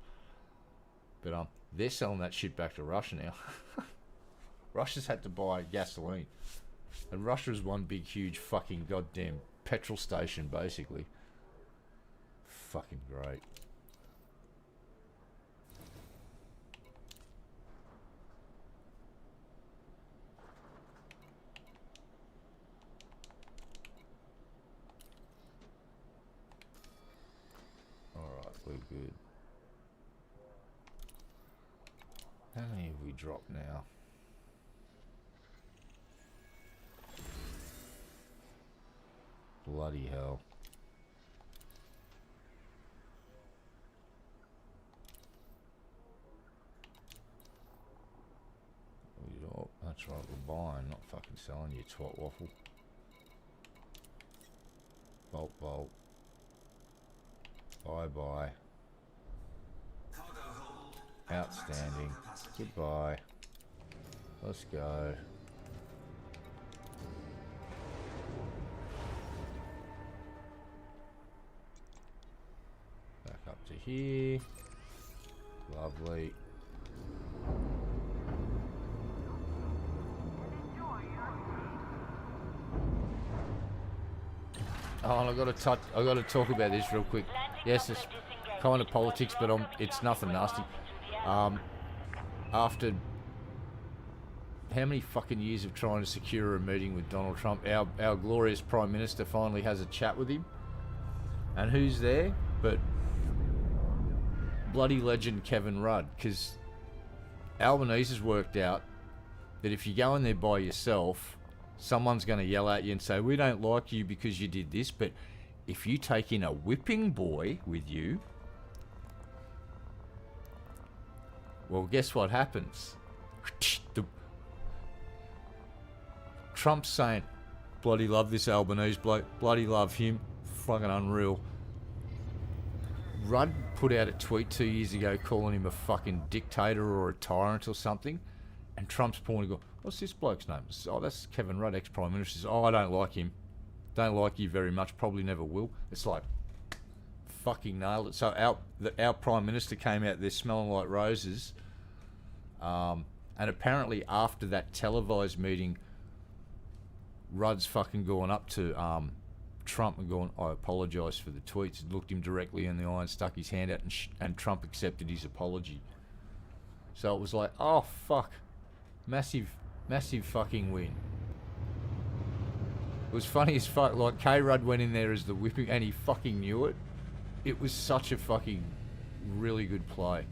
[SPEAKER 1] But they're selling that shit back to Russia now. Russia's had to buy gasoline, and Russia's one big huge fucking goddamn petrol station basically. Fucking great. Alright, we're good. How many have we dropped now? Bloody hell. Oh, that's right, we're buying, not fucking selling, you twat waffle. Bolt, bolt. Bye bye. Outstanding. Goodbye. Let's go. Back up to here. Lovely. Oh, and I got to talk about this real quick. Yes, it's kind of politics, but it's nothing nasty. After how many fucking years of trying to secure a meeting with Donald Trump, our glorious Prime Minister finally has a chat with him. And who's there? But bloody legend Kevin Rudd, because Albanese has worked out that if you go in there by yourself, someone's going to yell at you and say, we don't like you because you did this, but if you take in a whipping boy with you, well, guess what happens? Trump's saying, bloody love this Albanese bloke, bloody love him, fucking unreal. Rudd put out a tweet 2 years ago calling him a fucking dictator or a tyrant or something, and Trump's pointing, go, what's this bloke's name? Oh, that's Kevin Rudd, ex-Prime Minister. Says, oh, I don't like him. Don't like you very much, probably never will. It's like, fucking nailed it. So our Prime Minister came out there smelling like roses, and apparently after that televised meeting, Rudd's fucking gone up to Trump and gone, I apologise for the tweets, and looked him directly in the eye and stuck his hand out, and Trump accepted his apology. So it was like, oh fuck, massive fucking win. It was funny as fuck. Like, K-Rudd went in there as the whipping, and he fucking knew it. It was such a fucking really good play.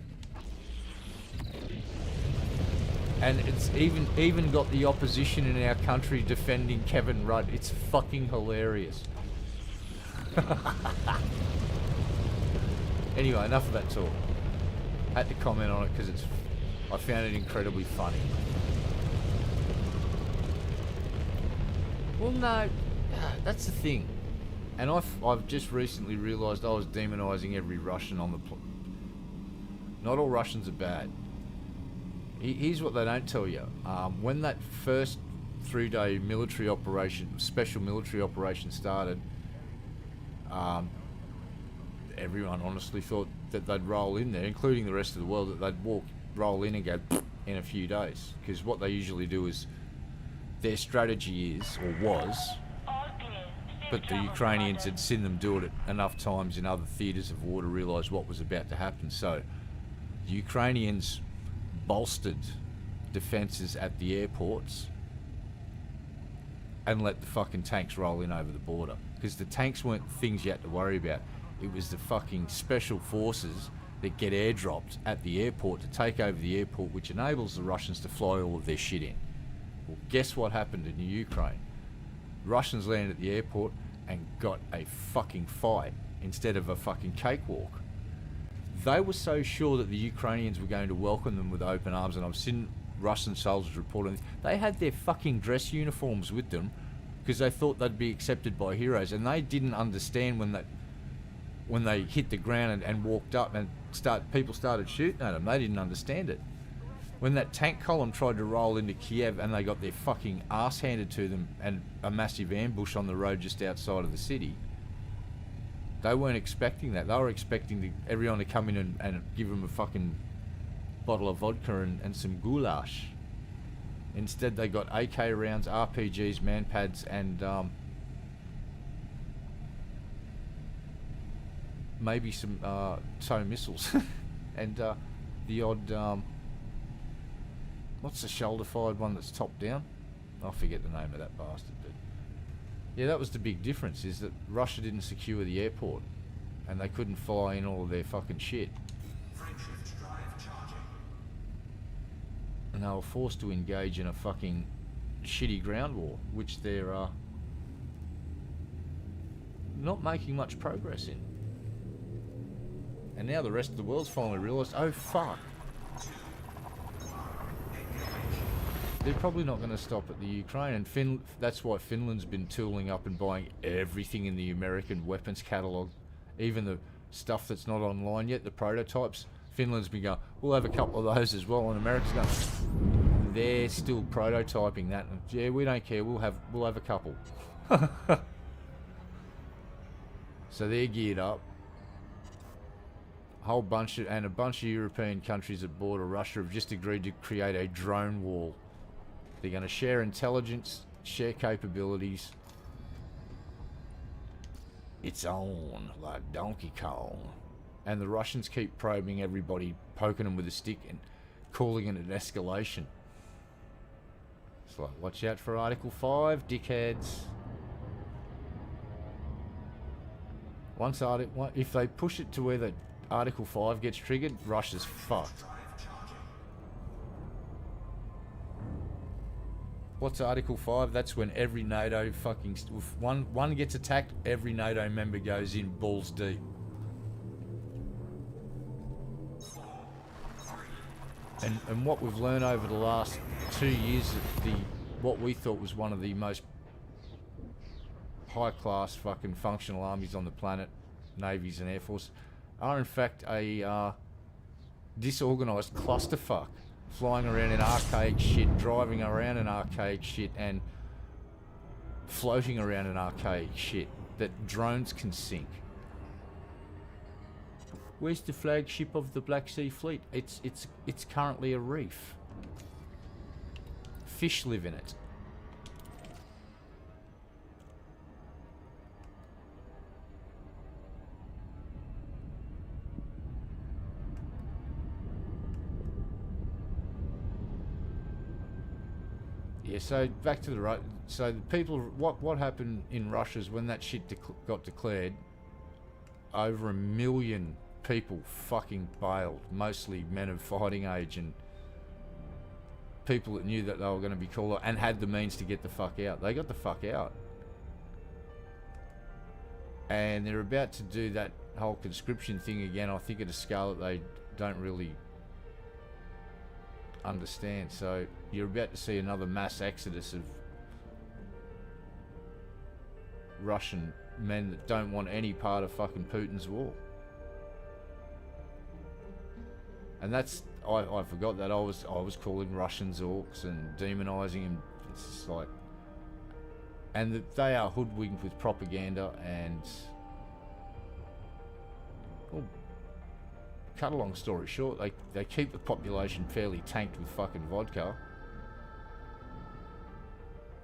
[SPEAKER 1] And it's even got the opposition in our country defending Kevin Rudd. It's fucking hilarious. Anyway, enough of that talk. Had to comment on it because I found it incredibly funny. Well, no, that's the thing. And I've just recently realised I was demonising every Russian on the planet. Not all Russians are bad. Here's what they don't tell you. When that first 3-day military operation, special military operation started, everyone honestly thought that they'd roll in there, including the rest of the world, that they'd roll in and go in a few days. Because what they usually do is, their strategy is, or was, but the Ukrainians had seen them do it enough times in other theatres of war to realise what was about to happen. So the Ukrainians bolstered defences at the airports and let the fucking tanks roll in over the border. Because the tanks weren't things you had to worry about. It was the fucking special forces that get airdropped at the airport to take over the airport, which enables the Russians to fly all of their shit in. Well, guess what happened in the Ukraine? Russians landed at the airport and got a fucking fight instead of a fucking cakewalk. They were so sure that the Ukrainians were going to welcome them with open arms, and I've seen Russian soldiers reporting they had their fucking dress uniforms with them because they thought they'd be accepted by heroes, and they didn't understand when they hit the ground and walked up and people started shooting at them. They didn't understand it. When that tank column tried to roll into Kiev and they got their fucking ass handed to them and a massive ambush on the road just outside of the city, they weren't expecting that. They were expecting everyone to come in and give them a fucking bottle of vodka and some goulash. Instead, they got AK rounds, RPGs, manpads, and maybe some TOW missiles. And the odd... what's the shoulder-fired one that's top down? I forget the name of that bastard. But yeah, that was the big difference, is that Russia didn't secure the airport and they couldn't fly in all of their fucking shit.
[SPEAKER 3] Frameshift drive charging.
[SPEAKER 1] And they were forced to engage in a fucking shitty ground war, which they're not making much progress in. And now the rest of the world's finally realised, oh fuck. They're probably not going to stop at the Ukraine, and that's why Finland's been tooling up and buying everything in the American weapons catalogue, even the stuff that's not online yet, the prototypes. Finland's been going, we'll have a couple of those as well, and America's going, they're still prototyping that, and yeah, we don't care, we'll have a couple. So they're geared up. A bunch of European countries that border Russia have just agreed to create a drone wall. They're going to share intelligence, share capabilities. It's on like Donkey Kong. And the Russians keep probing everybody, poking them with a stick and calling it an escalation. It's like, watch out for Article 5, dickheads. If they push it to where the Article 5 gets triggered, Russia's fucked. What's Article 5? That's when every NATO fucking... If one gets attacked, every NATO member goes in balls deep. And what we've learned over the last 2 years, what we thought was one of the most high-class fucking functional armies on the planet, navies and air force, are in fact a disorganised clusterfuck. Flying around in archaic shit, driving around in archaic shit, and floating around in archaic shit that drones can sink. Where's the flagship of the Black Sea Fleet? It's currently a reef. Fish live in it. Yeah, so back to the so the people. What happened in Russia is when that shit got declared, over 1 million people fucking bailed, mostly men of fighting age and people that knew that they were going to be called and had the means to get the fuck out. They got the fuck out, and they're about to do that whole conscription thing again. I think at a scale that they don't really understand. So you're about to see another mass exodus of Russian men that don't want any part of fucking Putin's war. And that's I forgot that I was calling Russians orcs and demonizing them. It's just like, and that they are hoodwinked with propaganda and, well, cut a long story short, they keep the population fairly tanked with fucking vodka.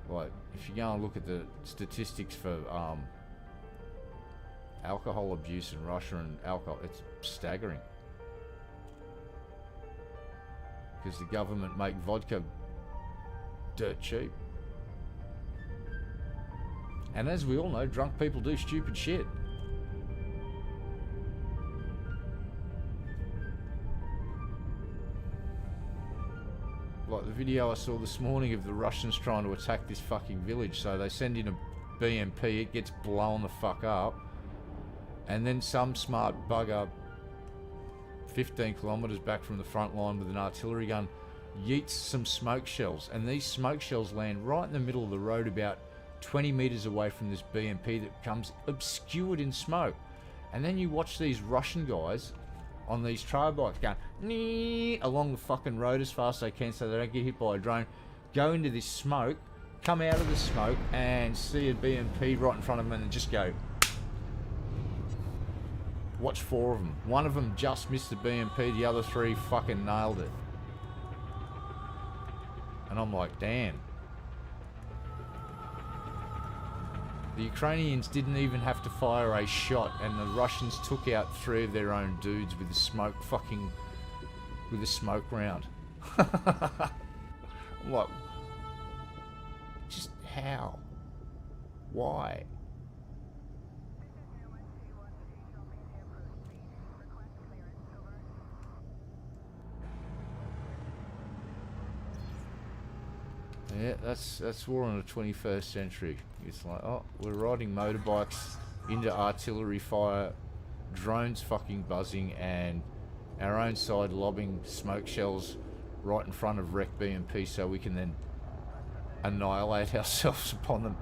[SPEAKER 1] Like, if you go and look at the statistics for alcohol abuse in Russia and alcohol, it's staggering. Because the government make vodka dirt cheap. And as we all know, drunk people do stupid shit. Like the video I saw this morning of the Russians trying to attack this fucking village. So they send in a BMP, it gets blown the fuck up. And then some smart bugger 15 kilometres back from the front line with an artillery gun yeets some smoke shells, and these smoke shells land right in the middle of the road about 20 metres away from this BMP that becomes obscured in smoke. And then you watch these Russian guys on these trail bikes going nee along the fucking road as fast as they can so they don't get hit by a drone, go into this smoke, come out of the smoke and see a BMP right in front of them and just go. Watch 4 of them. One of them just missed the BMP, the other 3 fucking nailed it. And I'm like, damn. The Ukrainians didn't even have to fire a shot, and the Russians took out 3 of their own dudes with a smoke round. I'm like, just how? Why? Yeah, that's war in the 21st century. It's like, oh, we're riding motorbikes into artillery fire, drones fucking buzzing, and our own side lobbing smoke shells right in front of wrecked BMP so we can then annihilate ourselves upon them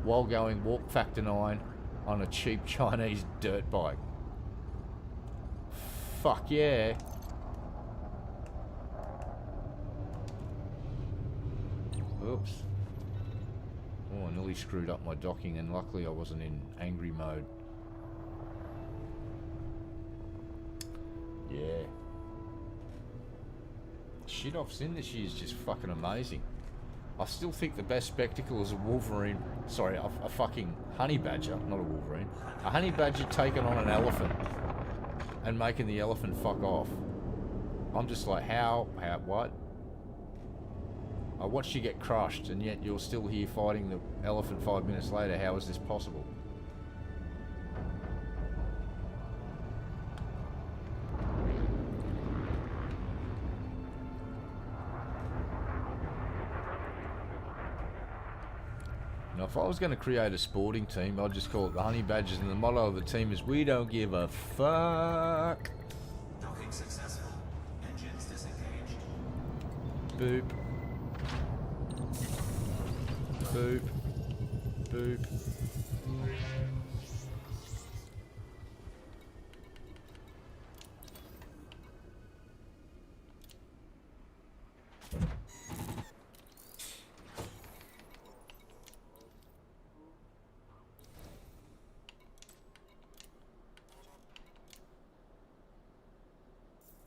[SPEAKER 1] while going warp factor 9 on a cheap Chinese dirt bike. Fuck yeah. Oops. Oh, I nearly screwed up my docking, and luckily I wasn't in angry mode. Yeah. Shit I've seen this year is just fucking amazing. I still think the best spectacle is a Wolverine. Sorry, a fucking honey badger, not a Wolverine. A honey badger taking on an elephant and making the elephant fuck off. I'm just like, how, what? I watched you get crushed, and yet you're still here fighting the elephant 5 minutes later. How is this possible? Now, if I was going to create a sporting team, I'd just call it the Honey Badgers, and the motto of the team is, we don't give a fuck.
[SPEAKER 3] Docking successful. Engines disengaged.
[SPEAKER 1] Boop. Boop. Boop.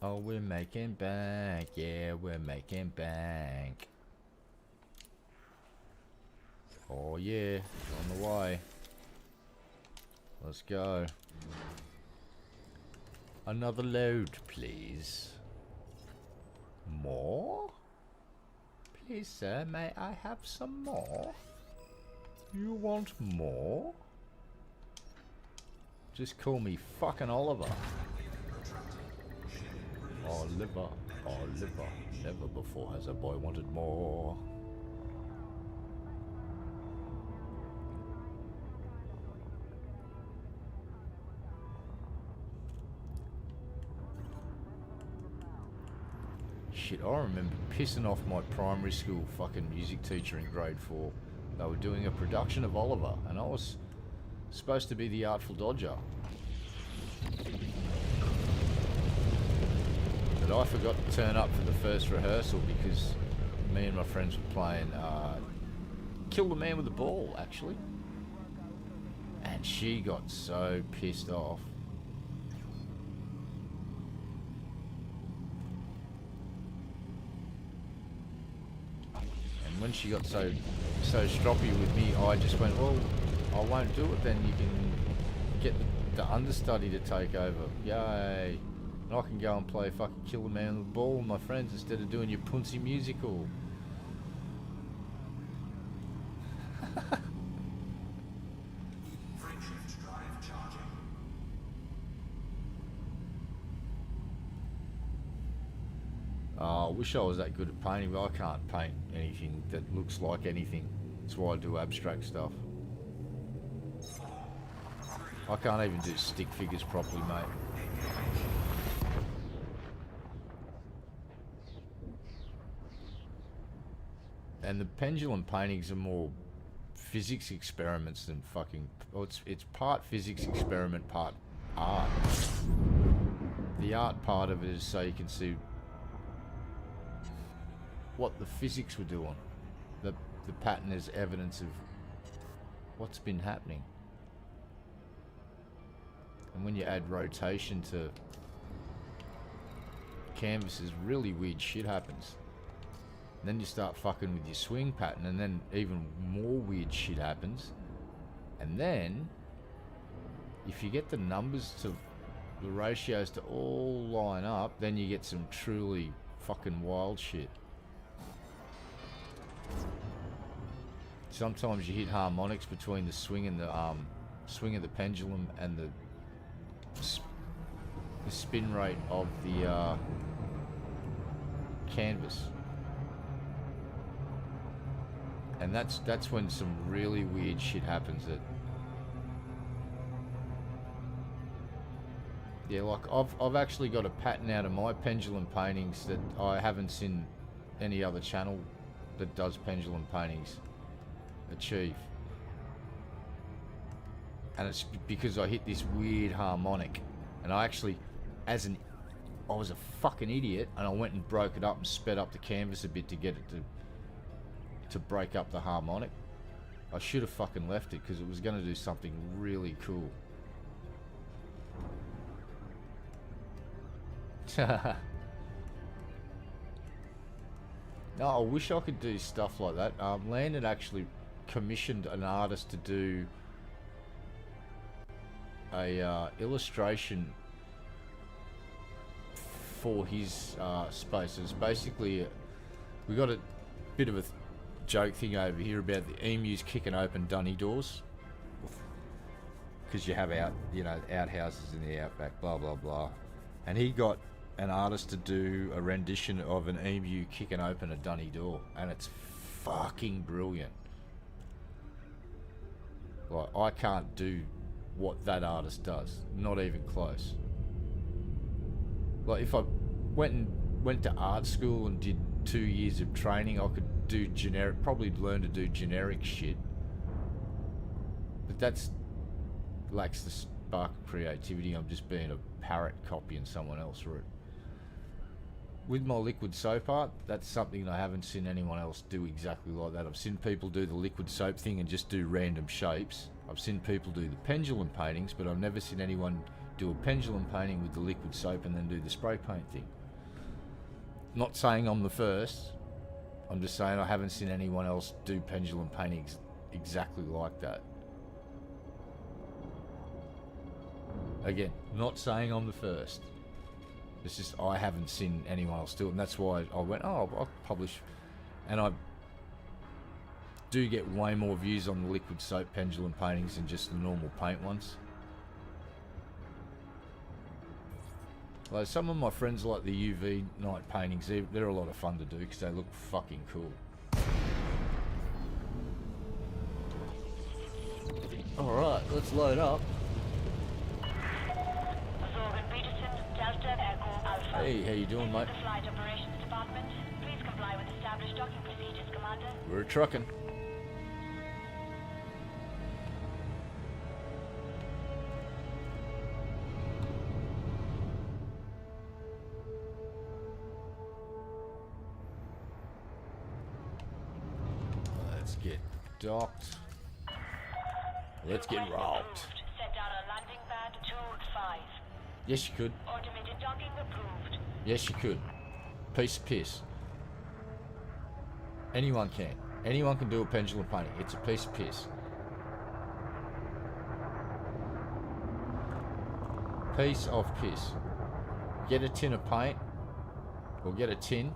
[SPEAKER 1] Oh, we're making bank. Yeah, we're making bank. Oh yeah, on the way. Let's go. Another load, please. More? Please, sir, may I have some more? You want more? Just call me fucking Oliver. Oliver, Oliver. Never before has a boy wanted more. Shit, I remember pissing off my primary school fucking music teacher in grade 4. They were doing a production of Oliver, and I was supposed to be the Artful Dodger. But I forgot to turn up for the first rehearsal because me and my friends were playing Kill the Man with the Ball, actually. And she got so pissed off. When she got so stroppy with me, I just went, well, I won't do it then. You can get the understudy to take over. Yay. And I can go and play fucking Kill the Man with the Ball with my friends instead of doing your punsy musical.
[SPEAKER 3] Frameshift drive charging.
[SPEAKER 1] I wish I was that good at painting, but I can't paint anything that looks like anything. That's why I do abstract stuff. I can't even do stick figures properly, mate. And the pendulum paintings are more physics experiments than fucking... Well, it's part physics experiment, part art. The art part of it is so you can see what the physics were doing. The pattern is evidence of what's been happening. And when you add rotation to canvases, really weird shit happens. And then you start fucking with your swing pattern, and then even more weird shit happens. And then, if you get the numbers to, the ratios to all line up, then you get some truly fucking wild shit. Sometimes you hit harmonics between the swing and the swing of the pendulum and the spin rate of the canvas, and that's when some really weird shit happens. That yeah, like I've actually got a pattern out of my pendulum paintings that I haven't seen any other channel that does pendulum paintings achieve. And it's because I hit this weird harmonic, and I actually, I was a fucking idiot, and I went and broke it up and sped up the canvas a bit to get it to break up the harmonic. I should have fucking left it because it was going to do something really cool. No, I wish I could do stuff like that. Landon actually commissioned an artist to do a illustration for his space. It's basically we got a bit of a joke thing over here about the emus kicking open dunny doors because you have outhouses in the outback, blah blah blah, and he got an artist to do a rendition of an emu kicking open a dunny door, and it's fucking brilliant. Like, I can't do what that artist does, not even close. Like, if I went to art school and did 2 years of training, I could do probably learn to do generic shit. But that's lacks the spark of creativity. I'm just being a parrot copying someone else. With my liquid soap art, that's something I haven't seen anyone else do exactly like that. I've seen people do the liquid soap thing and just do random shapes. I've seen people do the pendulum paintings, but I've never seen anyone do a pendulum painting with the liquid soap and then do the spray paint thing. Not saying I'm the first, I'm just saying I haven't seen anyone else do pendulum paintings exactly like that. Again, not saying I'm the first. It's just I haven't seen anyone else do it, and that's why I went, oh, I'll publish And I do get way more views on the liquid soap pendulum paintings than just the normal paint ones. Like some of my friends like the UV night paintings, they're a lot of fun to do because they look fucking cool. Alright, let's load up. Hey, how you doing, mate?
[SPEAKER 2] The Flight Operations Department. Please comply with established docking procedures, Commander.
[SPEAKER 1] We're trucking. Let's get docked. Let's get rocked.
[SPEAKER 2] Set down a landing pad 2-5.
[SPEAKER 1] Yes, you could.
[SPEAKER 2] Automated docking approved.
[SPEAKER 1] Yes, you could. Piece of piss. Anyone can. Anyone can do a pendulum painting. It's a piece of piss. Piece of piss. Get a tin of paint, or get a tin.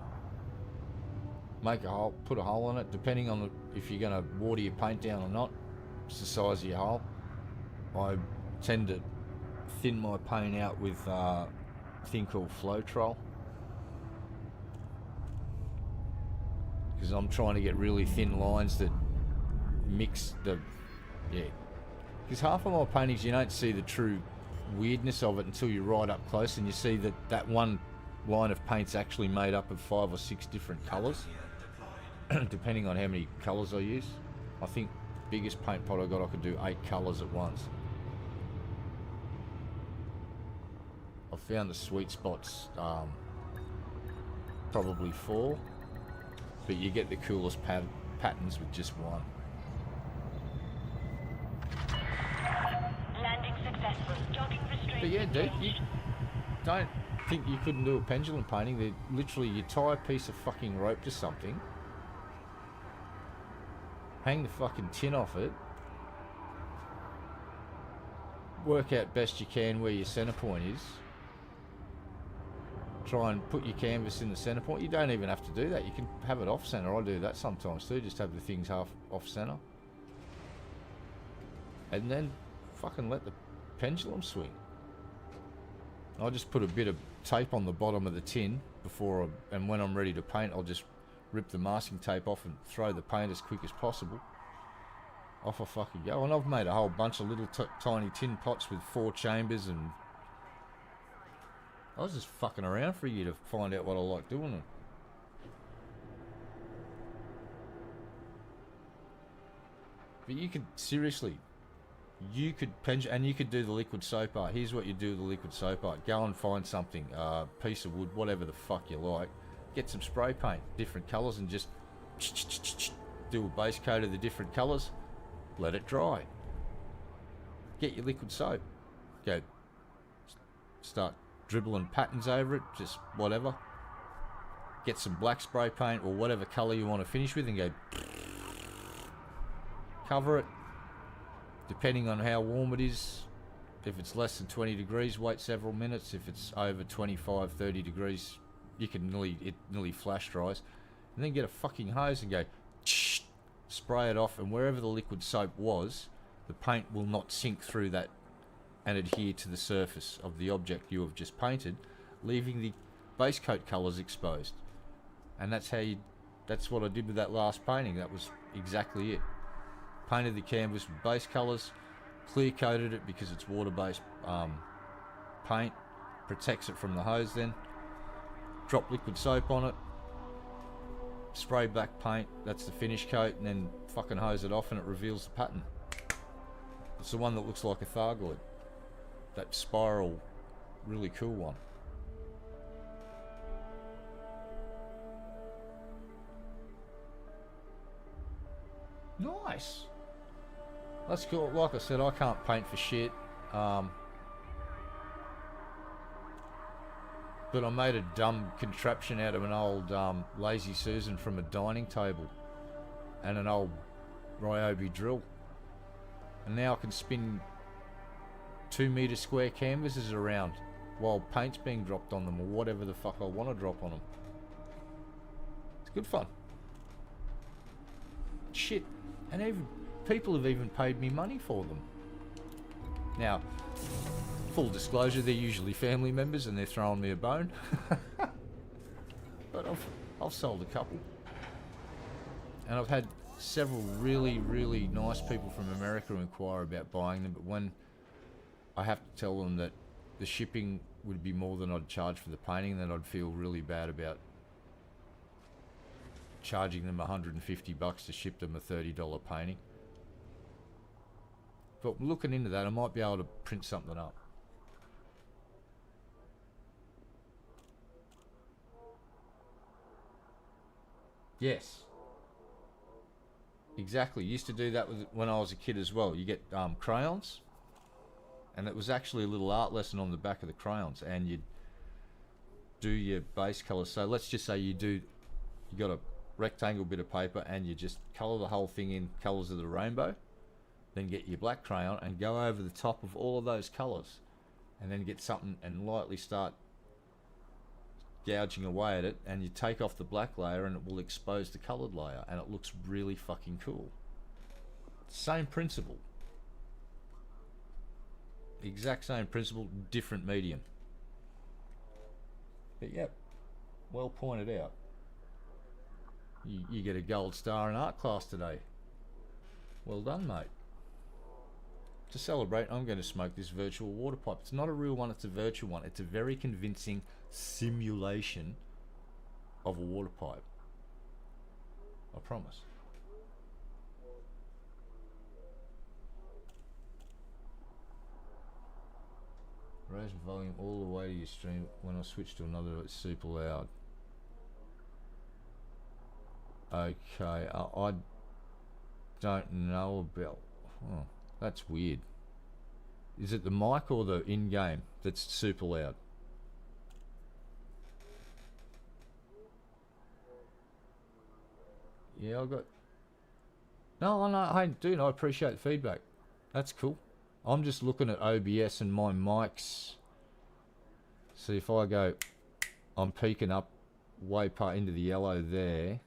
[SPEAKER 1] Make a hole, put a hole in it, depending on if you're going to water your paint down or not. It's the size of your hole. I tend to thin my paint out with a thing called Floetrol, because I'm trying to get really thin lines that mix the, yeah. Because half of my paintings you don't see the true weirdness of it until you're right up close and you see that that one line of paint's actually made up of 5 or 6 different colours, depending on how many colours I use. I think biggest paint pot I got, I could do 8 colours at once. I found the sweet spots, probably 4, but you get the coolest patterns with just 1.
[SPEAKER 2] Landing successful. Docking restraints.
[SPEAKER 1] But yeah, dude, you don't think you couldn't do a pendulum painting. They literally, you tie a piece of fucking rope to something, hang the fucking tin off it, work out best you can where your center point is, try and put your canvas in the center point. You don't even have to do that. You can have it off center. I do that sometimes too, just have the things half off center. And then fucking let the pendulum swing. I just put a bit of tape on the bottom of the tin before and when I'm ready to paint, I'll just rip the masking tape off and throw the paint as quick as possible. Off I fucking go. And I've made a whole bunch of little tiny tin pots with 4 chambers, and I was just fucking around for a year to find out what I like doing it. But you could, seriously, you could and you could do the liquid soap art. Here's what you do with the liquid soap art. Go and find something, piece of wood, whatever the fuck you like. Get some spray paint, different colours, and just do a base coat of the different colours. Let it dry. Get your liquid soap. Go start dribbling patterns over it, just whatever. Get some black spray paint or whatever colour you want to finish with and go cover it. Depending on how warm it is, if it's less than 20 degrees, wait several minutes. If it's over 25, 30 degrees, you can it nearly flash dries. And then get a fucking hose and go spray it off, and wherever the liquid soap was, the paint will not sink through that and adhere to the surface of the object you have just painted, leaving the base coat colours exposed. And that's what I did with that last painting. That was exactly it. Painted the canvas with base colours, clear coated it because it's water based paint, protects it from the hose then, drop liquid soap on it, spray black paint, that's the finish coat, and then fucking hose it off and it reveals the pattern. It's the one that looks like a Thargoid. That spiral, really cool one. Nice. That's cool. Like I said, I can't paint for shit. But I made a dumb contraption out of an old Lazy Susan from a dining table and an old Ryobi drill. And now I can spin 2 metre square canvases around while paint's being dropped on them or whatever the fuck I want to drop on them. It's good fun. shit. And even people have even paid me money for them. Now, full disclosure, they're usually family members and they're throwing me a bone. But I've sold a couple. And I've had several really, really nice people from America inquire about buying them, but when I have to tell them that the shipping would be more than I'd charge for the painting, then I'd feel really bad about charging them $150 to ship them a $30 painting. But looking into that, I might be able to print something up. Yes. Exactly. Used to do that when I was a kid as well. You get crayons, and it was actually a little art lesson on the back of the crayons, and you'd do your base colours. So let's just say you got a rectangle bit of paper and you just colour the whole thing in colours of the rainbow, then get your black crayon and go over the top of all of those colours, and then get something and lightly start gouging away at it, and you take off the black layer and it will expose the coloured layer, and it looks really fucking cool. Same principle. Exact same principle, different medium. But yep, well pointed out. You get a gold star in art class today. Well done, mate. To celebrate, I'm going to smoke this virtual water pipe. It's not a real one, it's a virtual one. It's a very convincing simulation of a water pipe. I promise. Raise the volume all the way to your stream. When I switch to another, it's super loud. Okay, I don't know about... Oh, that's weird. Is it the mic or the in-game that's super loud? Yeah, I got... No, hey, dude, I appreciate the feedback. That's cool. I'm just looking at OBS and my mics. See, if I go... I'm peeking up way part into the yellow there.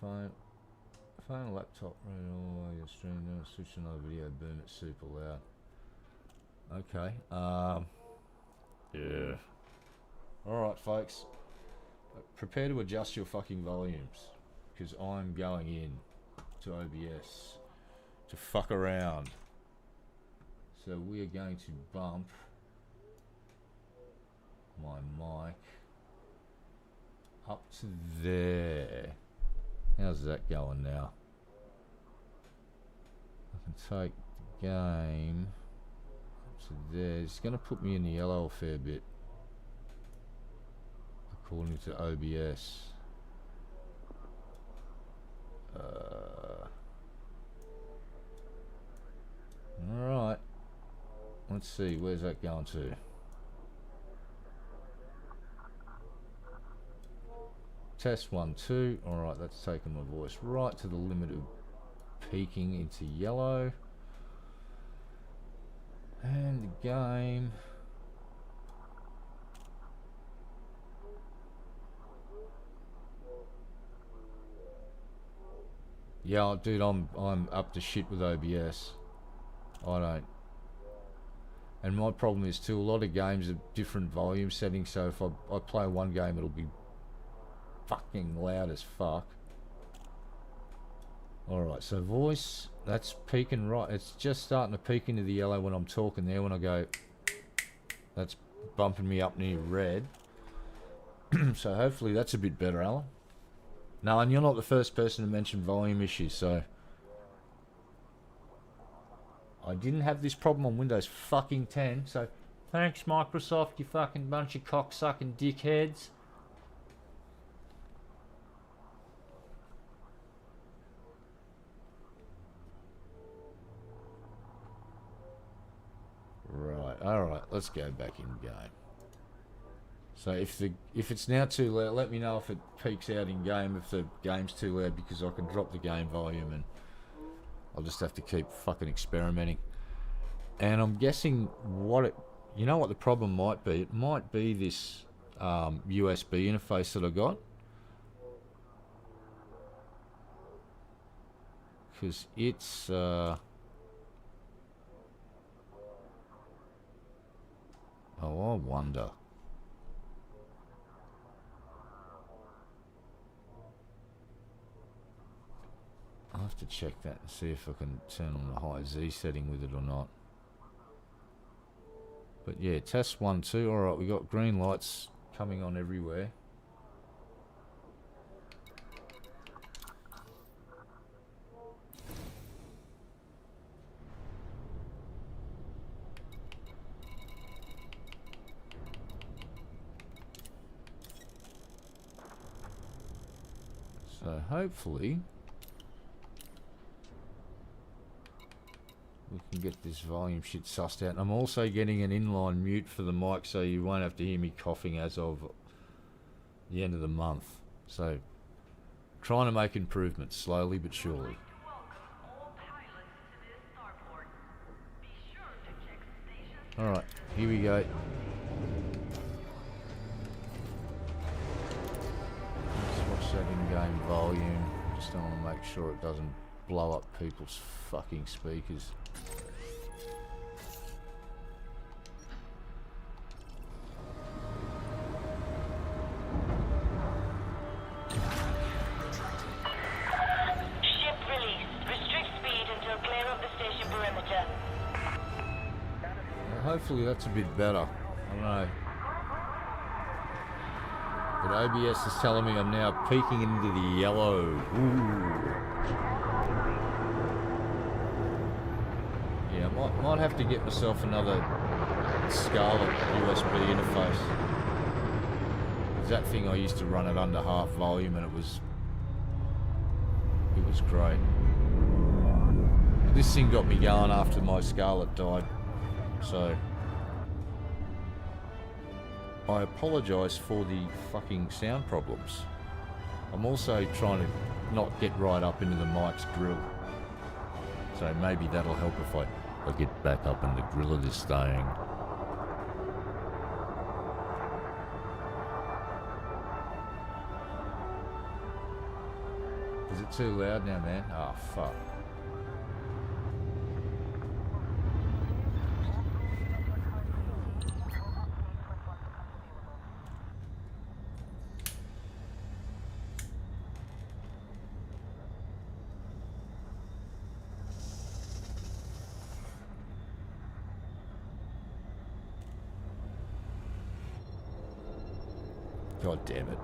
[SPEAKER 1] Alright. Phone, laptop, running all the way your stream, then switch to another video, boom, it's super loud. Okay, yeah. Alright, folks. Prepare to adjust your fucking volumes, because I'm going in to OBS to fuck around. So we are going to bump my mic up to there. How's that going now? I can take the game up to there. It's going to put me in the yellow a fair bit, according to OBS. Alright. Let's see, where's that going to? Test 1, 2. Alright, that's taken my voice right to the limit of peaking into yellow. And the game. Yeah, dude, I'm up to shit with OBS. I don't. And my problem is too, a lot of games have different volume settings, so if I play one game, it'll be fucking loud as fuck. Alright, so voice, that's peaking right. It's just starting to peak into the yellow when I'm talking there. When I go, that's bumping me up near red. So hopefully that's a bit better, Alan. No, and you're not the first person to mention volume issues, so... I didn't have this problem on Windows fucking 10, so thanks Microsoft, you fucking bunch of cocksucking dickheads. Right, alright, let's go back in game. So if it's now too loud, let me know if it peaks out in game, if the game's too loud, because I can drop the game volume and I'll just have to keep fucking experimenting. And I'm guessing what it You know what the problem might be? It might be this USB interface that I got. Because it's... oh, I wonder. I'll have to check that and see if I can turn on the high Z setting with it or not. But yeah, test 1, 2. Alright, we got green lights coming on everywhere. So hopefully we can get this volume shit sussed out. I'm also getting an inline mute for the mic, so you won't have to hear me coughing as of the end of the month. So trying to make improvements slowly but surely. Alright, here we go. Let's watch that in-game volume. Just don't want to make sure it doesn't blow up people's fucking speakers.
[SPEAKER 2] Ship released. Restrict speed until clear of the station perimeter.
[SPEAKER 1] Well, hopefully that's a bit better. I don't know. But OBS is telling me I'm now peeking into the yellow. Ooh. Yeah, might have to get myself another Scarlet USB interface. 'Cause that thing I used to run at under half volume and it was great. This thing got me going after my Scarlet died. So I apologise for the fucking sound problems. I'm also trying to not get right up into the mic's grill. So maybe that'll help if I get back up in the grill of this thing. Is it too loud now, man? Oh, fuck. God damn it.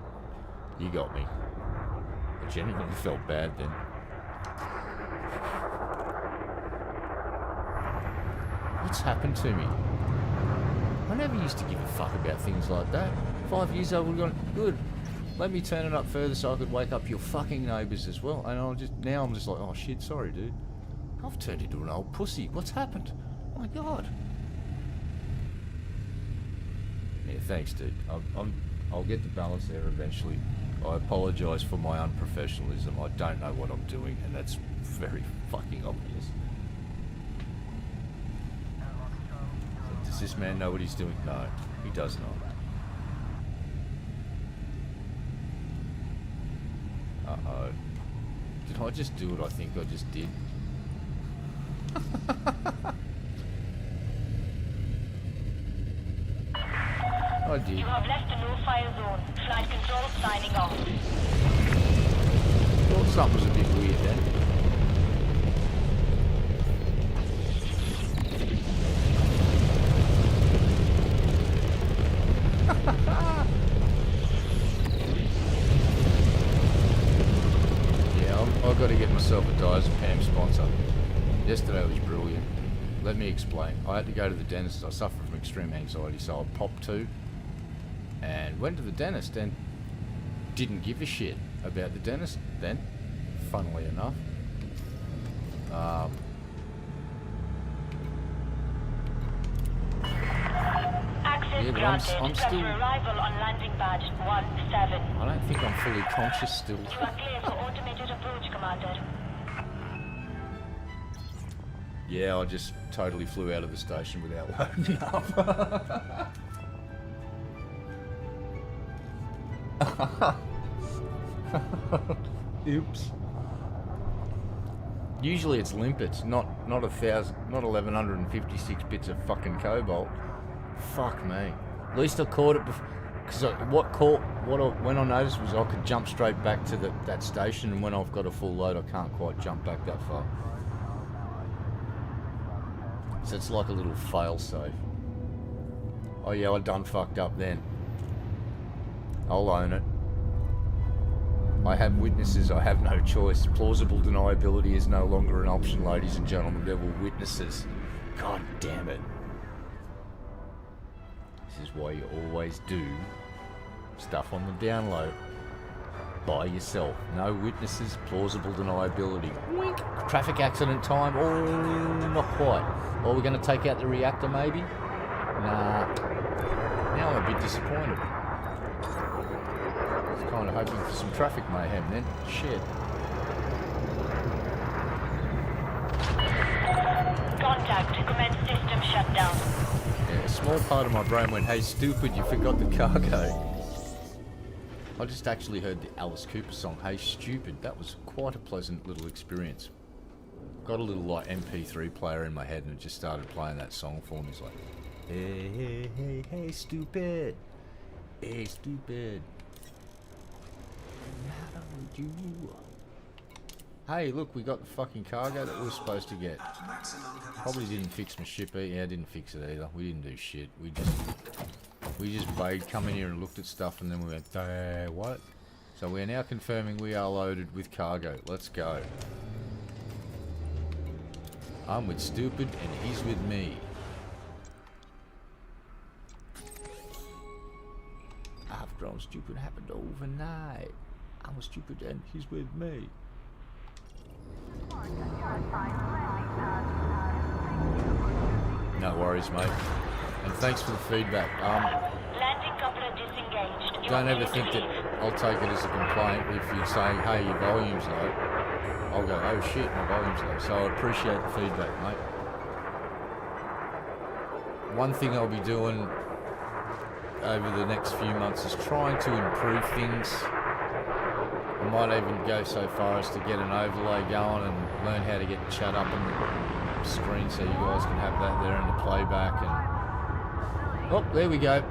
[SPEAKER 1] You got me. I genuinely felt bad then. What's happened to me? I never used to give a fuck about things like that. 5 years old, we've gone, good. Let me turn it up further so I could wake up your fucking neighbours as well. And now I'm just like, oh shit, sorry dude. I've turned into an old pussy. What's happened? Oh my god. Yeah, thanks dude. I'll get the balance there eventually. I apologise for my unprofessionalism. I don't know what I'm doing, and that's very fucking obvious. So does this man know what he's doing? No, he does not. Uh-oh. Did I just do what I think I just did? I did.
[SPEAKER 2] You have left the no-fire zone. Flight control signing off.
[SPEAKER 1] Thought something was a bit weird then. Yeah, I've got to get myself a diazepam sponsor. Yesterday was brilliant. Let me explain. I had to go to the dentist. I suffer from extreme anxiety, so I popped 2. And went to the dentist and didn't give a shit about the dentist then, funnily enough.
[SPEAKER 2] Access
[SPEAKER 1] Yeah, but
[SPEAKER 2] granted.
[SPEAKER 1] I'm
[SPEAKER 2] Press
[SPEAKER 1] still...
[SPEAKER 2] arrival on landing badge 17.
[SPEAKER 1] I don't think I'm fully conscious still.
[SPEAKER 2] You are clear for automated approach, Commander.
[SPEAKER 1] Yeah, I just totally flew out of the station without loading up. Oops. Usually it's limpets, not 1156 bits of fucking cobalt. Fuck me. At least I caught it before. Because when I noticed was I could jump straight back to that station, and when I've got a full load, I can't quite jump back that far. So it's like a little fail safe. Oh yeah, I done fucked up then. I'll own it. I have witnesses, I have no choice. Plausible deniability is no longer an option, ladies and gentlemen. There were witnesses. God damn it. This is why you always do stuff on the down low by yourself. No witnesses, plausible deniability. Wink. Traffic accident time. Oh, not quite. Or we're going to take out the reactor maybe? Nah. Now I'm a bit disappointed. I was kind of hoping for some traffic mayhem then. Shit.
[SPEAKER 2] Contact. Commence system shutdown.
[SPEAKER 1] Yeah, a small part of my brain went, hey stupid, you forgot the cargo. I just actually heard the Alice Cooper song, Hey Stupid. That was quite a pleasant little experience. Got a little like MP3 player in my head and it just started playing that song for me. It's like, hey, hey, hey, hey, stupid. Hey, stupid. How would you? Hey, look, we got the fucking cargo that we were supposed to get. Probably didn't fix my ship either. Yeah, didn't fix it either. We didn't do shit. We just come in here and looked at stuff and then we went, what? So we are now confirming we are loaded with cargo. Let's go. I'm with stupid and he's with me. I've grown stupid, happened overnight. I'm stupid and he's with me. No worries, mate. And thanks for the feedback.
[SPEAKER 2] Landing coupler disengaged.
[SPEAKER 1] Don't ever think that I'll take it as a complaint if you're saying, hey, your volume's low. I'll go, oh shit, my volume's low. So I appreciate the feedback, mate. One thing I'll be doing over the next few months is trying to improve things. I might even go so far as to get an overlay going and learn how to get the chat up on the screen so you guys can have that there in the playback. And oh, there we go.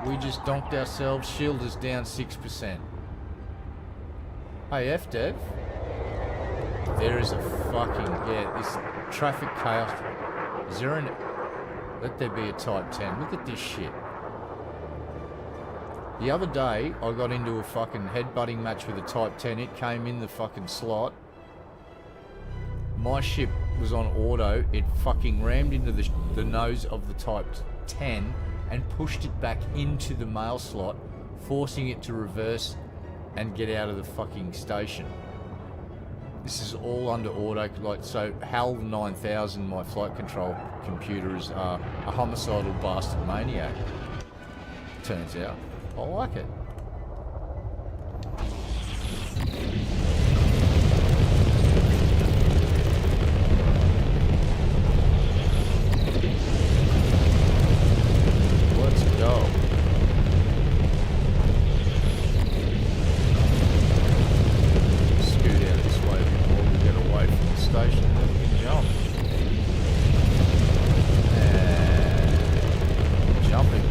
[SPEAKER 1] We just donked ourselves. Shield is down 6%. Hey, FDev. There is a fucking, this traffic chaos. Is there an, let there be a Type 10. Look at this shit. The other day, I got into a fucking headbutting match with a Type 10. It came in the fucking slot. My ship was on auto. It fucking rammed into the nose of the Type 10 and pushed it back into the mail slot, forcing it to reverse and get out of the fucking station. This is all under auto. Like, so HAL 9000, my flight control computer, is a homicidal bastard maniac. Turns out. I like it. Let's go. Scoot out this way a bit more to get away from the station and then we can jump. And jumping.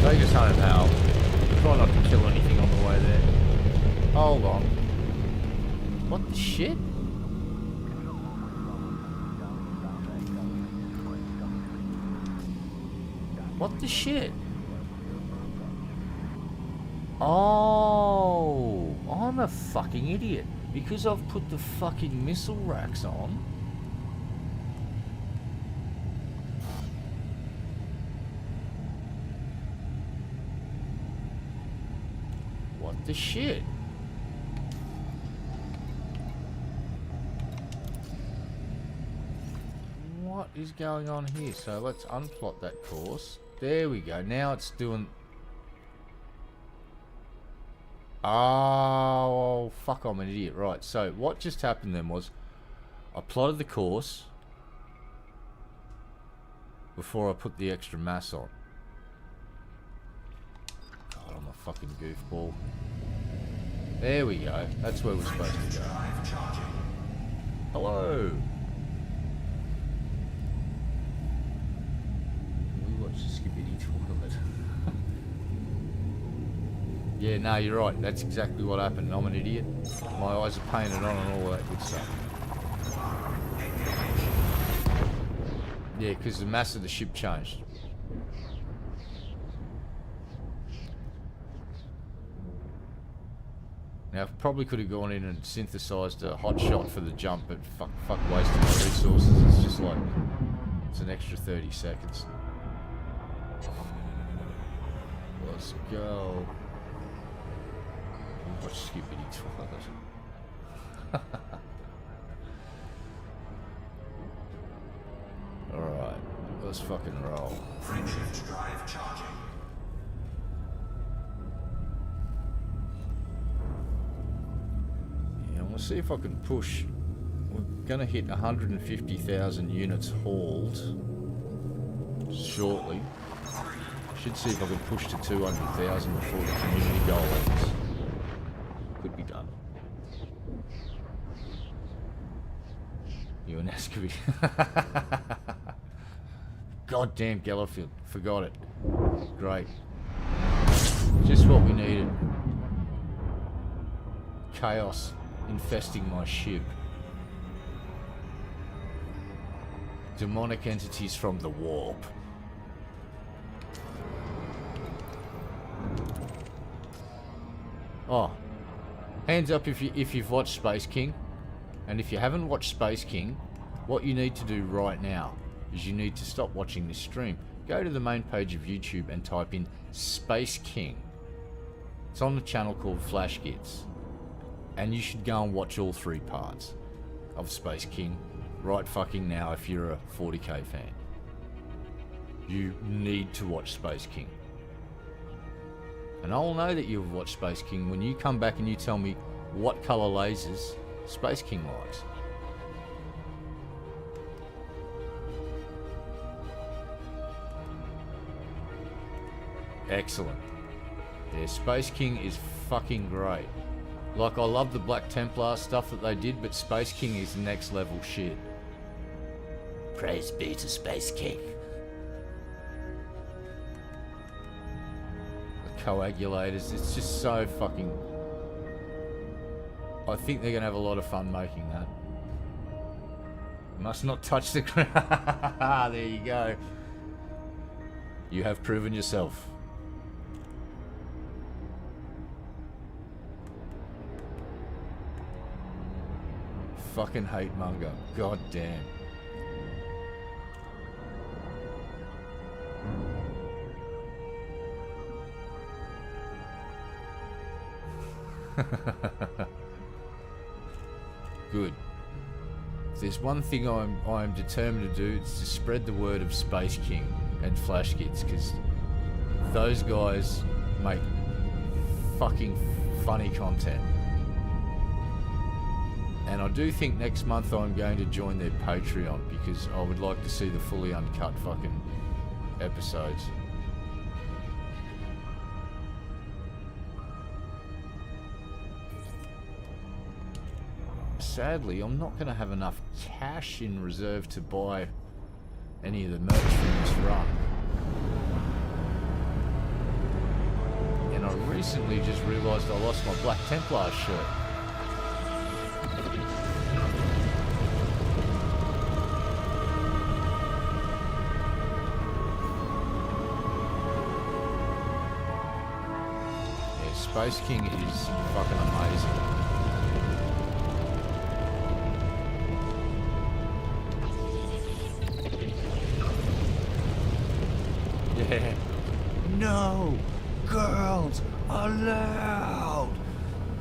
[SPEAKER 1] Take us home, Hal. Try not to kill anything on the way there. Hold on. What the shit? What the shit? Oh, I'm a fucking idiot. Because I've put the fucking missile racks on. The shit. What is going on here? So let's unplot that course. There we go. Now it's doing... Oh, fuck, I'm an idiot. Right, so what just happened then was I plotted the course before I put the extra mass on. God, I'm a fucking goofball. There we go. That's where we're supposed to go. Hello. We watched the Skibidi toilet. Yeah, no, you're right. That's exactly what happened. I'm an idiot. My eyes are painted on and all that good stuff. Yeah, because the mass of the ship changed. Now, I probably could have gone in and synthesized a hot shot for the jump, but fuck wasting my resources. It's just like, it's an extra 30 seconds. Let's go. Watch Skibidi toilet. Alright, let's fucking roll.
[SPEAKER 3] Frameshift drive charging.
[SPEAKER 1] Yeah, we'll see if I can push. We're gonna hit 150,000 units hauled shortly. Should see if I can push to 200,000 before the community goal ends. Could be done. You and Escovy. Goddamn Gellerfield. Forgot it. Great. Just what we needed. Chaos infesting my ship. Demonic entities from the warp. Oh. Hands up if you've watched Space King. And if you haven't watched Space King, what you need to do right now is you need to stop watching this stream. Go to the main page of YouTube and type in Space King. It's on the channel called Flash Kids. And you should go and watch all 3 parts of Space King right fucking now if you're a 40k fan. You need to watch Space King. And I'll know that you've watched Space King when you come back and you tell me what colour lasers Space King likes. Excellent. Yeah, Space King is fucking great. Like, I love the Black Templar stuff that they did, but Space King is next level shit. Praise be to Space King. The coagulators, it's just so fucking... I think they're going to have a lot of fun making that. Must not touch the ground. There you go. You have proven yourself. Fucking hate monger. God damn. Good. If there's one thing I'm determined to do, it's to spread the word of Space King and Flash Kids, because those guys make fucking funny content. And I do think next month I'm going to join their Patreon, because I would like to see the fully uncut fucking episodes. Sadly, I'm not going to have enough cash in reserve to buy any of the merch from this run. And I recently just realised I lost my Black Templar shirt. Yeah, Space King is fucking amazing. Yeah. No girls allowed.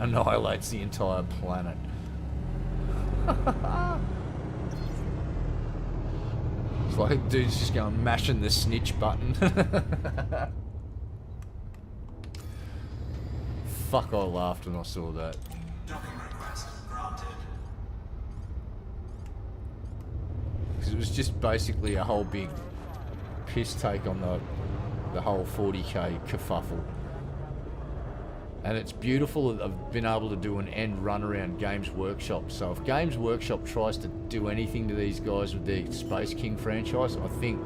[SPEAKER 1] Annihilates the entire planet. like dude's just going mashing the snitch button. Fuck, I laughed when I saw that.
[SPEAKER 3] Docking request granted.
[SPEAKER 1] Because it was just basically a whole big piss take on the whole 40k kerfuffle. And it's beautiful that I've been able to do an end run around Games Workshop. So if Games Workshop tries to do anything to these guys with their Space King franchise, I think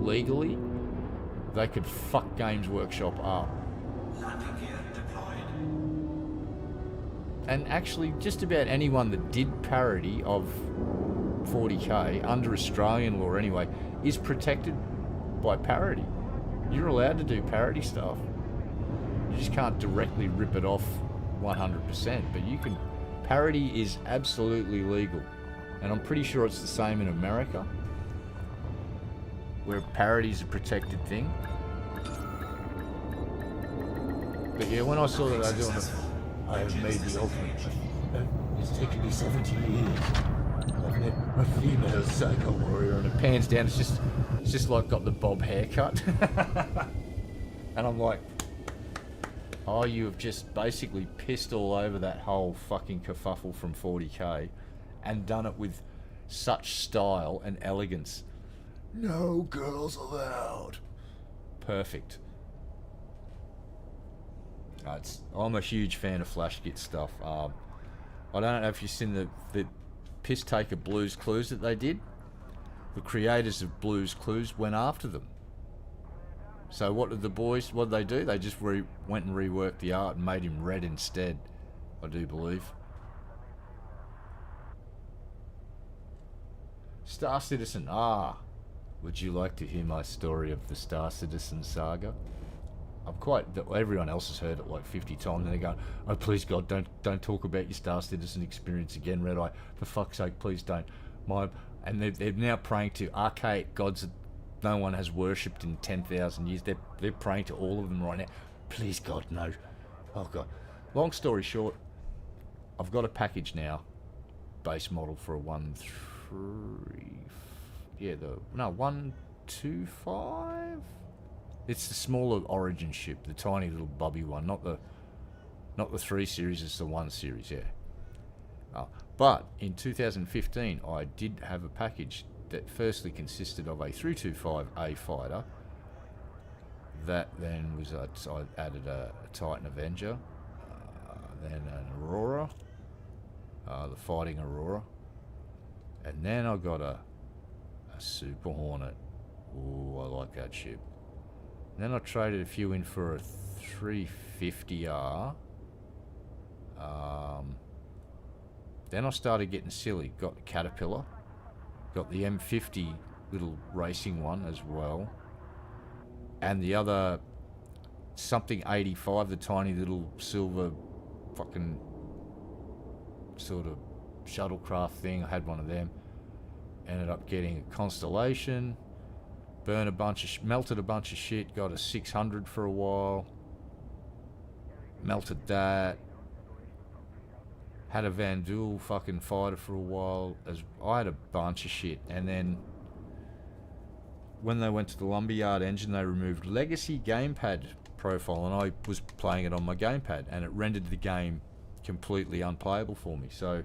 [SPEAKER 1] legally they could fuck Games Workshop up.
[SPEAKER 3] Landing gear deployed.
[SPEAKER 1] And actually, just about anyone that did parody of 40k, under Australian law anyway, is protected by parody. You're allowed to do parody stuff. You just can't directly rip it off 100%, but you can. Parody is absolutely legal. And I'm pretty sure it's the same in America, where parody is a protected thing. But yeah, when I saw that they were doing it, I have made the ultimate. It's taken me 70 years. I've met a female psycho warrior, and it pans down. It's just like got the bob haircut, and I'm like, oh, you have just basically pissed all over that whole fucking kerfuffle from 40k, and done it with such style and elegance. No girls allowed. Perfect. I'm a huge fan of Flash Git stuff. I don't know if you've seen the piss taker Blues Clues that they did. The creators of Blues Clues went after them. So what did the boys? What did they do? They just went and reworked the art and made him red instead. I do believe. Star Citizen. Would you like to hear my story of the Star Citizen saga? Everyone else has heard it like 50 times, and they're going, oh please God, don't talk about your Star Citizen experience again, Red Eye. For fuck's sake, please don't. And they're now praying to archaic gods that no one has worshipped in 10,000 years. They're praying to all of them right now. Please God, no. Oh God. Long story short, I've got a package now, base model for a 125. It's the smaller Origin ship, the tiny little bubby one, not the 3 series, it's the 1 series, yeah. But in 2015, I did have a package that firstly consisted of a 325A fighter. That then was I added a Titan Avenger, then an Aurora, the Fighting Aurora, and then I got a Super Hornet. Ooh, I like that ship. Then I traded a few in for a 350R. Then I started getting silly. Got the Caterpillar. Got the M50 little racing one as well. And the other something 85, the tiny little silver fucking sort of shuttlecraft thing. I had one of them. Ended up getting a Constellation. Melted a bunch of shit, got a 600 for a while. Melted that. Had a Van Duel fucking fighter for a while. I had a bunch of shit. And then when they went to the Lumberyard Engine, they removed Legacy Gamepad profile, and I was playing it on my gamepad, and it rendered the game completely unplayable for me. So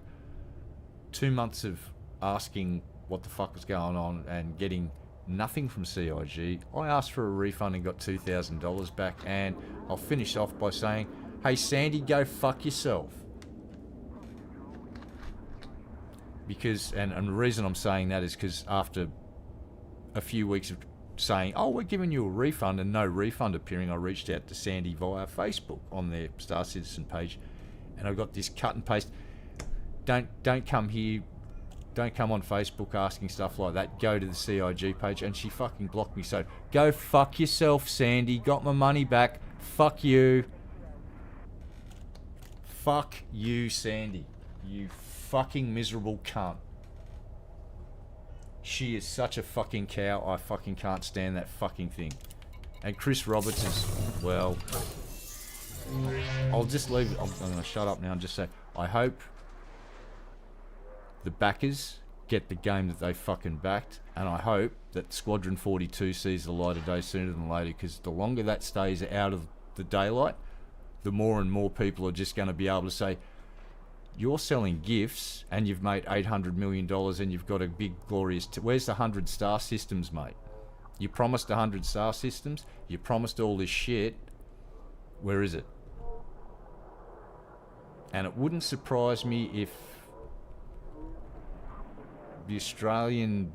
[SPEAKER 1] 2 months of asking what the fuck was going on and getting nothing from CIG. I asked for a refund and got $2,000 back, and I'll finish off by saying, hey Sandy, go fuck yourself. Because, and the reason I'm saying that is because after a few weeks of saying, oh, we're giving you a refund, and no refund appearing, I reached out to Sandy via Facebook on their Star Citizen page, and I got this cut and paste, don't come here, don't come on Facebook asking stuff like that, go to the CIG page, and she fucking blocked me. So go fuck yourself, Sandy, got my money back, fuck you. Fuck you, Sandy, you fucking miserable cunt. She is such a fucking cow, I fucking can't stand that fucking thing. And Chris Roberts is, well, I'll just leave it, I'm going to shut up now and just say, I hope the backers get the game that they fucking backed, and I hope that Squadron 42 sees the light of day sooner than later, because the longer that stays out of the daylight, the more and more people are just going to be able to say, you're selling gifts and you've made $800 million and you've got a big glorious... Where's the 100-star systems, mate? You promised 100-star systems, you promised all this shit, where is it? And it wouldn't surprise me if the Australian...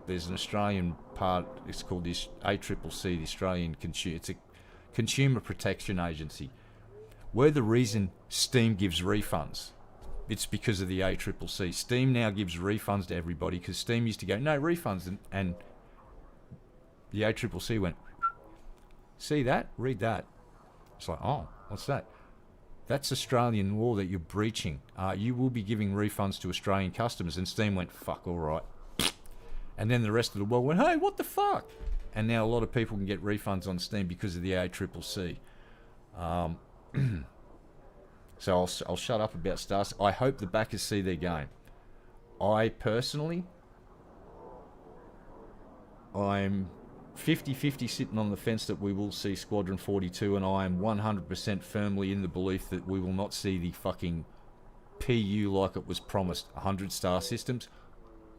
[SPEAKER 1] There's an Australian part, it's called the ACCC, the Australian Consumer... It's a Consumer Protection Agency. We're the reason Steam gives refunds. It's because of the ACCC. Steam now gives refunds to everybody, because Steam used to go, no refunds, and the ACCC went, see that? Read that. It's like, oh, what's that? That's Australian law that you're breaching. You will be giving refunds to Australian customers. And Steam went, fuck, all right. And then the rest of the world went, hey, what the fuck? And now a lot of people can get refunds on Steam because of the ACCC. So I'll shut up about Stars. I hope the backers see their game. I personally, I'm 50-50 sitting on the fence that we will see Squadron 42, and I am 100% firmly in the belief that we will not see the fucking PU like it was promised. 100-star systems?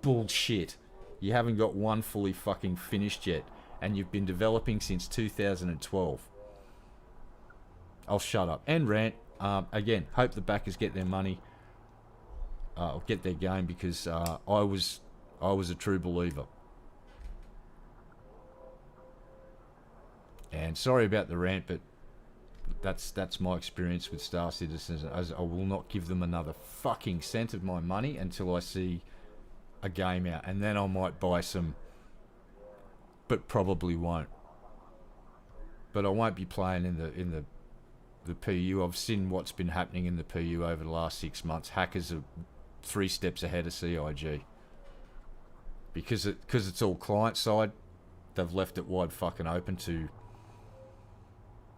[SPEAKER 1] Bullshit. You haven't got one fully fucking finished yet, and you've been developing since 2012. I'll shut up and rant. Again, hope the backers get their money, get their game, because I was a true believer. And sorry about the rant, but that's my experience with Star Citizens. As I will not give them another fucking cent of my money until I see a game out, and then I might buy some, but probably won't. But I won't be playing in the PU. I've seen what's been happening in the PU over the last 6 months. Hackers are 3 steps ahead of CIG. Because it's all client side, they've left it wide fucking open to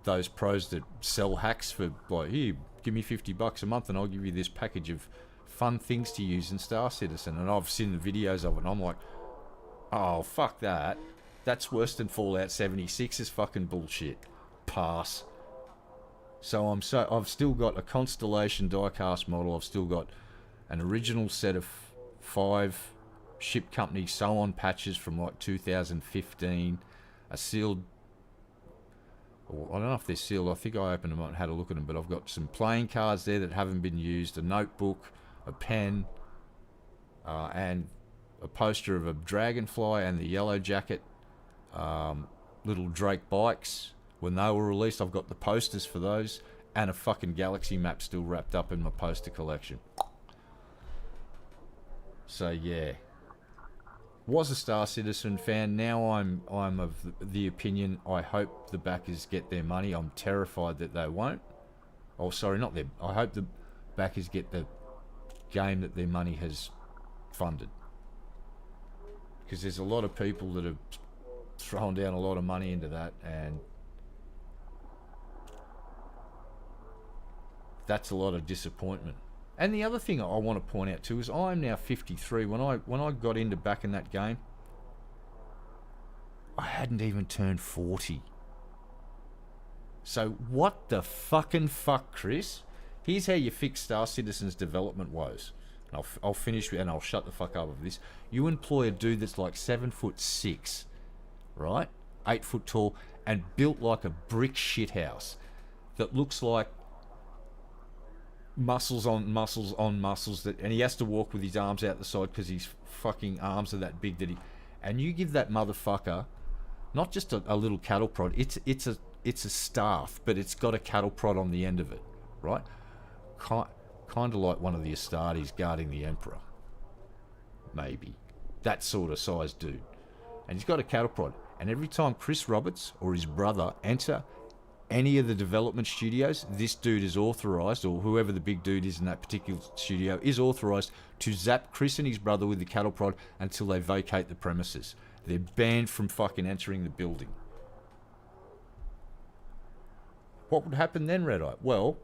[SPEAKER 1] those pros that sell hacks for, like, here, give me $50 a month and I'll give you this package of fun things to use in Star Citizen. And I've seen the videos of it and I'm like, oh, fuck that. That's worse than Fallout 76 is fucking bullshit. Pass. So I've still got a Constellation diecast model. I've still got an original set of 5 ship company sew-on patches from like 2015. A sealed... I don't know if they're sealed. I think I opened them up and had a look at them. But I've got some playing cards there that haven't been used. A notebook, a pen, and a poster of a dragonfly and the yellow jacket. Little Drake bikes. When they were released, I've got the posters for those, and a fucking galaxy map still wrapped up in my poster collection. So yeah, was a Star Citizen fan. Now I'm of the opinion, I hope the backers get their money. I'm terrified that they won't. Oh, sorry, not them. I hope the backers get the game that their money has funded, because there's a lot of people that have thrown down a lot of money into that, and that's a lot of disappointment. And the other thing I want to point out too is I'm now 53. When I got into back in that game, I hadn't even turned 40. So what the fucking fuck, Chris? Here's how you fix Star Citizen's development woes. And I'll finish with, and I'll shut the fuck up of this. You employ a dude that's like 7'6", right? 8 foot tall, and built like a brick shithouse that looks like muscles on muscles on muscles, that, and he has to walk with his arms out the side because his fucking arms are that big that he, and you give that motherfucker not just a little cattle prod, it's a staff, but it's got a cattle prod on the end of it, right? Kind of like one of the Astartes guarding the Emperor, maybe that sort of size dude, and he's got a cattle prod, and every time Chris Roberts or his brother enter any of the development studios, this dude is authorized, or whoever the big dude is in that particular studio is authorized to zap Chris and his brother with the cattle prod until they vacate the premises. They're banned from fucking entering the building. What would happen then, Red Eye? Well,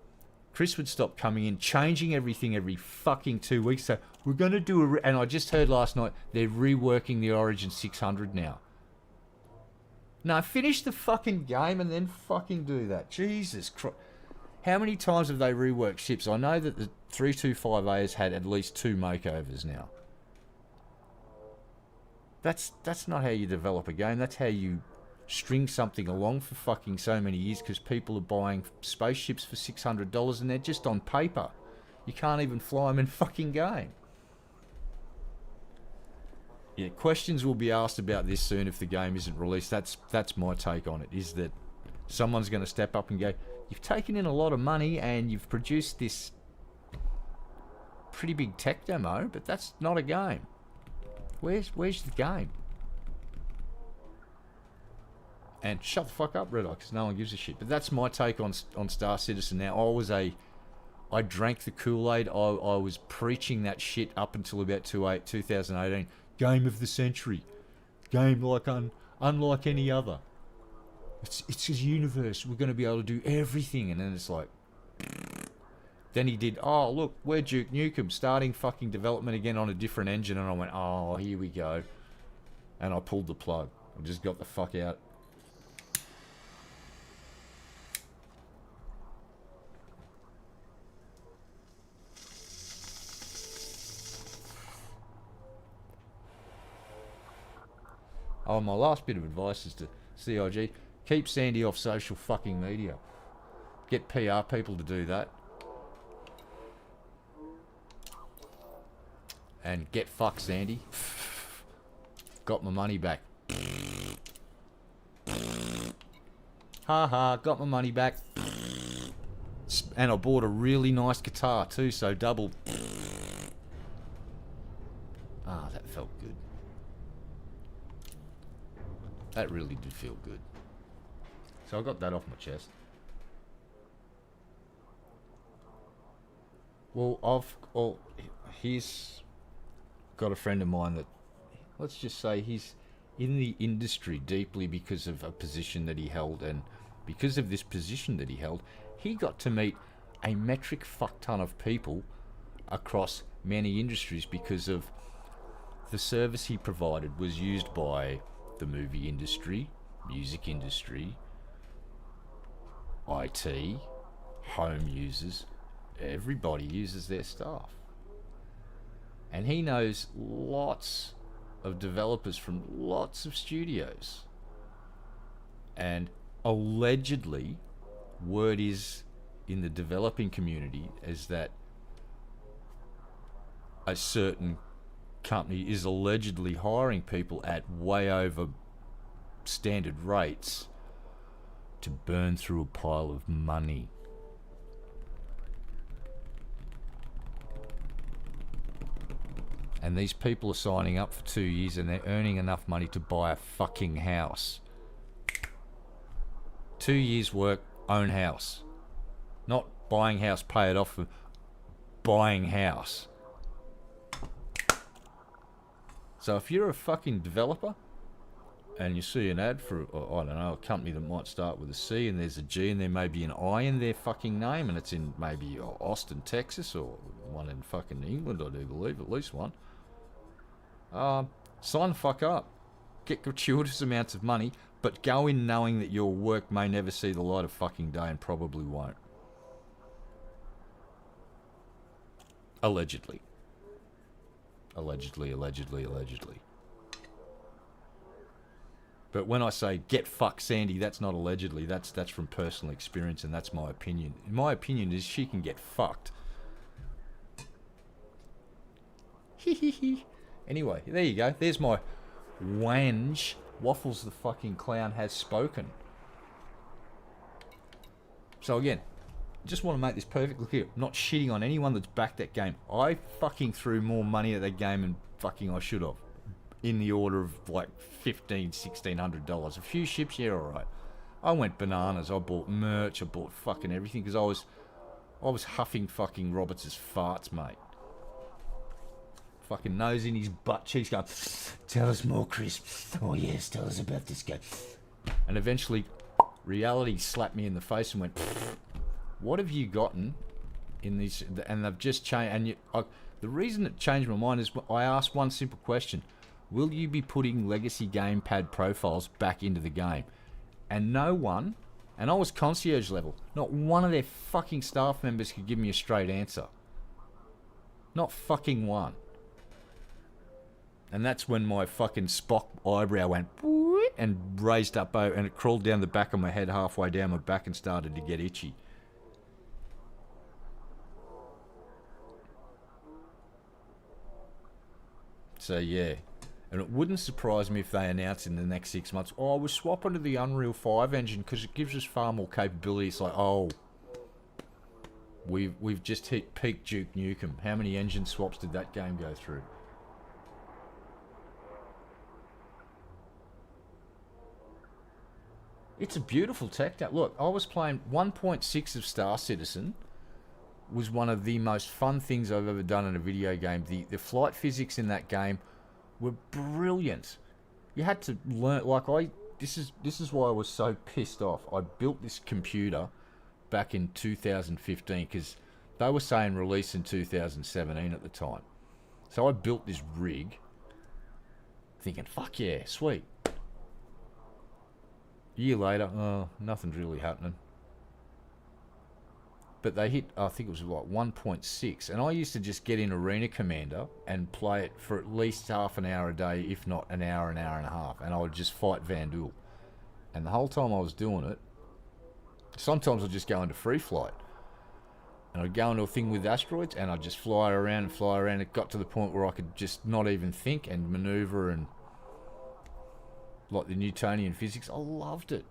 [SPEAKER 1] Chris would stop coming in, changing everything every fucking 2 weeks. So we're going to do a... And I just heard last night, they're reworking the Origin 600 now. No, finish the fucking game and then fucking do that. Jesus Christ. How many times have they reworked ships? I know that the 325A has had at least 2 makeovers now. That's not how you develop a game. That's how you string something along for fucking so many years, because people are buying spaceships for $600 and they're just on paper. You can't even fly them in fucking game. Yeah, questions will be asked about this soon if the game isn't released. That's my take on it, is that someone's going to step up and go, you've taken in a lot of money and you've produced this pretty big tech demo, but that's not a game. Where's the game? And shut the fuck up, Red Eye, because no one gives a shit. But that's my take on Star Citizen. Now, I drank the Kool-Aid. I was preaching that shit up until about 2018. Game of the century. Game like unlike any other. It's a universe. We're going to be able to do everything. And then it's like... Then he did, oh, look, we're Duke Nukem, starting fucking development again on a different engine. And I went, oh, here we go. And I pulled the plug. I just got the fuck out. Oh, my last bit of advice is to CIG, keep Sandy off social fucking media. Get PR people to do that. And get fucked, Sandy. Got my money back. Ha, got my money back. And I bought a really nice guitar too, so double. Ah, that felt good. That really did feel good. So I got that off my chest. Well, he's got a friend of mine that, let's just say he's in the industry deeply because of a position that he held, and because of this position that he held, he got to meet a metric fuck ton of people across many industries because of the service he provided was used by the movie industry, music industry, IT, home users. Everybody uses their stuff. And he knows lots of developers from lots of studios. And allegedly, word is in the developing community is that a certain company is allegedly hiring people at way over standard rates to burn through a pile of money. And these people are signing up for 2 years and they're earning enough money to buy a fucking house. 2 years work, own house. Not buying house, pay it off, buying house. So if you're a fucking developer and you see an ad for, I don't know, a company that might start with a C and there's a G and there may be an I in their fucking name and it's in maybe Austin, Texas, or one in fucking England, I do believe, at least one. Sign the fuck up. Get gratuitous amounts of money, but go in knowing that your work may never see the light of fucking day and probably won't. Allegedly. Allegedly. But when I say get fucked Sandy, that's not allegedly. That's from personal experience, and that's my opinion. My opinion is she can get fucked. Anyway, there you go. There's my whange. Waffles the fucking clown has spoken. So again, just want to make this perfectly clear. I'm not shitting on anyone that's backed that game. I fucking threw more money at that game than fucking I should have. In the order of like $1,500, $1,600. A few ships, yeah, alright. I went bananas. I bought merch. I bought fucking everything because I was huffing fucking Roberts' farts, mate. Fucking nose in his butt cheeks going, tell us more, Chris. Oh yes, tell us about this guy. And eventually, reality slapped me in the face and went, what have you gotten in these, and they've just changed. And the reason it changed my mind is I asked one simple question: will you be putting legacy gamepad profiles back into the game? And no one, and I was concierge level, not one of their fucking staff members could give me a straight answer. Not fucking one. And that's when my fucking Spock eyebrow went and raised up, and it crawled down the back of my head halfway down my back and started to get itchy. So yeah, and it wouldn't surprise me if they announce in the next 6 months, oh, we're swapping to the Unreal 5 engine because it gives us far more capability. It's like, oh, we've just hit peak Duke Nukem. How many engine swaps did that game go through? It's a beautiful tech. Look, I was playing 1.6 of Star Citizen. Was one of the most fun things I've ever done in a video game. The flight physics in that game were brilliant. You had to learn, this is why I was so pissed off. I built this computer back in 2015 because they were saying release in 2017 at the time. So I built this rig thinking, fuck yeah, sweet. A year later, oh, nothing's really happening. But they hit, I think it was like 1.6, and I used to just get in Arena Commander and play it for at least half an hour a day, if not an hour and a half, and I would just fight Vandal. And the whole time I was doing it, sometimes I'd just go into free flight, and I'd go into a thing with asteroids, and I'd just fly around. It got to the point where I could just not even think and maneuver, and like the Newtonian physics, I loved it.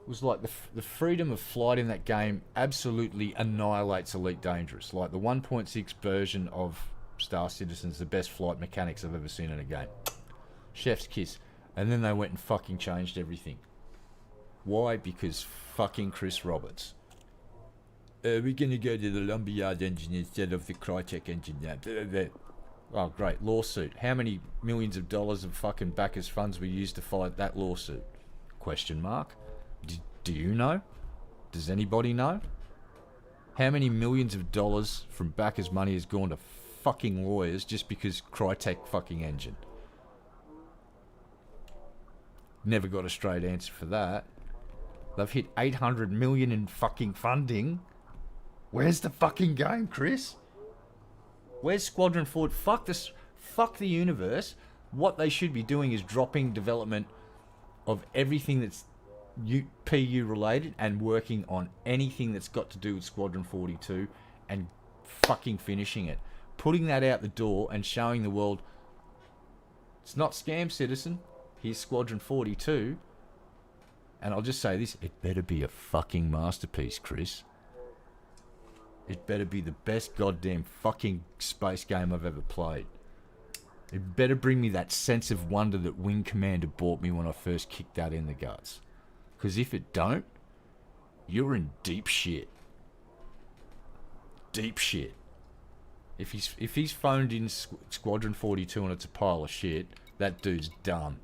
[SPEAKER 1] It was like the freedom of flight in that game absolutely annihilates Elite Dangerous. Like the 1.6 version of Star Citizen's the best flight mechanics I've ever seen in a game. Chef's kiss. And then they went and fucking changed everything. Why? Because fucking Chris Roberts. We're gonna go to the Lumberyard engine instead of the Crytek engine. Oh, great. Lawsuit. How many millions of dollars of fucking backers' funds were used to fight that lawsuit? Question mark. Do you know? Does anybody know? How many millions of dollars from backers' money has gone to fucking lawyers just because Crytek fucking engine? Never got a straight answer for that. They've hit 800 million in fucking funding. Where's the fucking game, Chris? Where's Squadron 4? Fuck this. Fuck the universe. What they should be doing is dropping development of everything that's PU related and working on anything that's got to do with Squadron 42 and fucking finishing it. Putting that out the door and showing the world it's not Scam Citizen. Here's Squadron 42. And I'll just say this, it better be a fucking masterpiece, Chris. It better be the best goddamn fucking space game I've ever played. It better bring me that sense of wonder that Wing Commander brought me when I first kicked that in the guts. Because if it don't, you're in deep shit. Deep shit. If he's phoned in Squadron 42 and it's a pile of shit, that dude's done.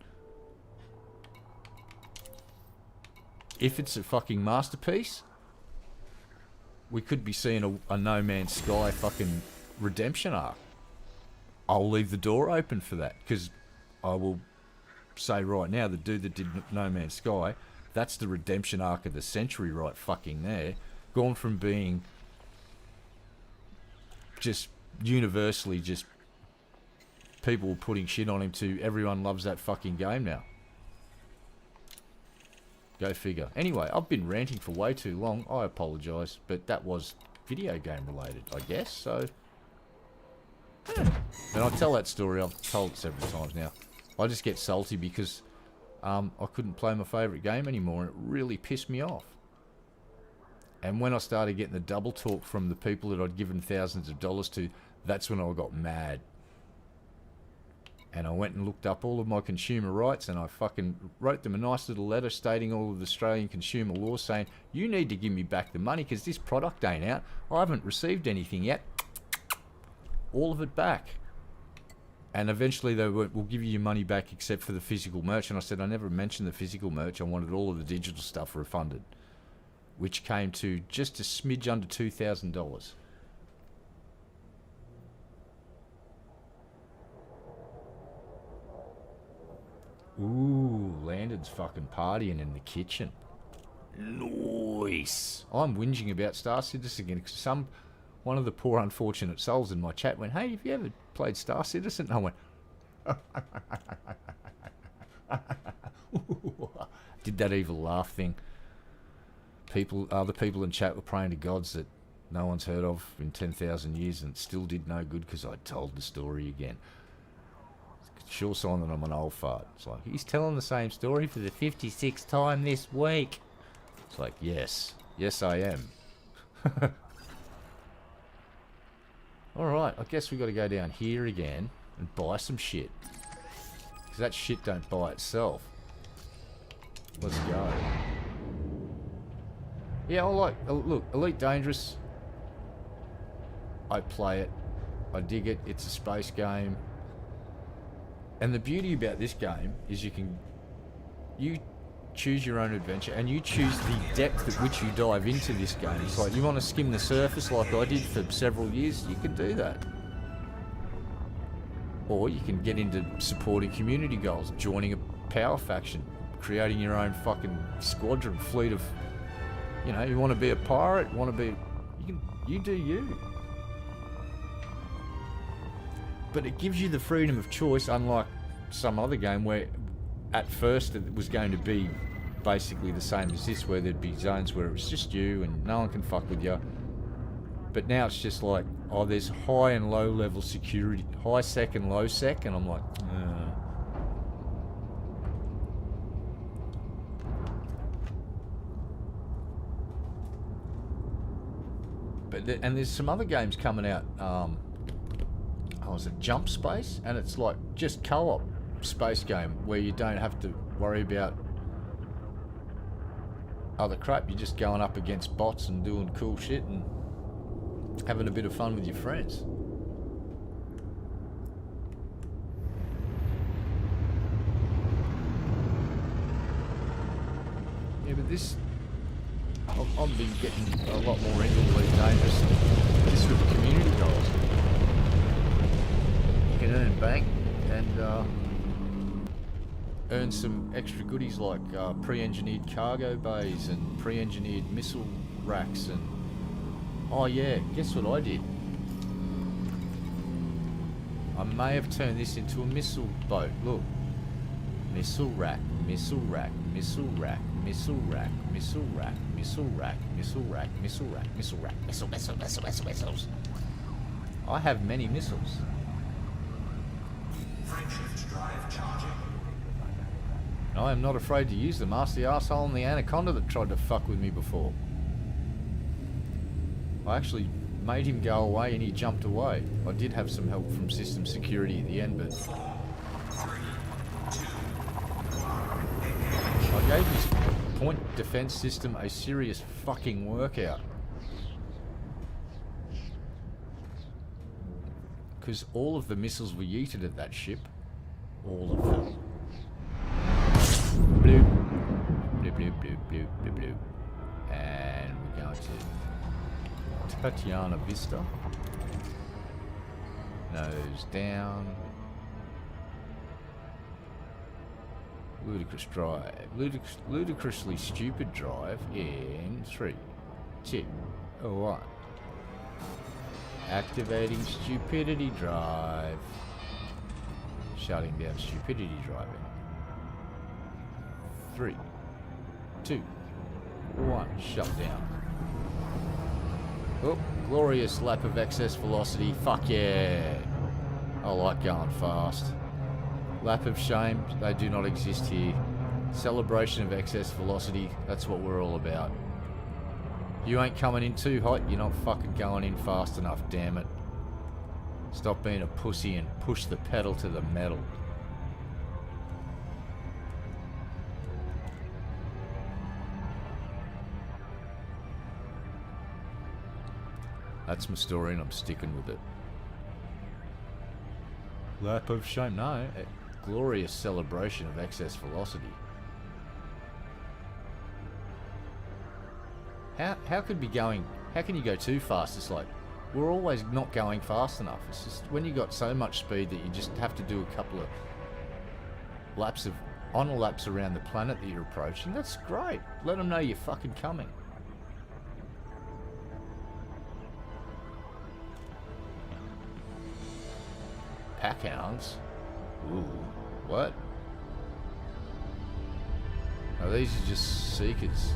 [SPEAKER 1] If it's a fucking masterpiece, we could be seeing a No Man's Sky fucking redemption arc. I'll leave the door open for that, because I will say right now, the dude that did No Man's Sky, that's the redemption arc of the century right fucking there. Gone from being just universally just people putting shit on him to everyone loves that fucking game now. Go figure. Anyway, I've been ranting for way too long. I apologise, but that was video game related, I guess, so... And I tell that story, I've told it several times now. I just get salty because I couldn't play my favourite game anymore, and it really pissed me off. And when I started getting the double talk from the people that I'd given thousands of dollars to, that's when I got mad. And I went and looked up all of my consumer rights, and I fucking wrote them a nice little letter stating all of the Australian consumer laws, saying, you need to give me back the money because this product ain't out. I haven't received anything yet. All of it back. And eventually they went, we'll give you your money back except for the physical merch. And I said, I never mentioned the physical merch. I wanted all of the digital stuff refunded. which came to just a smidge under $2,000. Ooh, Landon's fucking partying in the kitchen. Nice. I'm whinging about Star Citizen again because one of the poor unfortunate souls in my chat went, "Hey, have you ever played Star Citizen?" And I went, did that evil laugh thing. Other people in chat were praying to gods that no one's heard of in 10,000 years, and it still did no good because I told the story again. Sure sign that I'm an old fart. It's like, he's telling the same story for the 56th time this week. It's like, yes I am. Alright, I guess we got to go down here again and buy some shit. Because that shit don't buy itself. Let's go. Yeah, look, Elite Dangerous. I play it. I dig it. It's a space game. And the beauty about this game is you choose your own adventure and you choose the depth at which you dive into this game. It's like, you want to skim the surface like I did for several years, you can do that. Or you can get into supporting community goals, joining a power faction, creating your own fucking squadron, fleet of, you want to be a pirate, you do you. But it gives you the freedom of choice, unlike some other game where at first it was going to be basically the same as this, where there'd be zones where it was just you and no one can fuck with you. But now it's just like, oh, there's high and low level security, high sec and low sec, and I'm like, and there's some other games coming out. Was it Jump Space? And it's like just co-op space game where you don't have to worry about other crap. You're just going up against bots and doing cool shit and having a bit of fun with your friends. Yeah, but this, I've been getting a lot more into Elite Dangerous. This with the community goals. You can earn bank and earn some extra goodies like pre-engineered cargo bays and pre-engineered missile racks and... Oh yeah, guess what I did? I may have turned this into a missile boat. Look. Missile rack, missile rack, missile rack, missile rack, missile rack, missile rack, missile rack, missile rack, missile rack, missiles. I have many missiles.
[SPEAKER 3] Frameshift drive charging.
[SPEAKER 1] I am not afraid to use them. Ask the arsehole in the Anaconda that tried to fuck with me before. I actually made him go away and he jumped away. I did have some help from system security at the end, but...
[SPEAKER 3] 4, 3, 2, 1.
[SPEAKER 1] I gave his point defense system a serious fucking workout. Because all of the missiles were yeeted at that ship. All of them. Bloop. Bloop, bloop, bloop, bloop, bloop, bloop. And we're going to Tatiana Vista. Nose down. Ludicrous drive. Ludicrously stupid drive in 3, 2, 1. Activating stupidity drive. Shutting down stupidity driving. 3, 2, 1. Shut down. Oh, glorious lap of excess velocity. Fuck yeah. I like going fast. Lap of shame, they do not exist here. Celebration of excess velocity, that's what we're all about. You ain't coming in too hot, you're not fucking going in fast enough, damn it. Stop being a pussy and push the pedal to the metal. That's my story and I'm sticking with it. Lap of shame, no. A glorious celebration of excess velocity. How could be going? How can you go too fast? It's like we're always not going fast enough. It's just when you got so much speed that you just have to do a couple of laps around the planet that you're approaching. That's great. Let them know you're fucking coming. Packhounds? Ooh, what? Oh, these are just seekers.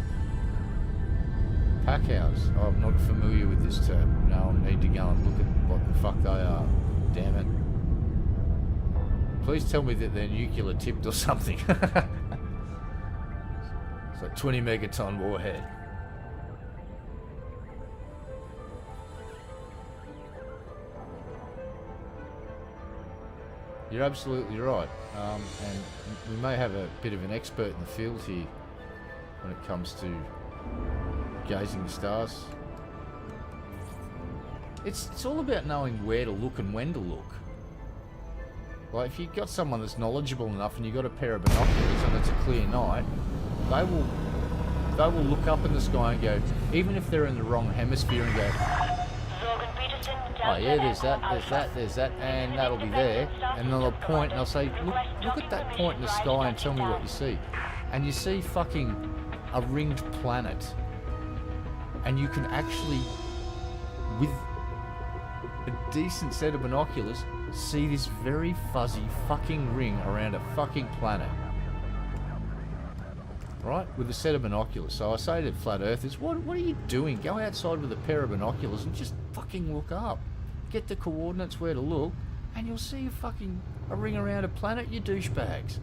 [SPEAKER 1] Packhounds. Oh, I'm not familiar with this term. Now I need to go and look at what the fuck they are. Damn it. Please tell me that they're nuclear tipped or something. It's like 20 megaton warhead. You're absolutely right. And we may have a bit of an expert in the field here when it comes to gazing the stars. It's all about knowing where to look and when to look. Like if you've got someone that's knowledgeable enough and you've got a pair of binoculars and it's a clear night, they will look up in the sky and go, even if they're in the wrong hemisphere, and go, oh yeah, there's that, and that'll be there. And they'll point and they'll say, look at that point in the sky and tell me what you see. And you see fucking a ringed planet. And you can actually, with a decent set of binoculars, see this very fuzzy fucking ring around a fucking planet. Right? With a set of binoculars. So I say to flat earthers, what are you doing? Go outside with a pair of binoculars and just fucking look up. Get the coordinates where to look, and you'll see a ring around a planet, you douchebags.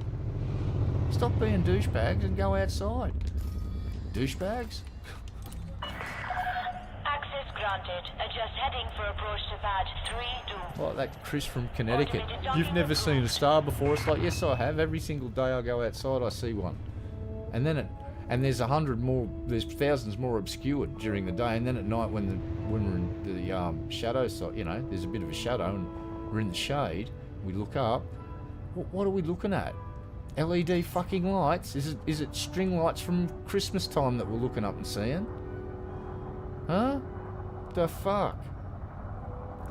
[SPEAKER 1] Stop being douchebags and go outside. Douchebags?
[SPEAKER 2] Access granted. Adjust heading for approach to pad 3-2.
[SPEAKER 1] Like that Chris from Connecticut. You've never seen a star before. It's like, yes, I have. Every single day I go outside, I see one. And then there's 100 more. There's thousands more obscured during the day. And then at night, when we're in the shadow, so there's a bit of a shadow, and we're in the shade. We look up. What are we looking at? LED fucking lights? Is it string lights from Christmas time that we're looking up and seeing? Huh? The fuck?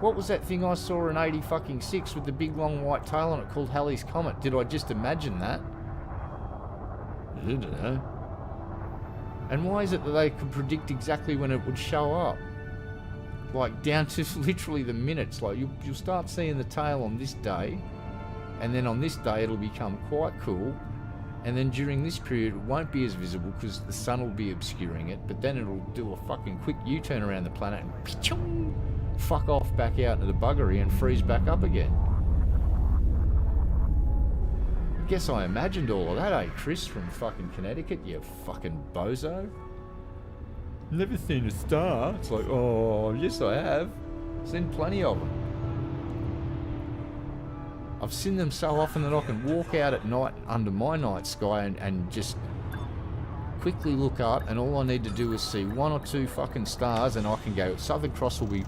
[SPEAKER 1] What was that thing I saw in 86 with the big long white tail on it called Halley's Comet? Did I just imagine that? I don't know. And why is it that they could predict exactly when it would show up? Like down to literally the minutes. Like you'll start seeing the tail on this day, and then on this day it'll become quite cool, and then during this period it won't be as visible because the sun will be obscuring it, but then it'll do a fucking quick U-turn around the planet and pichong, fuck off back out into the buggery and freeze back up again. Guess I imagined all of that, eh, Chris from fucking Connecticut, you fucking bozo? Never seen a star. It's like, oh, yes I have. Seen plenty of them. I've seen them so often that I can walk out at night under my night sky and just quickly look up, and all I need to do is see one or two fucking stars and I can go, Southern Cross will be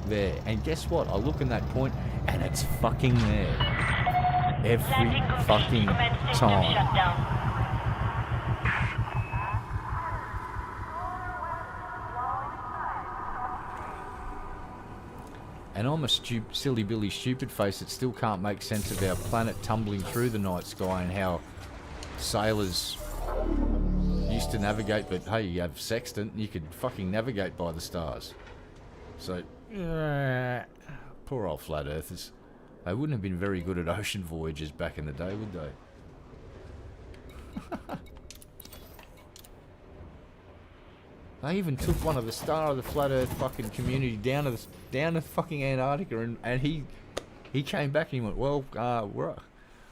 [SPEAKER 1] there. And guess what? I look in that point and it's fucking there. Every fucking time. And I'm a silly Billy stupid face that still can't make sense of our planet tumbling through the night sky and how sailors used to navigate, but hey, you have sextant and you could fucking navigate by the stars. So, poor old flat earthers. They wouldn't have been very good at ocean voyages back in the day, would they? They even took one of the star of the flat earth fucking community down to fucking Antarctica, and he came back and he went, well,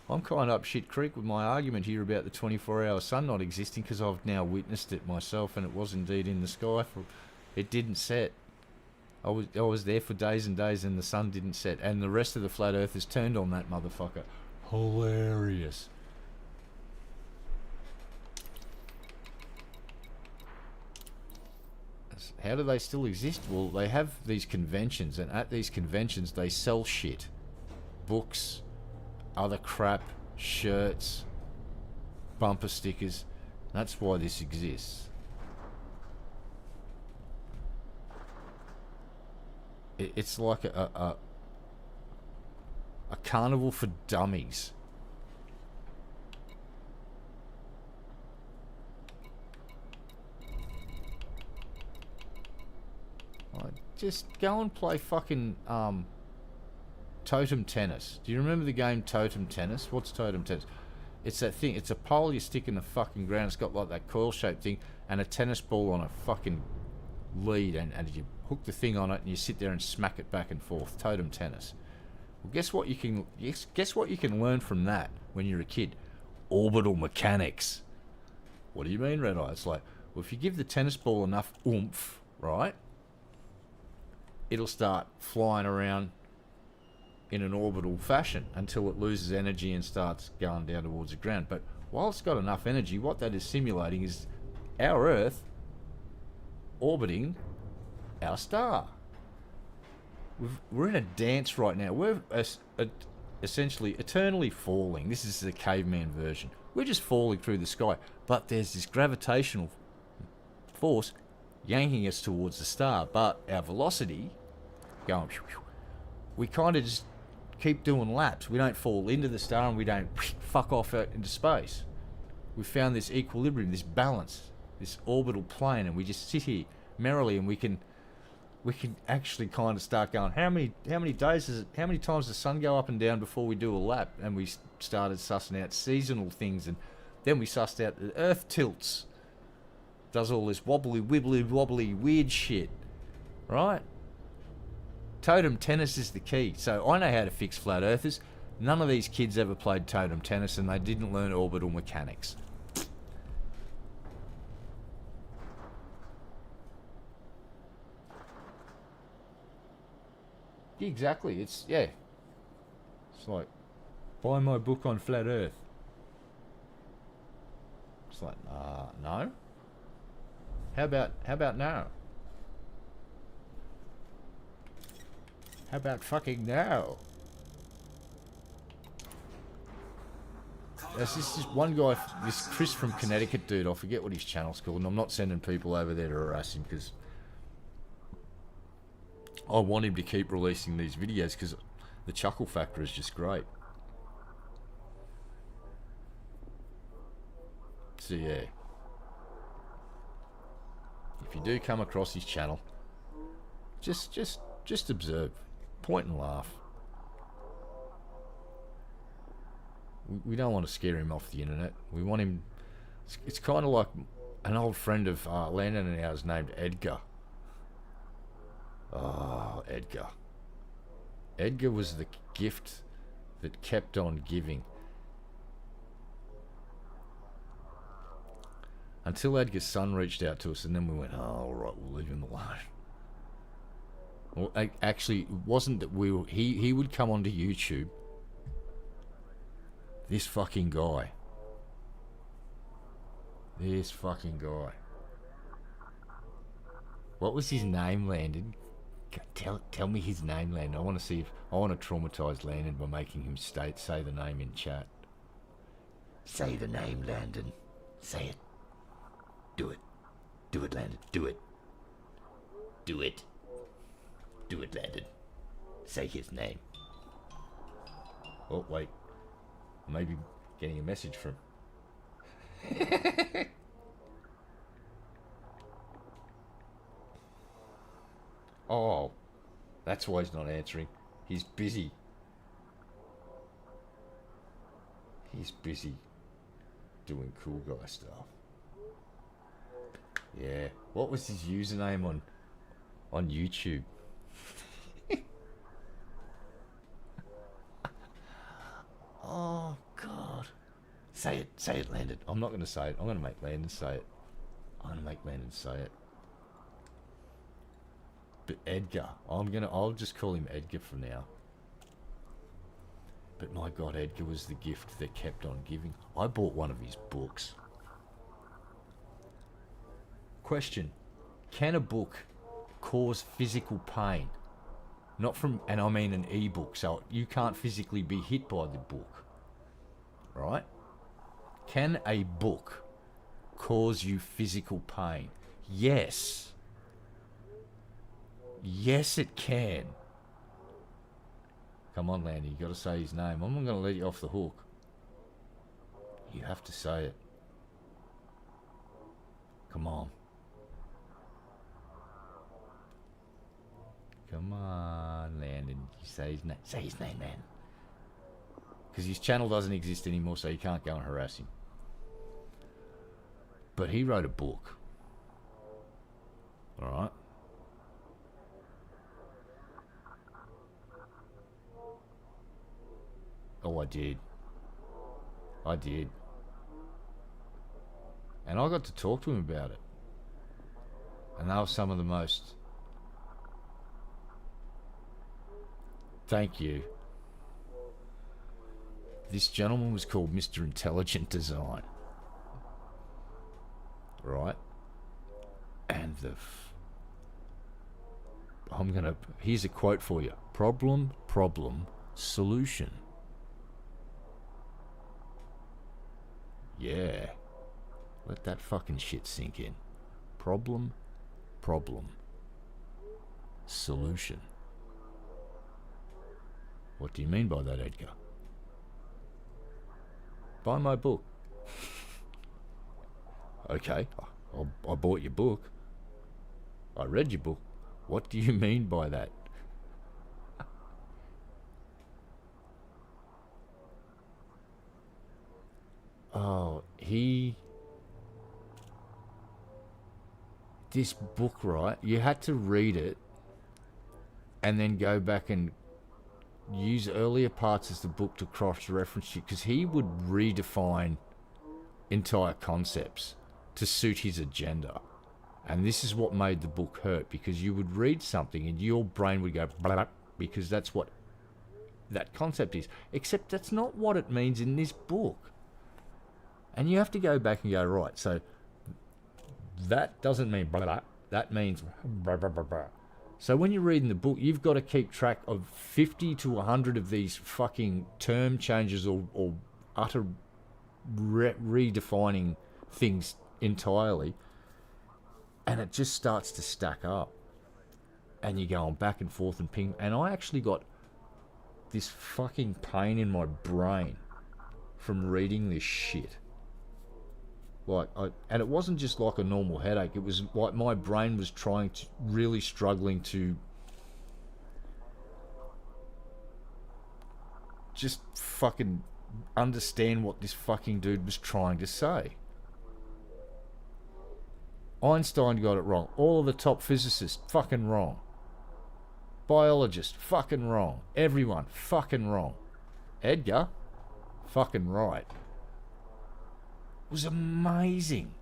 [SPEAKER 1] I'm kind of up shit creek with my argument here about the 24-hour sun not existing, because I've now witnessed it myself, and it was indeed in the sky. It didn't set. I was there for days and days and the sun didn't set, and the rest of the flat earthers turned on that motherfucker. Hilarious. How do they still exist? Well, they have these conventions, and at these conventions they sell shit. Books, other crap, shirts, bumper stickers. That's why this exists. It's like a carnival for dummies. Like, just go and play fucking totem tennis. Do you remember the game Totem Tennis? What's Totem Tennis? It's that thing. It's a pole you stick in the fucking ground. It's got like that coil-shaped thing and a tennis ball on a fucking lead, and you hook the thing on it and you sit there and smack it back and forth. Totem tennis. Well, guess what you can learn from that when you're a kid? Orbital mechanics. What do you mean, Red Eye? It's like, well, if you give the tennis ball enough oomph, right, it'll start flying around in an orbital fashion until it loses energy and starts going down towards the ground. But while it's got enough energy, what that is simulating is our Earth orbiting our star. We're in a dance right now. We're essentially eternally falling. This is the caveman version. We're just falling through the sky, but there's this gravitational force yanking us towards the star. But our velocity going, we kind of just keep doing laps. We don't fall into the star and we don't fuck off out into space. We found this equilibrium, this balance, this orbital plane, and we just sit here merrily, and we can actually kind of start going, how many days is it, how many times does the sun go up and down before we do a lap? And we started sussing out seasonal things, and then we sussed out the Earth tilts, does all this wobbly weird shit, right? Totem tennis is the key. So I know how to fix flat earthers. None of these kids ever played totem tennis, and they didn't learn orbital mechanics. Exactly. It's like, buy my book on flat Earth. It's like, no. How about now? How about fucking now? There's this one guy, this Chris from Connecticut dude, I forget what his channel's called, and I'm not sending people over there to harass him because I want him to keep releasing these videos because the chuckle factor is just great. So yeah, if you do come across his channel, just observe, point and laugh. We don't want to scare him off the internet. We want him. It's kind of like an old friend of Landon and ours named Edgar. Oh, Edgar. Edgar was the gift that kept on giving. Until Edgar's son reached out to us, and then we went, oh, all right, we'll leave him alone. Well, actually, it wasn't that we were... He would come onto YouTube. This fucking guy. This fucking guy. What was his name, Landon? Tell me his name, Landon. I want to see if... I want to traumatize Landon by making him say the name in chat. Say the name, Landon. Say it. Do it. Do it, Landon. Do it. Do it. Do it, Landon. Say his name. Oh, wait. Maybe getting a message from... Oh, that's why he's not answering. He's busy. He's busy doing cool guy stuff. Yeah. What was his username on YouTube? Oh, God. Say it, Landon. I'm not going to say it. I'm going to make Landon say it. But Edgar, I'll just call him Edgar from now. But my God, Edgar was the gift that kept on giving. I bought one of his books. Question: can a book cause physical pain? Not from, and I mean an e-book, so you can't physically be hit by the book, right? Can a book cause you physical pain? Yes. Yes, it can. Come on, Landy, you got to say his name. I'm not going to let you off the hook. You have to say it. Come on. Come on, Landon. You say his name. Say his name, man. Because his channel doesn't exist anymore, so you can't go and harass him. But he wrote a book. Alright? Oh, I did. I did. And I got to talk to him about it. And they were some of the most... Thank you. This gentleman was called Mr. Intelligent Design. Right? And I'm gonna... Here's a quote for you. Problem, solution. Yeah. Let that fucking shit sink in. Problem, solution. What do you mean by that, Edgar? Buy my book. Okay, I bought your book. I read your book. What do you mean by that? Oh, this book, right? You had to read it and then go back and use earlier parts of the book to cross-reference it, because he would redefine entire concepts to suit his agenda. And this is what made the book hurt, because you would read something and your brain would go blah, blah, because that's what that concept is. Except that's not what it means in this book. And you have to go back and go, right, so that doesn't mean blah, blah, that means blah, blah, blah, blah. So when you're reading the book, you've got to keep track of 50 to 100 of these fucking term changes or utter redefining things entirely. And it just starts to stack up. And you're going back and forth and ping. And I actually got this fucking pain in my brain from reading this shit. And it wasn't just like a normal headache. It was like my brain was really struggling to just fucking understand what this fucking dude was trying to say. Einstein got it wrong. All of the top physicists, fucking wrong. Biologists, fucking wrong. Everyone, fucking wrong. Edgar, fucking right. It was amazing.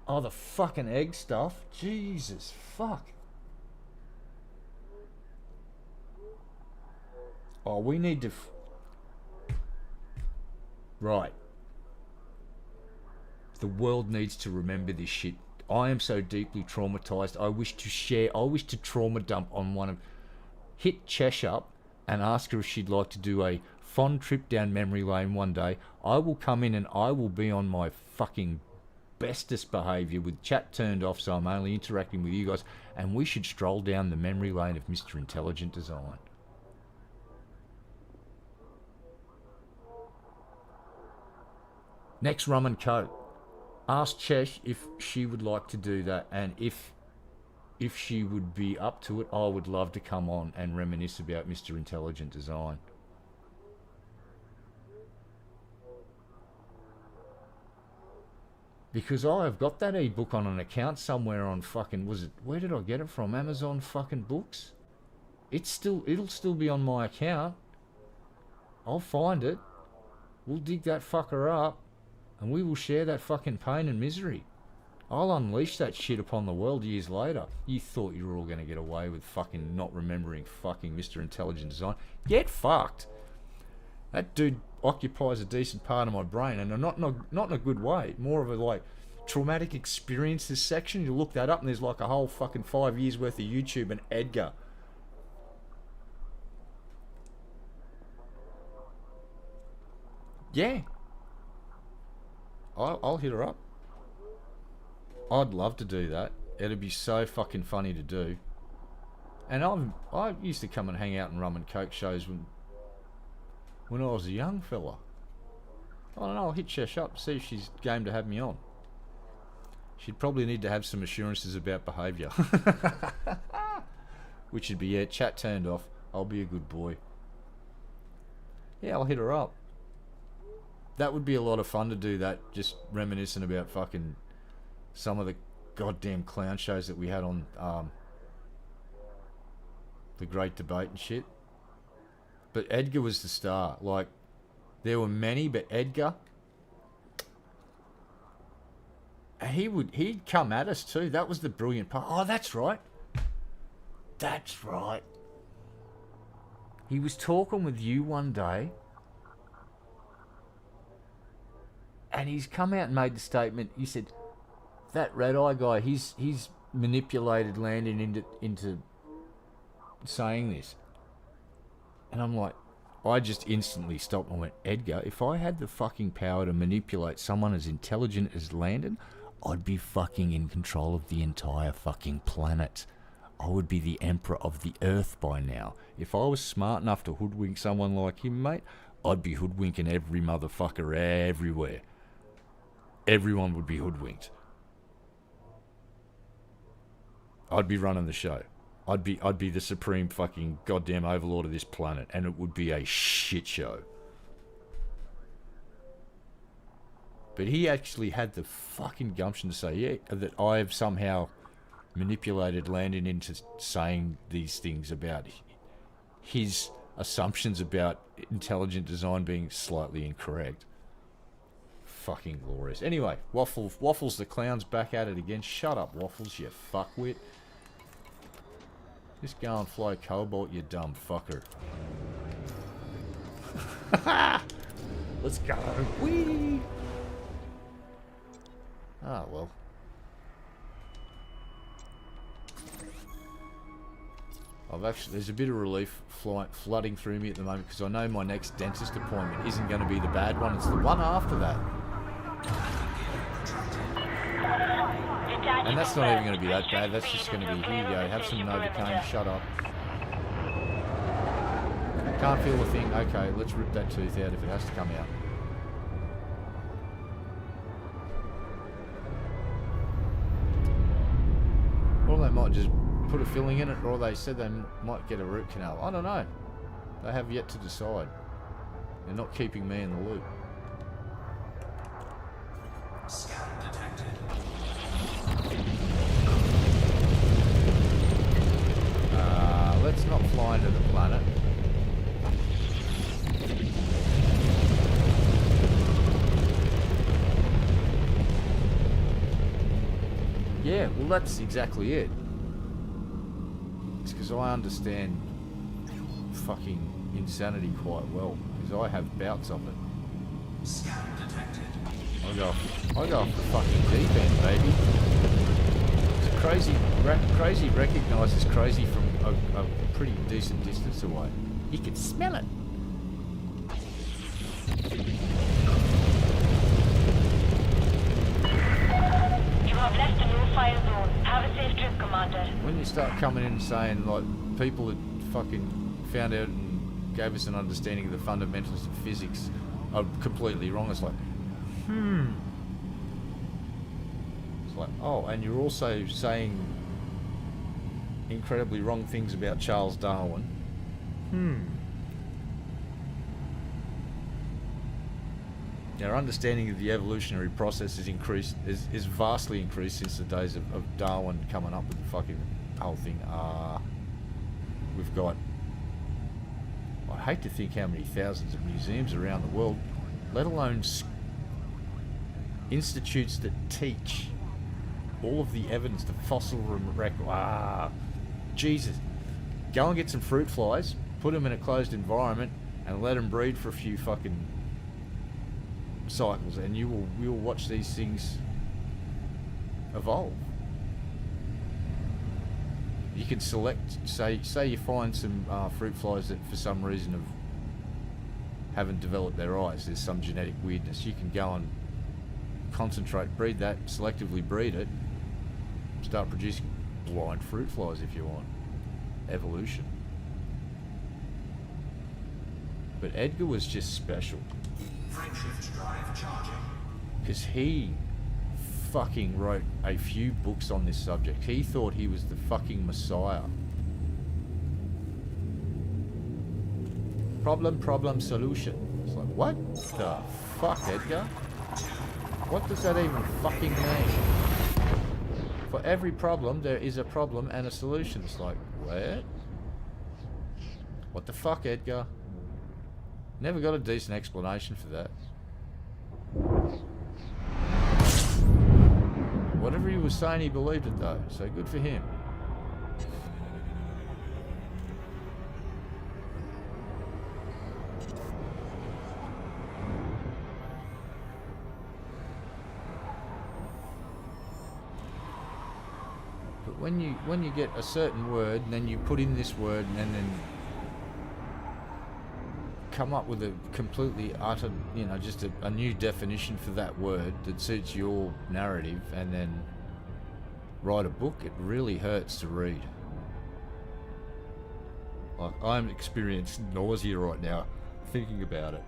[SPEAKER 1] Oh, the fucking egg stuff. Jesus, fuck. Oh, we need to... Right. The world needs to remember this shit. I am so deeply traumatized. I wish to trauma dump on one of... Hit Chesh up and ask her if she'd like to do a fond trip down memory lane one day. I will come in and I will be on my fucking bestest behaviour with chat turned off, so I'm only interacting with you guys, and we should stroll down the memory lane of Mr. Intelligent Design. Next, rum and coke. Ask Chesh if she would like to do that, and if she would be up to it, I would love to come on and reminisce about Mr. Intelligent Design. Because I have got that ebook on an account somewhere on fucking, where did I get it from? Amazon fucking books? It'll still be on my account. I'll find it. We'll dig that fucker up, and we will share that fucking pain and misery. I'll unleash that shit upon the world years later. You thought you were all going to get away with fucking not remembering fucking Mr. Intelligent Design. Get fucked. That dude occupies a decent part of my brain, and not in a good way. More of a like traumatic experiences section. You look that up and there's like a whole fucking 5 years worth of YouTube and Edgar. Yeah. I'll hit her up. I'd love to do that. It'd be so fucking funny to do. And I used to come and hang out in rum and coke shows when I was a young fella. I don't know, I'll hit Shesh up, see if she's game to have me on. She'd probably need to have some assurances about behaviour. Which would be, yeah, chat turned off, I'll be a good boy. Yeah, I'll hit her up. That would be a lot of fun to do that, just reminiscing about fucking some of the goddamn clown shows that we had on the Great Debate and shit. But Edgar was the star. Like, there were many, but Edgar, he'd come at us too. That was the brilliant part. Oh, that's right. That's right. He was talking with you one day, and he's come out and made the statement. He said, that red-eye guy, he's manipulated Landon into saying this. And I'm like, I just instantly stopped and went, Edgar, if I had the fucking power to manipulate someone as intelligent as Landon, I'd be fucking in control of the entire fucking planet. I would be the emperor of the earth by now. If I was smart enough to hoodwink someone like him, mate, I'd be hoodwinking every motherfucker everywhere. Everyone would be hoodwinked. I'd be running the show. I'd be the supreme fucking goddamn overlord of this planet, and it would be a shit show. But he actually had the fucking gumption to say, yeah, that I've somehow manipulated Landon into saying these things about his assumptions about intelligent design being slightly incorrect. Fucking glorious. Anyway, Waffles the Clown's back at it again. Shut up, Waffles, you fuckwit. Just go and fly Cobalt, you dumb fucker. Let's go. Whee! Ah, well. There's a bit of relief flooding through me at the moment because I know my next dentist appointment isn't going to be the bad one, it's the one after that. And that's not even going to be that bad, that's just going to be, here you go, have some Novocaine, shut up. Can't feel a thing, okay, let's rip that tooth out if it has to come out. Or they might just put a filling in it, or they said they might get a root canal. I don't know. They have yet to decide. They're not keeping me in the loop.
[SPEAKER 3] Scan detected.
[SPEAKER 1] Let's not fly into the planet. Yeah, well that's exactly it. It's because I understand fucking insanity quite well, because I have bouts of it.
[SPEAKER 3] Scan detected.
[SPEAKER 1] I go off the fucking deep end, baby. It's crazy recognises crazy from a pretty decent distance away. You can smell it.
[SPEAKER 2] You have left the no-fire zone. Have a safe trip, Commander.
[SPEAKER 1] When you start coming in and saying, like, people that fucking found out and gave us an understanding of the fundamentals of physics are completely wrong, it's like, It's like, oh, and you're also saying incredibly wrong things about Charles Darwin. Our understanding of the evolutionary process is vastly increased since the days of Darwin coming up with the fucking whole thing. We've got, I hate to think how many thousands of museums around the world, let alone institutes that teach all of the evidence, the fossil record. Jesus. Go and get some fruit flies, put them in a closed environment, and let them breed for a few fucking cycles, and you will watch these things evolve. You can select, say you find some fruit flies that for some reason haven't developed their eyes, there's some genetic weirdness, you can go and concentrate, breed that, selectively breed it, Start producing blind fruit flies if you want. Evolution. But Edgar was just special.
[SPEAKER 3] Frameshift drive charging.
[SPEAKER 1] Because he fucking wrote a few books on this subject. He thought he was the fucking messiah. Problem, solution. It's like, what the fuck, Edgar? What does that even fucking mean? For every problem, there is a problem and a solution. It's like, what? What the fuck, Edgar? Never got a decent explanation for that. Whatever he was saying, he believed it though, so good for him. But when you get a certain word, and then you put in this word, and then come up with a completely utter, you know, just a new definition for that word that suits your narrative, and then write a book, it really hurts to read. Like, I'm experiencing nausea right now thinking about it.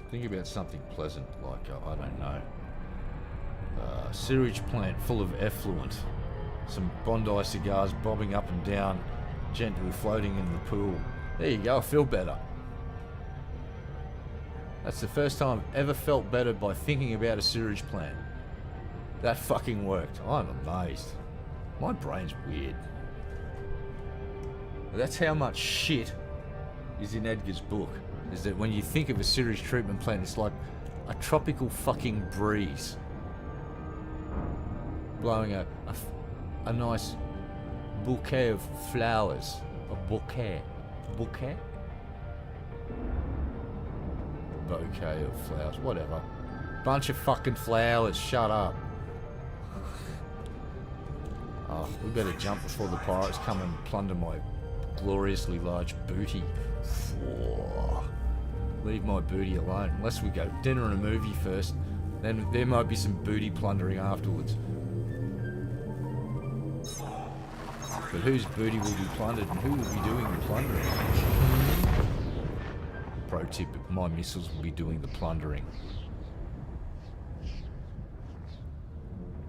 [SPEAKER 1] Think about something pleasant, like, I don't know, sewage plant full of effluent, some Bondi cigars bobbing up and down, gently floating in the pool. There you go, I feel better. That's the first time I've ever felt better by thinking about a sewage plant. That fucking worked. I'm amazed. My brain's weird. That's how much shit is in Edgar's book. Is that when you think of a sewage treatment plant, it's like a tropical fucking breeze. Blowing a nice bouquet of flowers. A bouquet. Bouquet? Bouquet of flowers, whatever. Bunch of fucking flowers, shut up. Oh, we better jump before the pirates come and plunder my gloriously large booty. Leave my booty alone. Unless we go dinner and a movie first, then there might be some booty plundering afterwards. But whose booty will be plundered and who will be doing the plundering? Pro tip, my missiles will be doing the plundering.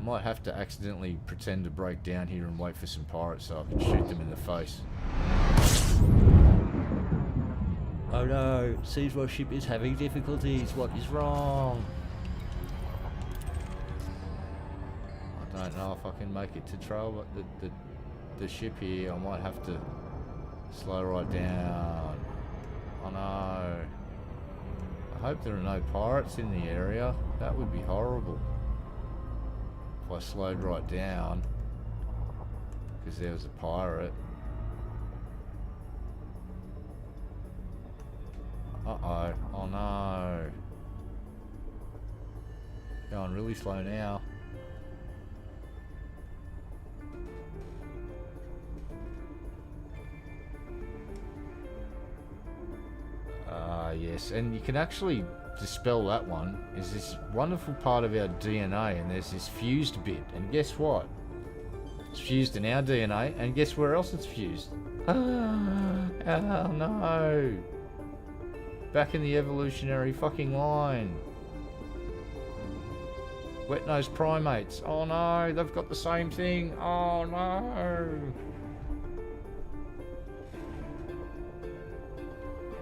[SPEAKER 1] Might have to accidentally pretend to break down here and wait for some pirates so I can shoot them in the face. Oh no, Caesar's ship is having difficulties. What is wrong? I don't know if I can make it to trail the ship here. I might have to slow right down. Oh no. I hope there are no pirates in the area. That would be horrible. If I slowed right down because there was a pirate. Uh-oh. Oh no. Going really slow now. Yes, and you can actually dispel that one. Is this wonderful part of our DNA, and there's this fused bit, and guess what? It's fused in our DNA, and guess where else it's fused? Oh no! Back in the evolutionary fucking line. Wet-nosed primates. Oh no, they've got the same thing. Oh no!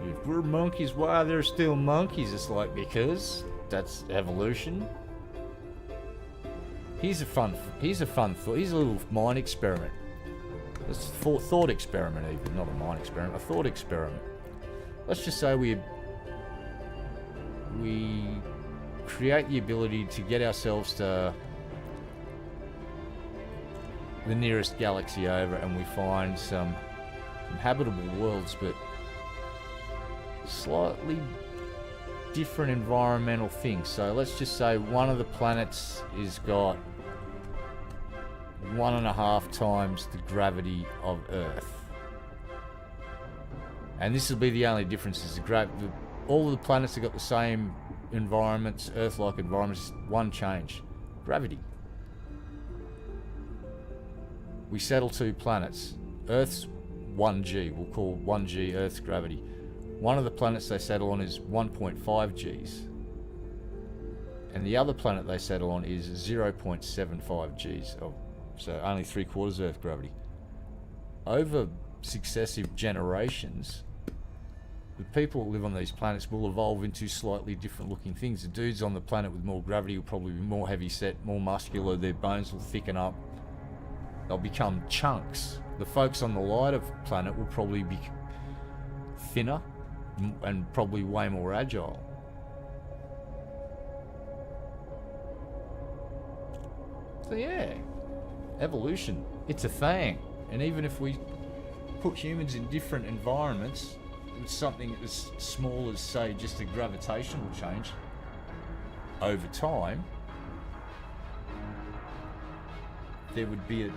[SPEAKER 1] If we're monkeys, why are there still monkeys? It's like, because that's evolution. Here's a little mind experiment. It's a thought experiment even, not a mind experiment, a thought experiment. Let's just say we create the ability to get ourselves to the nearest galaxy over, and we find some habitable worlds, but slightly different environmental things. So let's just say one of the planets is got 1.5 times the gravity of Earth, and this will be the only difference. Is all of the planets have got the same environments, Earth-like environments. One change: gravity. We settle 2 planets. Earth's 1G. We'll call 1G Earth's gravity. One of the planets they settle on is 1.5 Gs. And the other planet they settle on is 0.75 Gs. Oh, so only 3/4 Earth gravity. Over successive generations, the people that live on these planets will evolve into slightly different looking things. The dudes on the planet with more gravity will probably be more heavy set, more muscular, their bones will thicken up. They'll become chunks. The folks on the lighter planet will probably be thinner and probably way more agile. So yeah, evolution, it's a thing. And even if we put humans in different environments, with something as small as, say, just a gravitational change, over time, there would be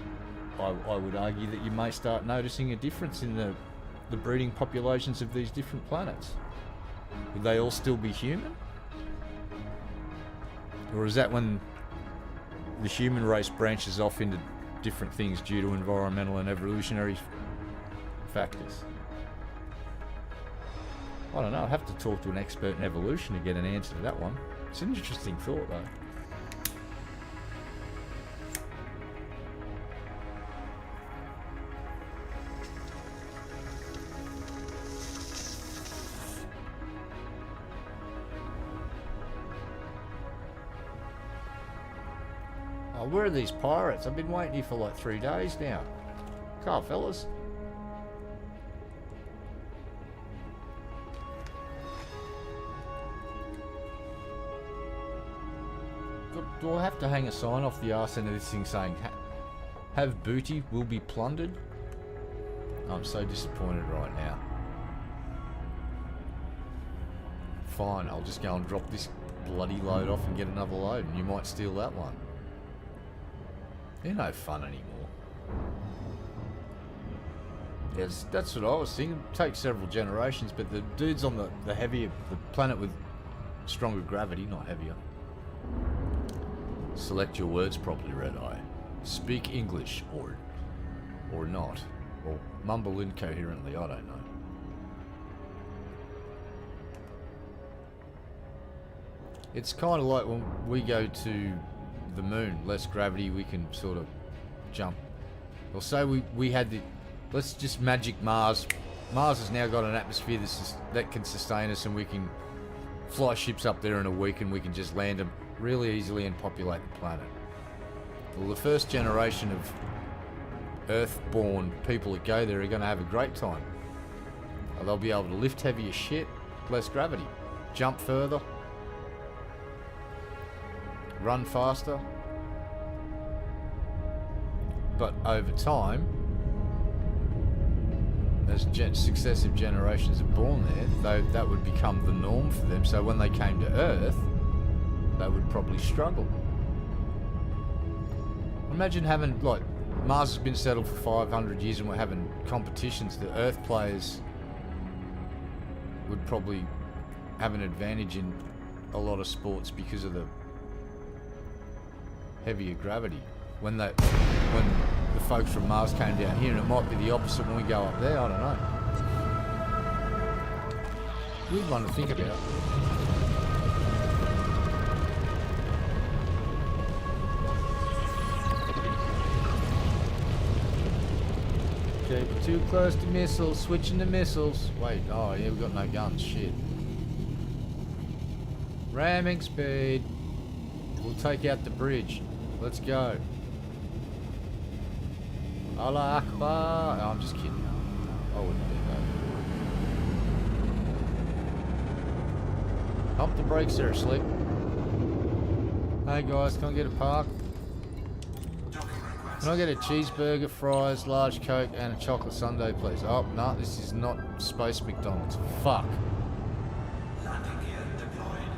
[SPEAKER 1] I would argue that you may start noticing a difference in the breeding populations of these different planets. Would they all still be human? Or is that when the human race branches off into different things due to environmental and evolutionary factors? I don't know, I'd have to talk to an expert in evolution to get an answer to that one. It's an interesting thought though. Oh, where are these pirates? I've been waiting here for like 3 days now. Come on, fellas. Do I have to hang a sign off the arse end of this thing saying, have booty, will be plundered? I'm so disappointed right now. Fine, I'll just go and drop this bloody load off and get another load, and you might steal that one. They're no fun anymore. Yes, that's what I was thinking. It takes several generations, but the dudes on the heavier, the planet with stronger gravity, not heavier. Select your words properly, Red Eye. Speak English, or not. Or mumble incoherently, I don't know. It's kind of like when we go to the moon, less gravity, we can sort of jump. Or say we had the... Let's just magic Mars. Mars has now got an atmosphere that can sustain us, and we can fly ships up there in a week and we can just land them really easily and populate the planet. Well, the first generation of Earth-born people that go there are going to have a great time. They'll be able to lift heavier shit, less gravity, jump further, run faster. But over time, as successive generations are born there, that would become the norm for them. So when they came to Earth, they would probably struggle. Imagine having, like, Mars has been settled for 500 years and we're having competitions. The Earth players would probably have an advantage in a lot of sports because of the heavier gravity. When the folks from Mars came down here, and it might be the opposite when we go up there, I don't know. Weird one to think about. Okay, we're too close to missiles, switching to missiles. Wait, oh yeah, we've got no guns, shit. Ramming speed. We'll take out the bridge. Let's go. Allah Akbar. No, I'm just kidding. I wouldn't do that. Pump the brakes there, Slick. Hey guys, can I get a park? Can I get a cheeseburger, fries, large Coke, and a chocolate sundae, please? Oh, no, this is not Space McDonald's. Fuck.
[SPEAKER 3] Landing gear deployed.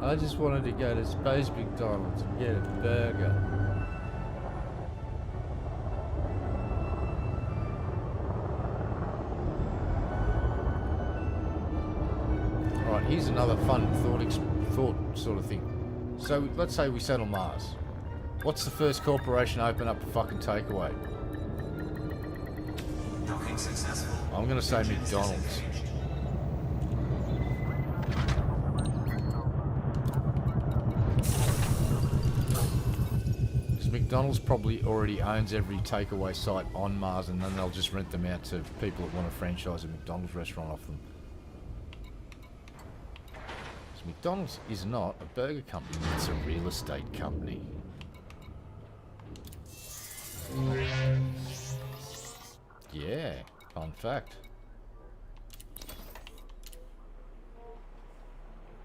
[SPEAKER 1] I just wanted to go to Space McDonald's and get a burger. Alright, here's another fun thought sort of thing. So let's say we settle Mars. What's the first corporation to open up a fucking takeaway?
[SPEAKER 3] Docking successful.
[SPEAKER 1] I'm gonna say McDonald's. Because McDonald's probably already owns every takeaway site on Mars, and then they'll just rent them out to people that want to franchise a McDonald's restaurant off them. So McDonald's is not a burger company, it's a real estate company. Yeah, fun fact.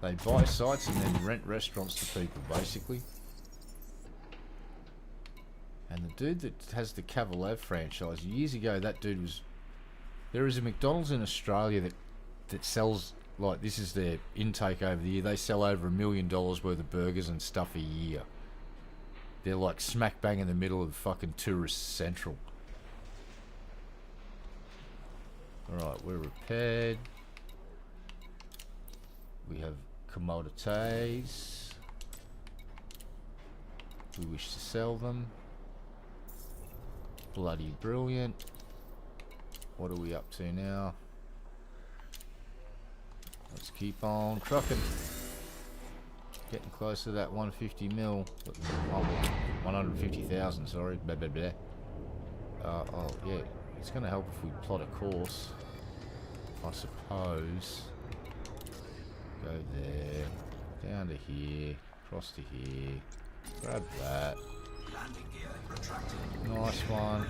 [SPEAKER 1] They buy sites and then rent restaurants to people, basically. And the dude that has the Cavalier franchise, years ago, that dude was... There is a McDonald's in Australia that sells, like, this is their intake over the year. They sell over $1 million worth of burgers and stuff a year. They're like smack bang in the middle of fucking tourist central. Alright, we're repaired. We have commodities. We wish to sell them. Bloody brilliant. What are we up to now? Let's keep on trucking. Getting close to that 150 mil. Oh, 150,000, sorry. Blah, blah, blah. Oh, yeah. It's going to help if we plot a course, I suppose. Go there. Down to here. Across to here. Grab that.
[SPEAKER 3] Landing gear retracted.
[SPEAKER 1] Nice one.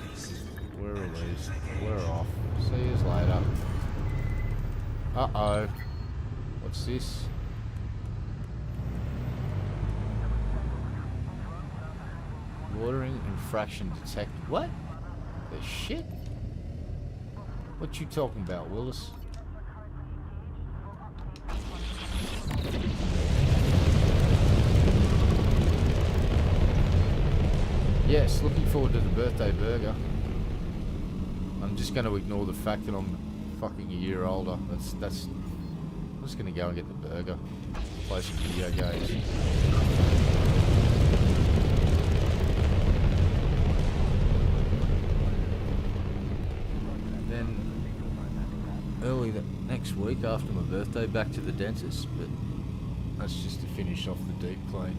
[SPEAKER 1] We're released. We're off. See you later. Uh-oh. What's this? Watering infraction detected. What? The shit? What you talking about, Willis? Yes, looking forward to the birthday burger. I'm just going to ignore the fact that I'm fucking a year older. That's. I'm just going to go and get the burger. Play some video games. And then early the next week after my birthday, back to the dentist. But that's just to finish off the deep clean.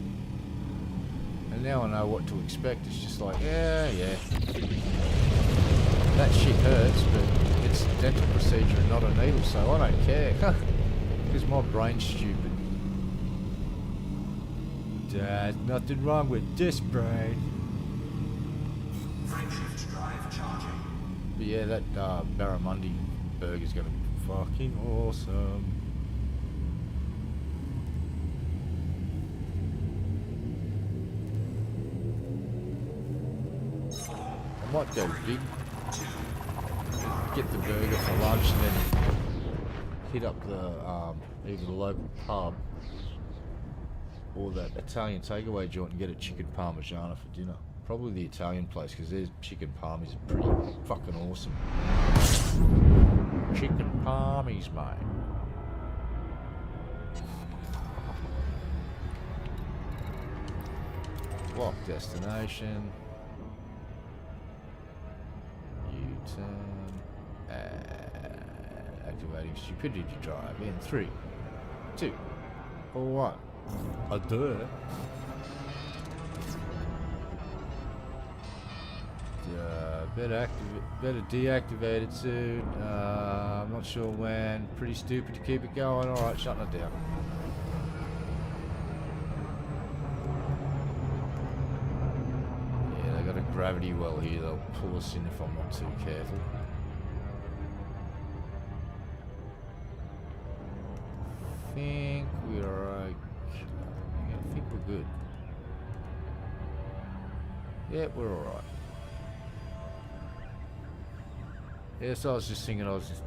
[SPEAKER 1] And now I know what to expect. It's just like, yeah. That shit hurts, but it's a dental procedure and not a needle, so I don't care. Because my brain's stupid. There's nothing wrong with this brain.
[SPEAKER 3] Frameshift drive charging.
[SPEAKER 1] But yeah, that barramundi burger's gonna be fucking awesome. I might go big, get the burger for lunch, and then hit up the either the local pub or that Italian takeaway joint and get a chicken parmigiana for dinner. Probably the Italian place, because their chicken parmies are pretty fucking awesome. Chicken parmies, mate. Lock destination. U-turn. Activating stupidity drive in 3, 2, 1. A duh. Better deactivate it soon. I'm not sure when. Pretty stupid to keep it going. Alright, shutting it down. Yeah, they got a gravity well here. They'll pull us in if I'm not too careful. I think we're okay. I think we're good. Yeah, we're alright. Yeah, so I was just thinking I was just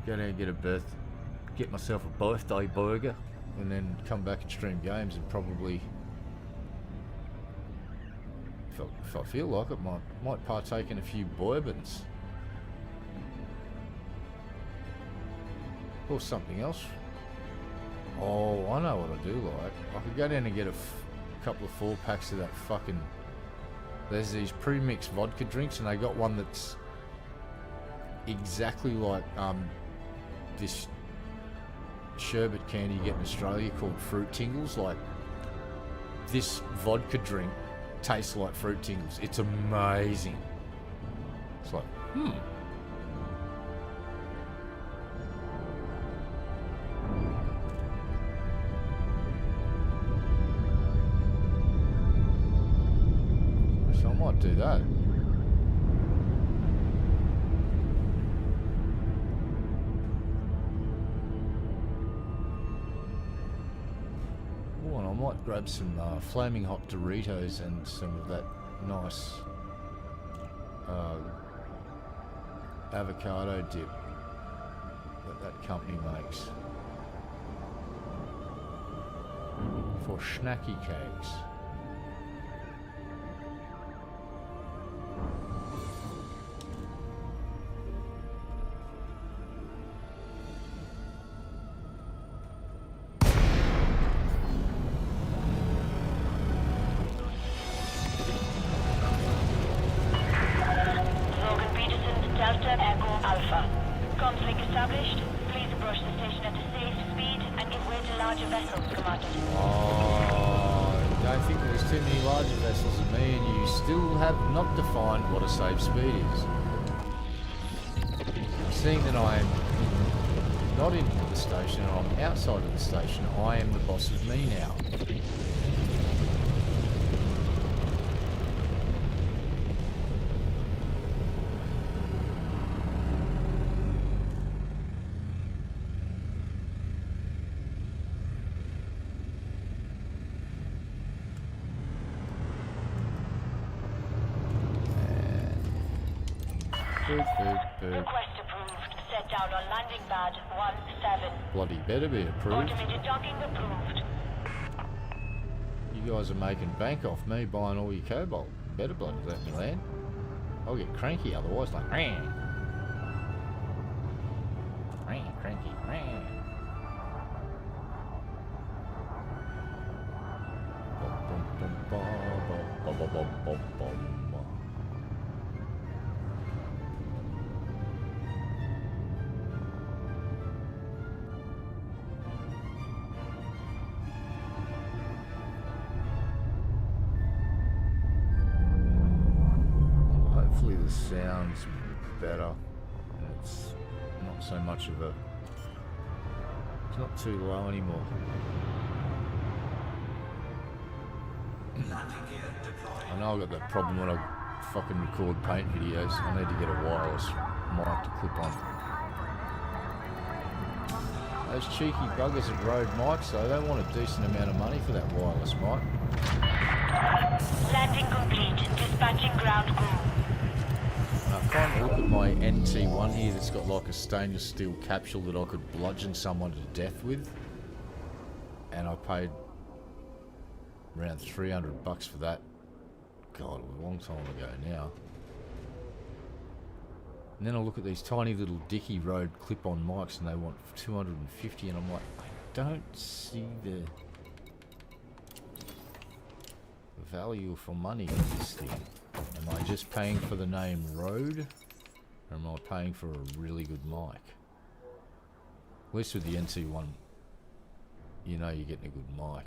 [SPEAKER 1] going to get myself a birthday burger and then come back and stream games and probably, if I feel like it, might partake in a few bourbons. Or something else. Oh, I know what I do like. I could go down and get a couple of 4-packs of that fucking... There's these pre-mixed vodka drinks, and they got one that's exactly like this sherbet candy you get in Australia called Fruit Tingles. Like, this vodka drink tastes like Fruit Tingles. It's amazing. It's like, So I might do that. Oh, and I might grab some flaming hot Doritos and some of that nice avocado dip that company makes for snacky cakes. What a safe speed is. Seeing that I am not in the station and I'm outside of the station, I am the boss of me now.
[SPEAKER 2] Request approved. Set down on landing pad 17.
[SPEAKER 1] Bloody better be approved.
[SPEAKER 2] Automated docking approved.
[SPEAKER 1] You guys are making bank off me buying all your cobalt. Better bloody let me land. I'll get cranky otherwise, like cranky. Hopefully the sound's better. It's not so much of a... It's not too low anymore. I know I've got that problem when I fucking record paint videos. I need to get a wireless mic to clip on. Those cheeky buggers at Rode Mics though, they want a decent amount of money for that wireless mic.
[SPEAKER 2] Landing complete. Dispatching ground crew.
[SPEAKER 1] I'm trying to look at my NT1 here that's got like a stainless steel capsule that I could bludgeon someone to death with. And I paid around $300 for that. God, it was a long time ago now. And then I look at these tiny little Dicky Rode clip-on mics and they want $250 and I'm like, I don't see the value for money in this thing. Am I just paying for the name Rode? Or am I paying for a really good mic? At least with the NT1, you know you're getting a good mic.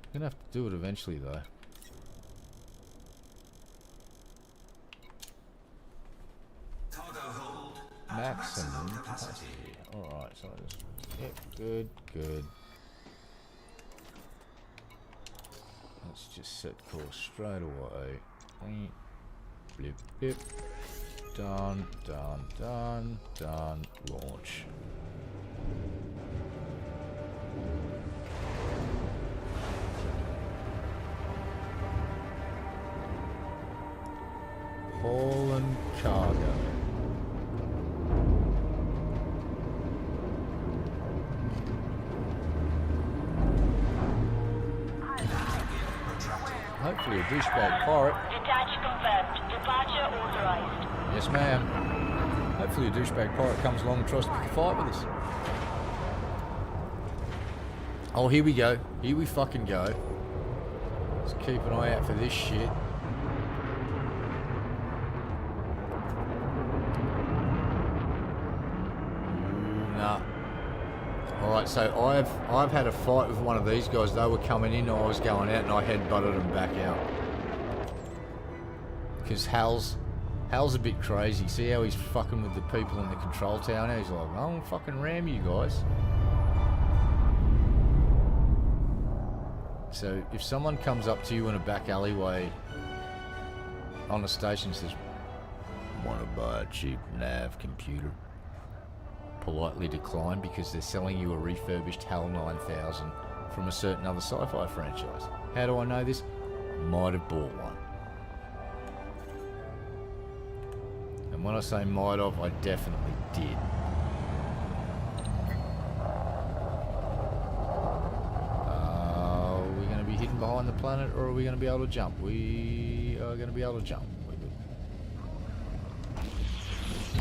[SPEAKER 1] I'm gonna have to do it eventually though.
[SPEAKER 3] Cargo hold at
[SPEAKER 1] Maximum
[SPEAKER 3] capacity.
[SPEAKER 1] Alright, so I just... Yep, good, good. Let's just set course straight away. Blip, blip. Done, done, done, done. Launch. Hauling cargo. Hopefully a douchebag pirate.
[SPEAKER 2] Detach confirmed. Departure authorized.
[SPEAKER 1] Yes, ma'am. Hopefully a douchebag pirate comes along and tries to pick a fight with us. Oh, here we go. Here we fucking go. Let's keep an eye out for this shit. Nah. Alright, so I've had a fight with one of these guys. They were coming in, I was going out, and I headbutted them back out. Because Hal's a bit crazy. See how he's fucking with the people in the control tower now? He's like, I'm gonna fucking ram you guys. So if someone comes up to you in a back alleyway on a station and says, "Want to buy a cheap nav computer?" politely decline, because they're selling you a refurbished HAL 9000 from a certain other sci-fi franchise. How do I know this? Might have bought one. And when I say might have, I definitely did. Are we going to be hidden behind the planet, or are we going to be able to jump? We are going to be able to jump.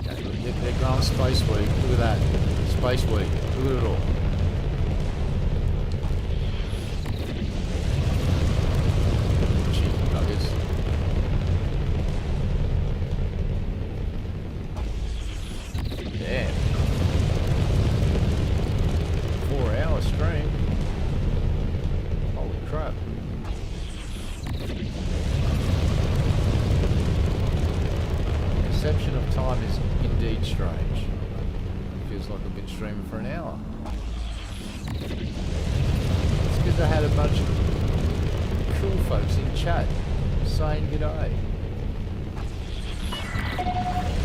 [SPEAKER 1] Okay, look, they're growing space week. Look at that. Space week. Look at it all. Cheap nuggets. Damn. 4-hour stream. Holy crap. Perception of time is indeed strange. Feels like I've been streaming for an hour. It's because I had a bunch of cool folks in chat saying g'day.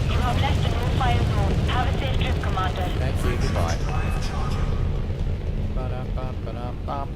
[SPEAKER 2] You have left the no-fire zone. Have a safe trip, Commander.
[SPEAKER 1] Thank you, goodbye.
[SPEAKER 3] Drive charging.
[SPEAKER 1] Ba-da-ba-ba-da-bum.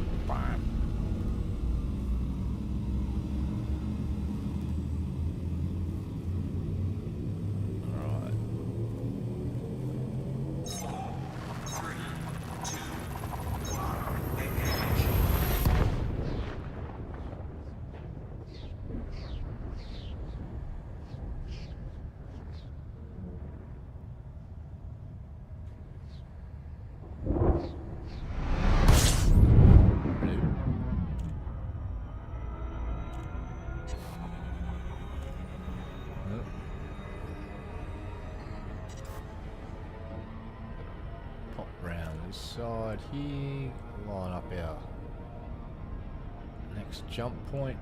[SPEAKER 1] Pop round this side here, line up our next jump point.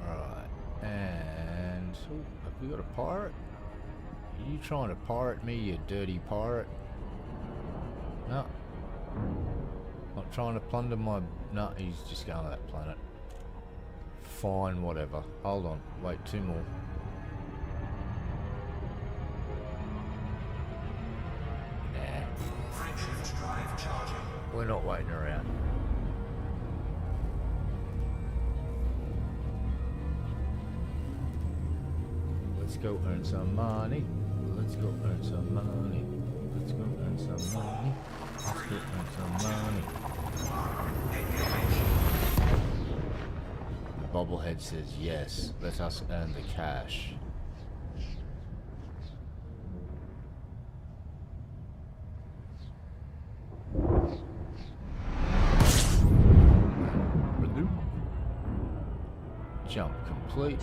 [SPEAKER 1] Alright, and oh, have we got a pirate? Are you trying to pirate me, you dirty pirate? No. Not trying to plunder my... No, he's just going to that planet. Fine, whatever. Hold on, wait, 2 more.
[SPEAKER 3] Frameshift drive charging.
[SPEAKER 1] We're not waiting around. Let's go earn some money. Let's go earn some money. Let's go earn some money. Let's go earn some money. The bobblehead says yes. Let us earn the cash. Jump complete.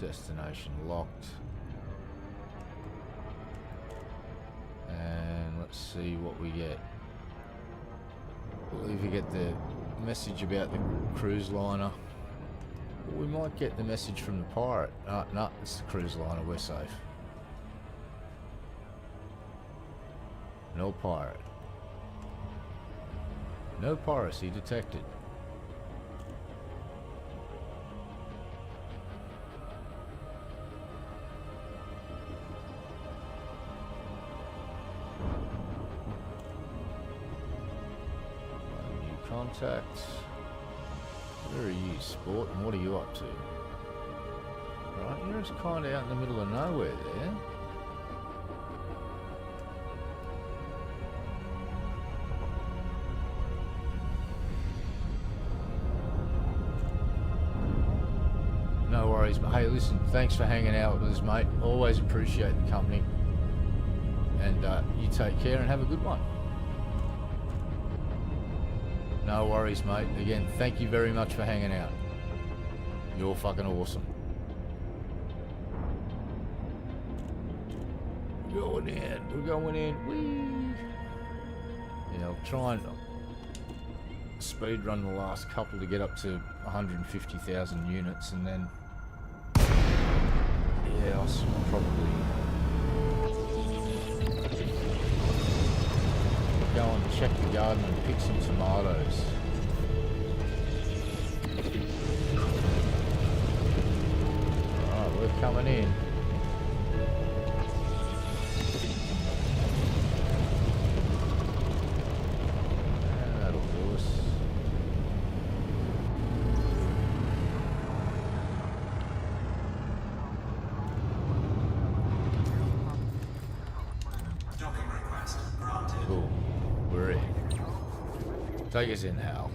[SPEAKER 1] Destination locked. And let's see what we get. I believe we get the message about the cruise liner. We might get the message from the pirate. No, it's the cruise liner. We're safe. No pirate. No piracy detected. New contacts. Where are you, sport, and what are you up to? Right, you're just kind of out in the middle of nowhere there. worries. But hey, listen, thanks for hanging out with us, mate. Always appreciate the company. And you take care and have a good one. No worries, mate. Again, thank you very much for hanging out. You're fucking awesome. Going in. We're going in. Whee! Yeah, I'll try and speed run the last couple to get up to 150,000 units, and then yeah, I'll probably go and check the garden and pick some tomatoes. Alright, we're coming in. That'll do us.
[SPEAKER 3] Docking request granted.
[SPEAKER 1] Cool. We're in. Take us in, Hal.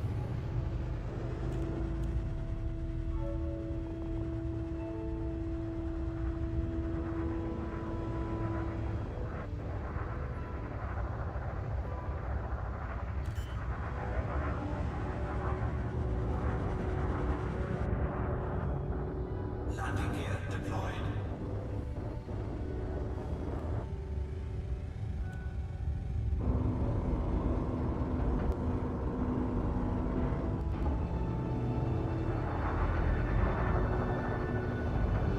[SPEAKER 3] Landing gear deployed.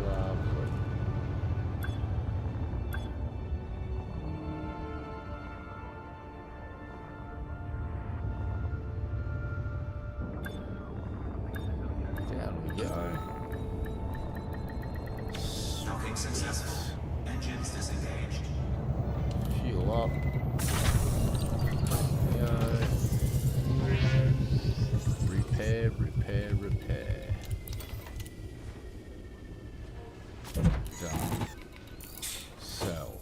[SPEAKER 1] Lovely. Down we go.
[SPEAKER 3] Docking successful. Engines disengaged.
[SPEAKER 1] Fuel up. Go. Repair, repair, repair. Done. Sell.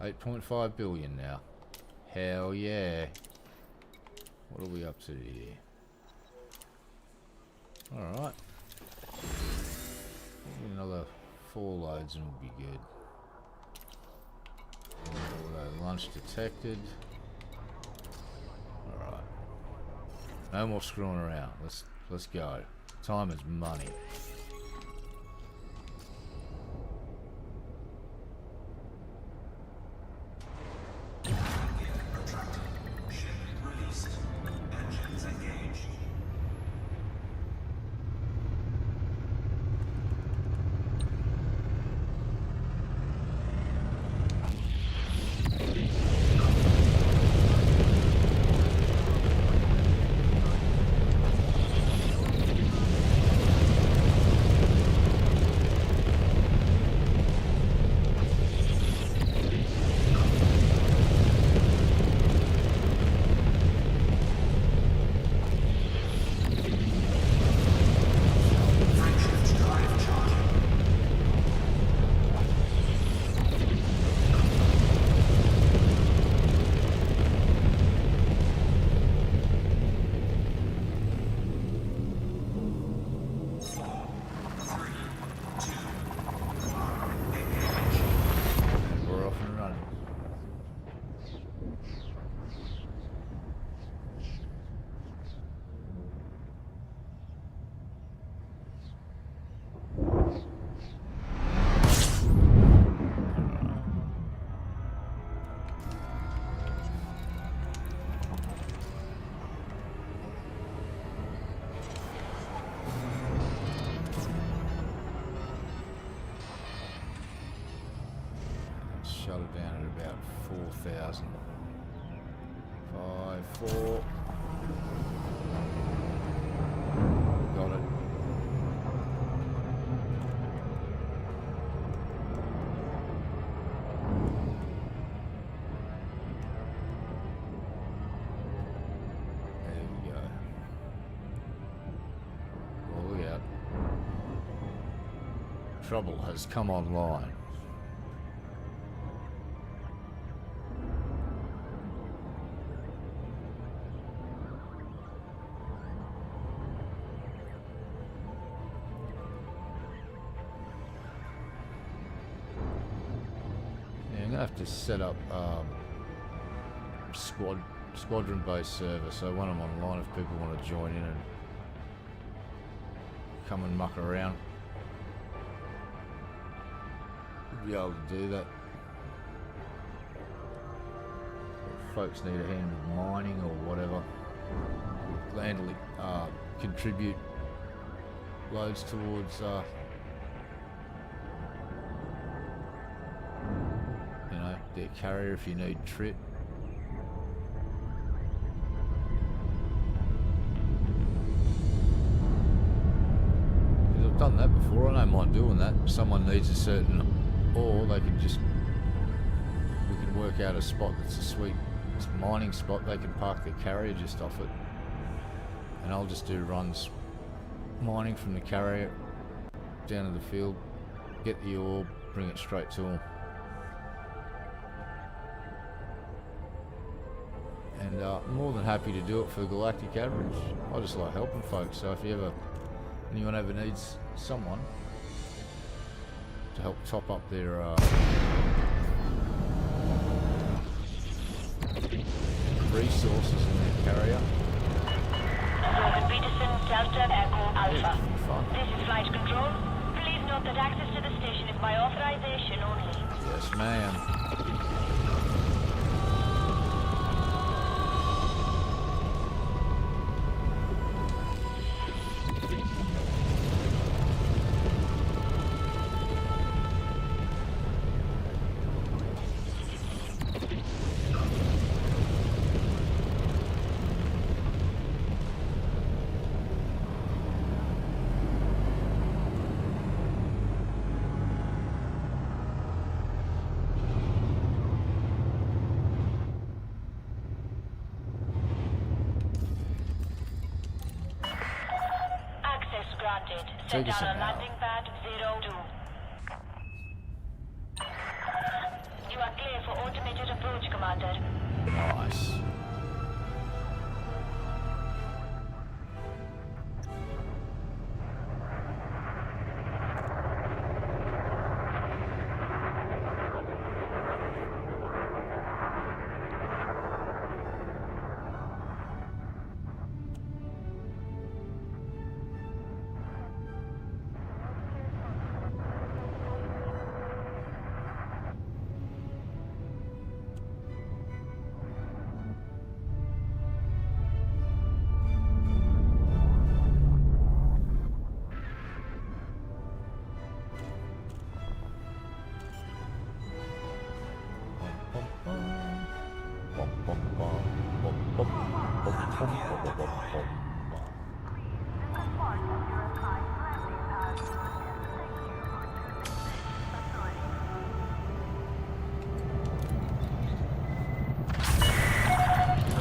[SPEAKER 1] 8.5 billion now. Hell yeah. What are we up to here? Alright. Another 4 loads and we'll be good. Auto lunch detected. Alright. No more screwing around. Let's go. Time is money.
[SPEAKER 3] Landing gear retracted. Ship released. Engines engaged. Frameshift drive charging.
[SPEAKER 1] We're off and running. Shut it down at about 4,000. 5, 4. Got it. There we go. Well, look out. Trouble has come online. gonna have to set up squadron-based server, so when I'm online, if people want to join in and come and muck around, we'll be able to do that. If folks need a hand with mining or whatever, gladly contribute loads towards you know, their carrier if you need trip. Because I've done that before, I don't mind doing that. If someone needs a certain ore, they can just, we can work out a spot that's a sweet mining spot, they can park their carrier just off it, and I'll just do runs mining from the carrier down to the field, get the ore, bring it straight to them. And I'm more than happy to do it for the galactic average. I just like helping folks, so if anyone ever needs someone to help top up their resources in their carrier.
[SPEAKER 2] Logan Peterson, Delta Echo Alpha.
[SPEAKER 1] Fun.
[SPEAKER 2] This is flight control. Please note that access to the station is by authorization only.
[SPEAKER 1] Yes, ma'am.
[SPEAKER 2] Set
[SPEAKER 1] Take us
[SPEAKER 2] down
[SPEAKER 1] in
[SPEAKER 2] on
[SPEAKER 1] now.
[SPEAKER 2] landing pad 02. You are clear for automated approach, Commander.
[SPEAKER 1] Nice.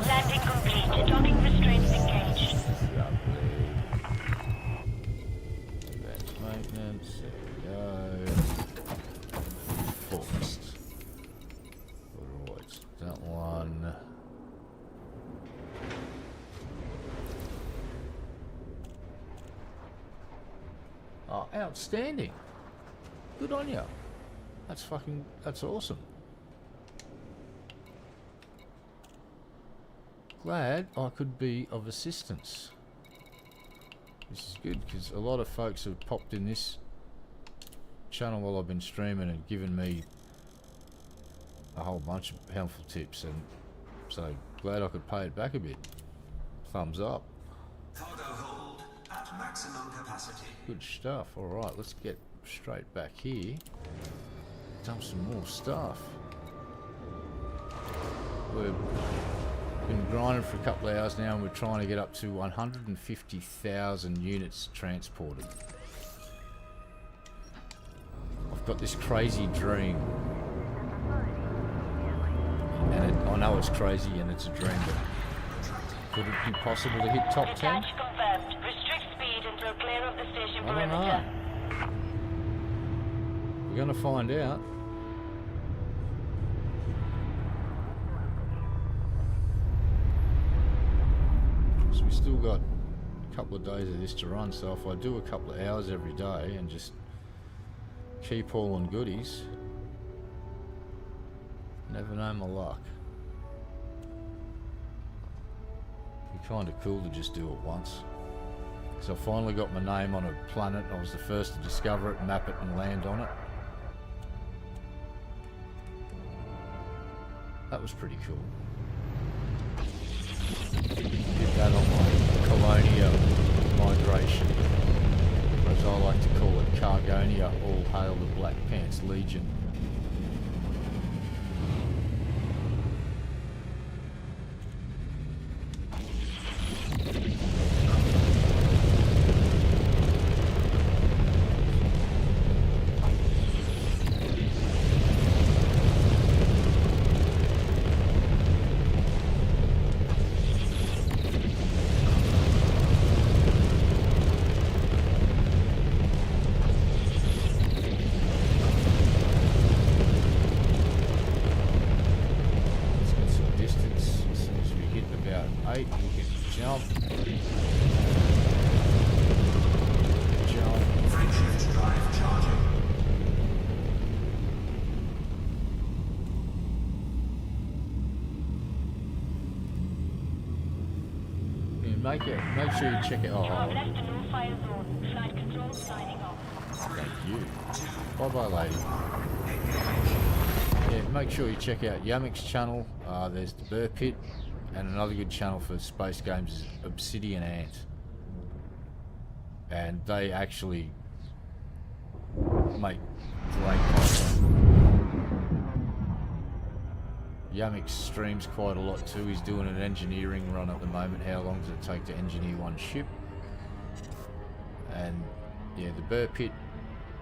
[SPEAKER 2] Landing complete. Docking restraints engaged.
[SPEAKER 1] Lovely. Advanced maintenance. There we go. Forced. Alright, that one. Oh, outstanding. Good on you. That's awesome. Glad I could be of assistance. This is good because a lot of folks have popped in this channel while I've been streaming and given me a whole bunch of helpful tips, and so glad I could pay it back a bit. Thumbs up.
[SPEAKER 3] Cargo hold at maximum capacity.
[SPEAKER 1] Good stuff. Alright, let's get straight back here. Dump some more stuff. We've been grinding for a couple of hours now and we're trying to get up to 150,000 units transported. I've got this crazy dream. And I know it's crazy and it's a dream, but could it be possible to hit top 10?
[SPEAKER 2] Detach confirmed. Restrict speed until clear of the station
[SPEAKER 1] I don't know.
[SPEAKER 2] perimeter.
[SPEAKER 1] We're going to find out. So we still got a couple of days of this to run, so if I do a couple of hours every day and just keep hauling goodies, Never know my luck. Be kind of cool to just do it once. So I finally got my name on a planet. I was the first to discover it, map it, and land on it. That was pretty cool. Did that on my Colonia migration, or as I like to call it, Cargonia. All hail the Black Pants Legion. Make sure you check it out.
[SPEAKER 2] You have left the no-fire zone. Flight control signing off.
[SPEAKER 1] Thank you. Bye-bye, lady. Yeah, make sure you check out Yamik's channel. There's the Burr Pit, and another good channel for space games is Obsidian Ant. And they actually make great content. Yamik streams quite a lot too. He's doing an engineering run at the moment. How long does it take to engineer one ship? And yeah, the Burr Pit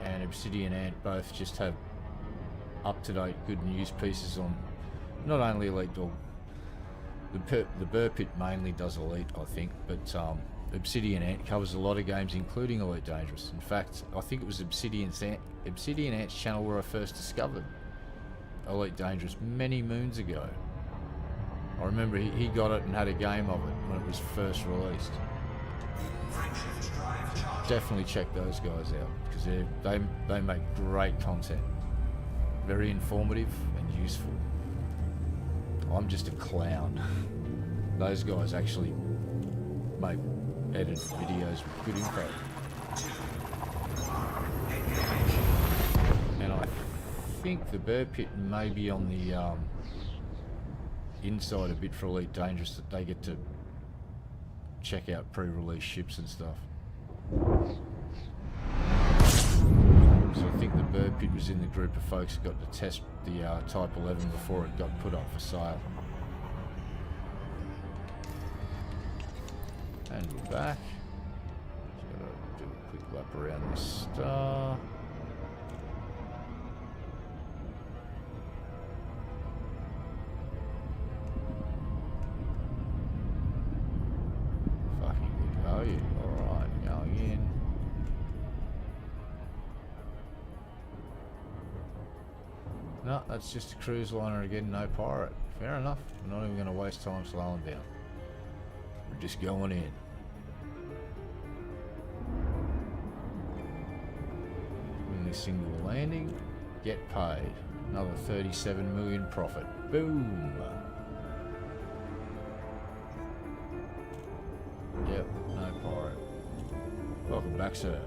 [SPEAKER 1] and Obsidian Ant both just have up-to-date good news pieces on not only Elite Dog. The Burr Pit mainly does Elite, I think, but Obsidian Ant covers a lot of games, including Elite Dangerous. In fact, I think it was Obsidian Ant's channel where I first discovered Elite Dangerous many moons ago. I remember he got it and had a game of it when it was first released. Definitely check those guys out because they make great content, very informative and useful. I'm just a clown. Those guys actually make edited videos with good info. And I think the Burr Pit may be on the inside a bit for Elite Dangerous, that they get to check out pre-release ships and stuff. So I think the Burr Pit was in the group of folks who got to test the Type 11 before it got put up for sale. And we're back. Just gotta do a quick lap around this star. Fucking good value. Alright, going in. No, that's just a cruise liner again, no pirate. Fair enough. We're not even going to waste time slowing down. We're just going in. Win this single landing. Get paid. Another 37 million profit. Boom. Yep, no pirate. Welcome back, sir.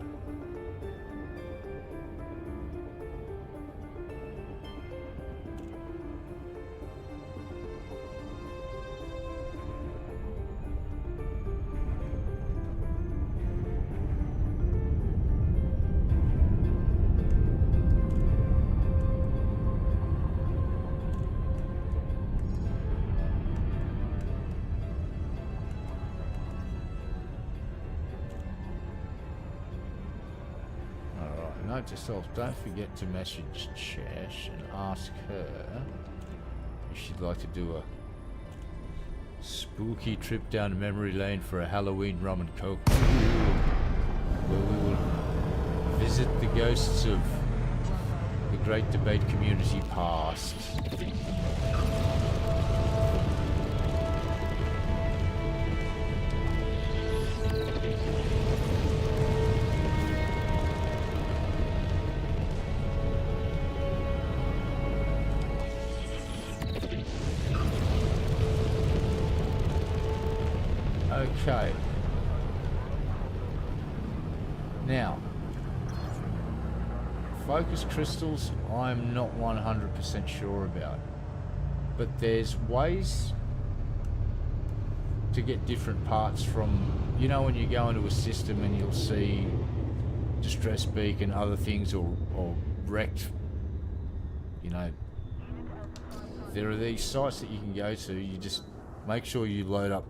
[SPEAKER 1] Note to self, don't forget to message Chash and ask her if she'd like to do a spooky trip down memory lane for a Halloween rum and coke, where we will visit the ghosts of the great debate community past. Okay. Now, focus crystals, I'm not 100% sure about. But there's ways to get different parts from, you know, when you go into a system and you'll see distress beacon, other things, or wrecked, you know, there are these sites that you can go to. You just make sure you load up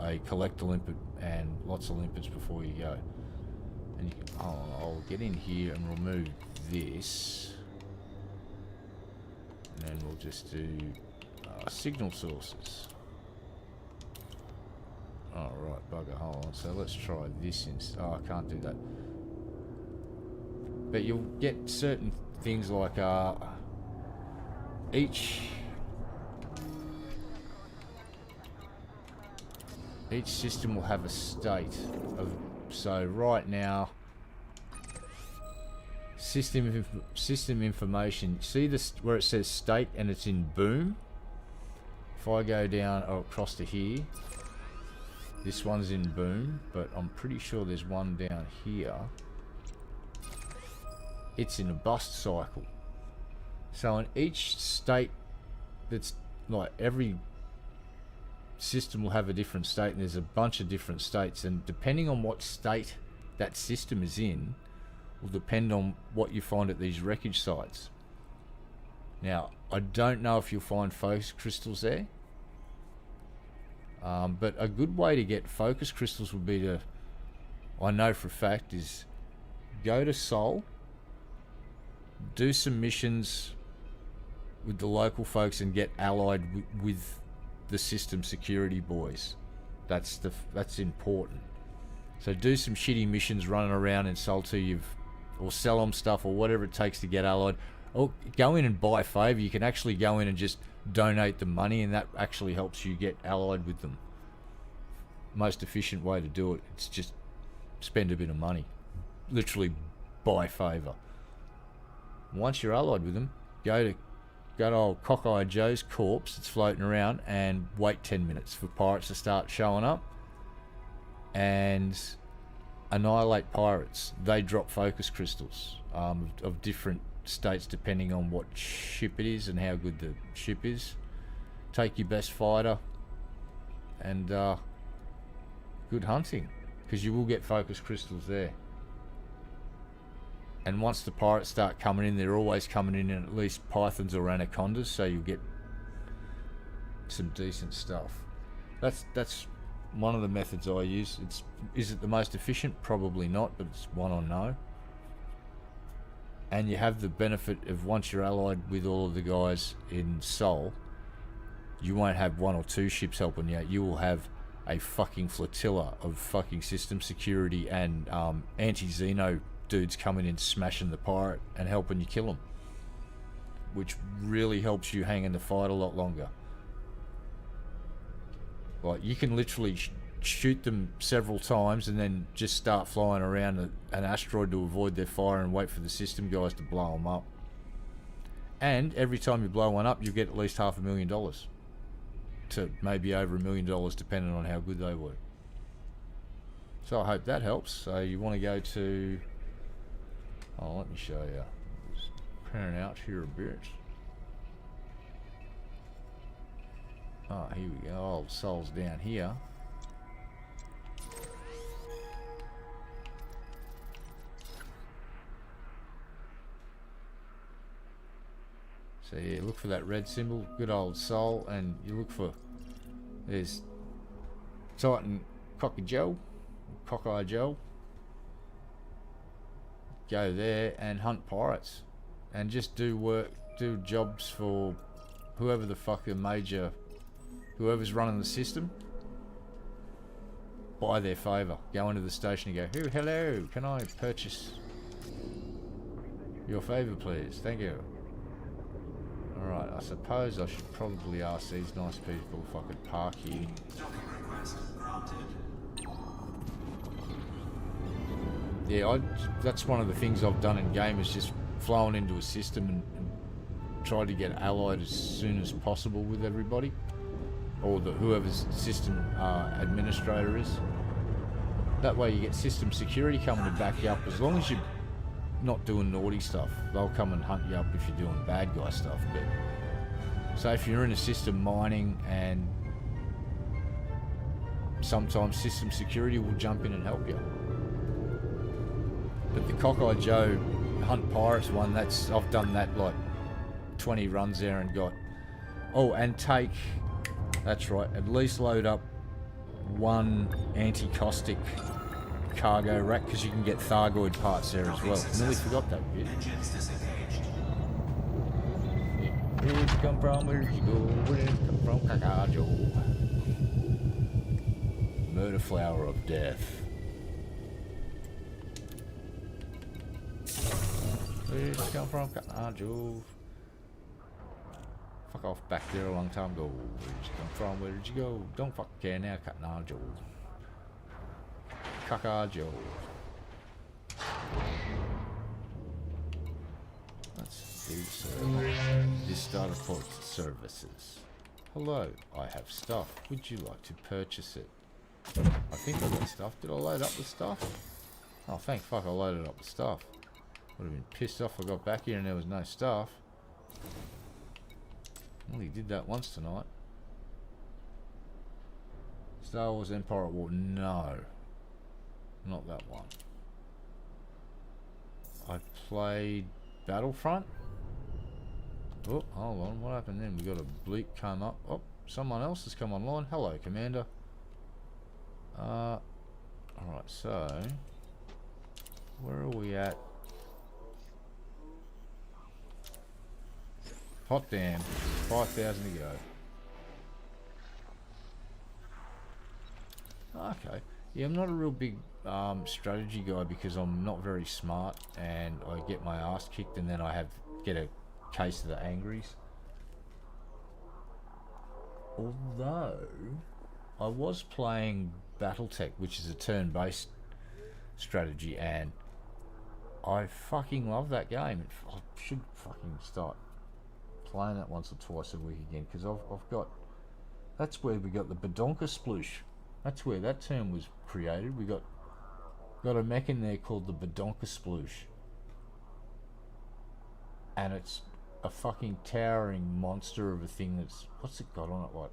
[SPEAKER 1] a collector limpet and lots of limpets before you go. And you can, I'll get in here and remove this, and then we'll just do signal sources. Alright, bugger, hold on. So let's try this instead. Oh, I can't do that. But you'll get certain things like each system will have a state of, so right now system information, see this where it says state and it's in boom. If I go down across to here, this one's in boom, but I'm pretty sure there's one down here. It's in a bust cycle. So in each state, that's like every system will have a different state, and there's a bunch of different states, and depending on what state that system is in will depend on what you find at these wreckage sites. Now, I don't know if you'll find focus crystals there, but a good way to get focus crystals would be to, I know for a fact, is go to Sol, do some missions with the local folks and get allied with the system security boys. That's important. So do some shitty missions running around in Sol till or sell them stuff or whatever it takes to get allied. Or go in and buy a favour. You can actually go in and just donate the money, and that actually helps you get allied with them. Most efficient way to do it, it's just spend a bit of money. Literally buy favour. Once you're allied with them, go to old Cockeye Joe's corpse that's floating around and wait 10 minutes for pirates to start showing up and annihilate pirates. They drop focus crystals of different states depending on what ship it is and how good the ship is. Take your best fighter and good hunting, because you will get focus crystals there. And once the pirates start coming in, they're always coming in at least pythons or anacondas, so you'll get some decent stuff. That's one of the methods I use. Is it the most efficient? Probably not, but it's one I know. And you have the benefit of, once you're allied with all of the guys in Sol, you won't have one or two ships helping you out. You will have a fucking flotilla of fucking system security and anti-Xeno dudes coming in, smashing the pirate and helping you kill them, which really helps you hang in the fight a lot longer. Like, you can literally shoot them several times and then just start flying around an asteroid to avoid their fire and wait for the system guys to blow them up. And every time you blow one up, you get at least $500,000 to maybe over $1 million, depending on how good they were. So I hope that helps. So you want to go to, oh, let me show you. Just pan out here a bit. Oh, here we go. Old Sol's down here. So yeah, look for that red symbol, good old Sol, and you look for, there's Titan Cockeye Joe. Go there and hunt pirates, and just do jobs for whoever the fuck the major, whoever's running the system. Buy their favour. Go into the station and go, hello, can I purchase your favour please? Thank you. Alright, I suppose I should probably ask these nice people if I could park here.
[SPEAKER 3] Docking request granted.
[SPEAKER 1] Yeah, that's one of the things I've done in game, is just flown into a system and tried to get allied as soon as possible with everybody. or whoever's system administrator is. That way you get system security coming to back you up. As long as you're not doing naughty stuff, they'll come and hunt you up if you're doing bad guy stuff. But so if you're in a system mining, and sometimes system security will jump in and help you. But the Cockeye Joe Hunt Pirates one, I've done that like 20 runs there and got... Oh, and take... That's right, at least load up one anti-caustic cargo rack, because you can get Thargoid parts there as well. Nearly forgot that bit.
[SPEAKER 3] Engines disengaged.
[SPEAKER 1] Where did you come from? Where did you go? Where did you come from? Kakajo. Murder flower of death. Where did you come from? Kakajo. Fuck off back there a long time ago. Where did you come from? Where did you go? Don't fucking care now, Kakajo. Kakajo. Let's do so. This starter port services. Hello, I have stuff. Would you like to purchase it? I think I got stuff. Did I load up the stuff? Oh, thank fuck I loaded up the stuff. Would have been pissed off if I got back here and there was no stuff. Well, he did that once tonight. Star Wars Empire at War. No. Not that one. I played Battlefront. Oh, hold on. What happened then? We got a bleep come up. Oh, someone else has come online. Hello, Commander. Alright, so... Where are we at? Hot damn. 5,000 to go. Okay. Yeah, I'm not a real big strategy guy because I'm not very smart and I get my ass kicked and then I get a case of the angries. Although I was playing Battletech, which is a turn-based strategy, and I fucking love that game. I should fucking start playing that once or twice a week again, because I've got... That's where we got the Badonka sploosh. That's where that term was created. We got a mech in there called the Badonka sploosh. And it's a fucking towering monster of a thing that's... What's it got on it? Like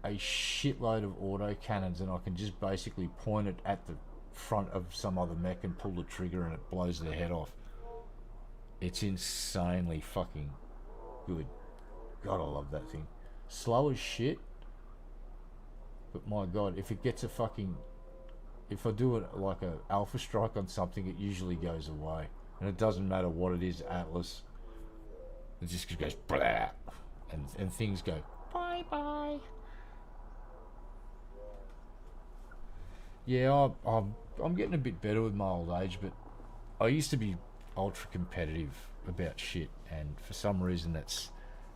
[SPEAKER 1] a shitload of auto cannons, and I can just basically point it at the front of some other mech and pull the trigger and it blows their head off. It's insanely fucking good. God, I love that thing. Slow as shit, but my god, if it gets a fucking... If I do it like a alpha strike on something, it usually goes away. And it doesn't matter what it is, Atlas. It just goes blah, and things go bye bye. Yeah, I'm getting a bit better with my old age, but I used to be ultra competitive about shit, and for some reason that's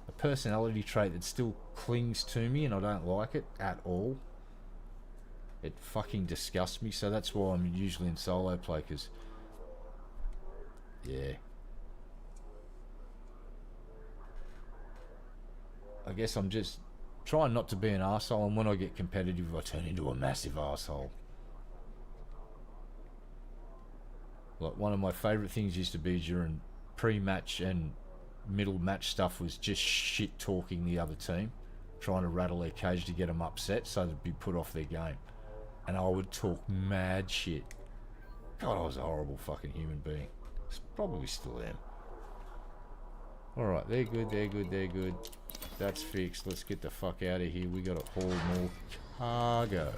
[SPEAKER 1] a personality trait that still clings to me, and I don't like it at all. It fucking disgusts me, so that's why I'm usually in solo play, because yeah, I guess I'm just trying not to be an arsehole, and when I get competitive I turn into a massive arsehole. Like, one of my favourite things used to be during pre-match and middle match stuff was just shit talking the other team, trying to rattle their cage to get them upset so they'd be put off their game. And I would talk mad shit. God, I was a horrible fucking human being. Probably still am. Alright, they're good, they're good, they're good. That's fixed. Let's get the fuck out of here. We gotta haul more cargo.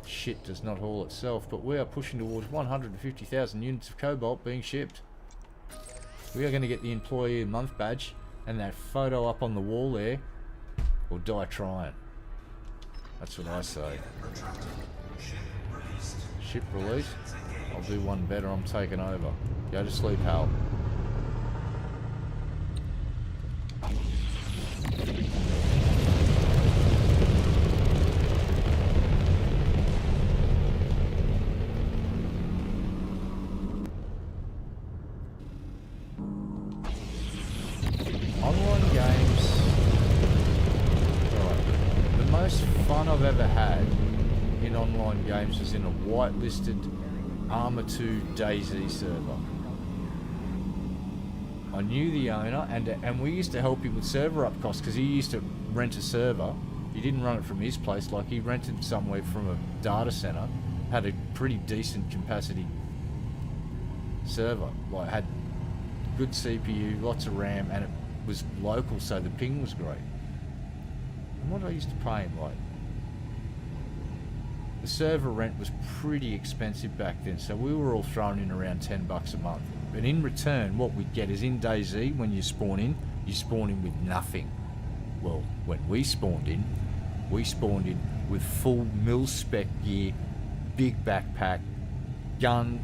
[SPEAKER 1] Shit does not haul itself, but we are pushing towards 150,000 units of cobalt being shipped. We are going to get the employee of the month badge and that photo up on the wall there, or die trying. That's what I say. Ship release? I'll do one better. I'm taking over. Go to sleep, Hal. Online games I've ever had in online games was in a whitelisted Arma 2 DayZ server. I knew the owner, and we used to help him with server up costs because he used to rent a server. He didn't run it from his place, like he rented somewhere from a data center, had a pretty decent capacity server, like had good CPU, lots of RAM, and it was local, so the ping was great. And what I used to pay him, like, the server rent was pretty expensive back then, so we were all thrown in around $10 a month. But in return, what we'd get is in DayZ, when you spawn in with nothing. Well, when we spawned in with full mil-spec gear, big backpack, gun,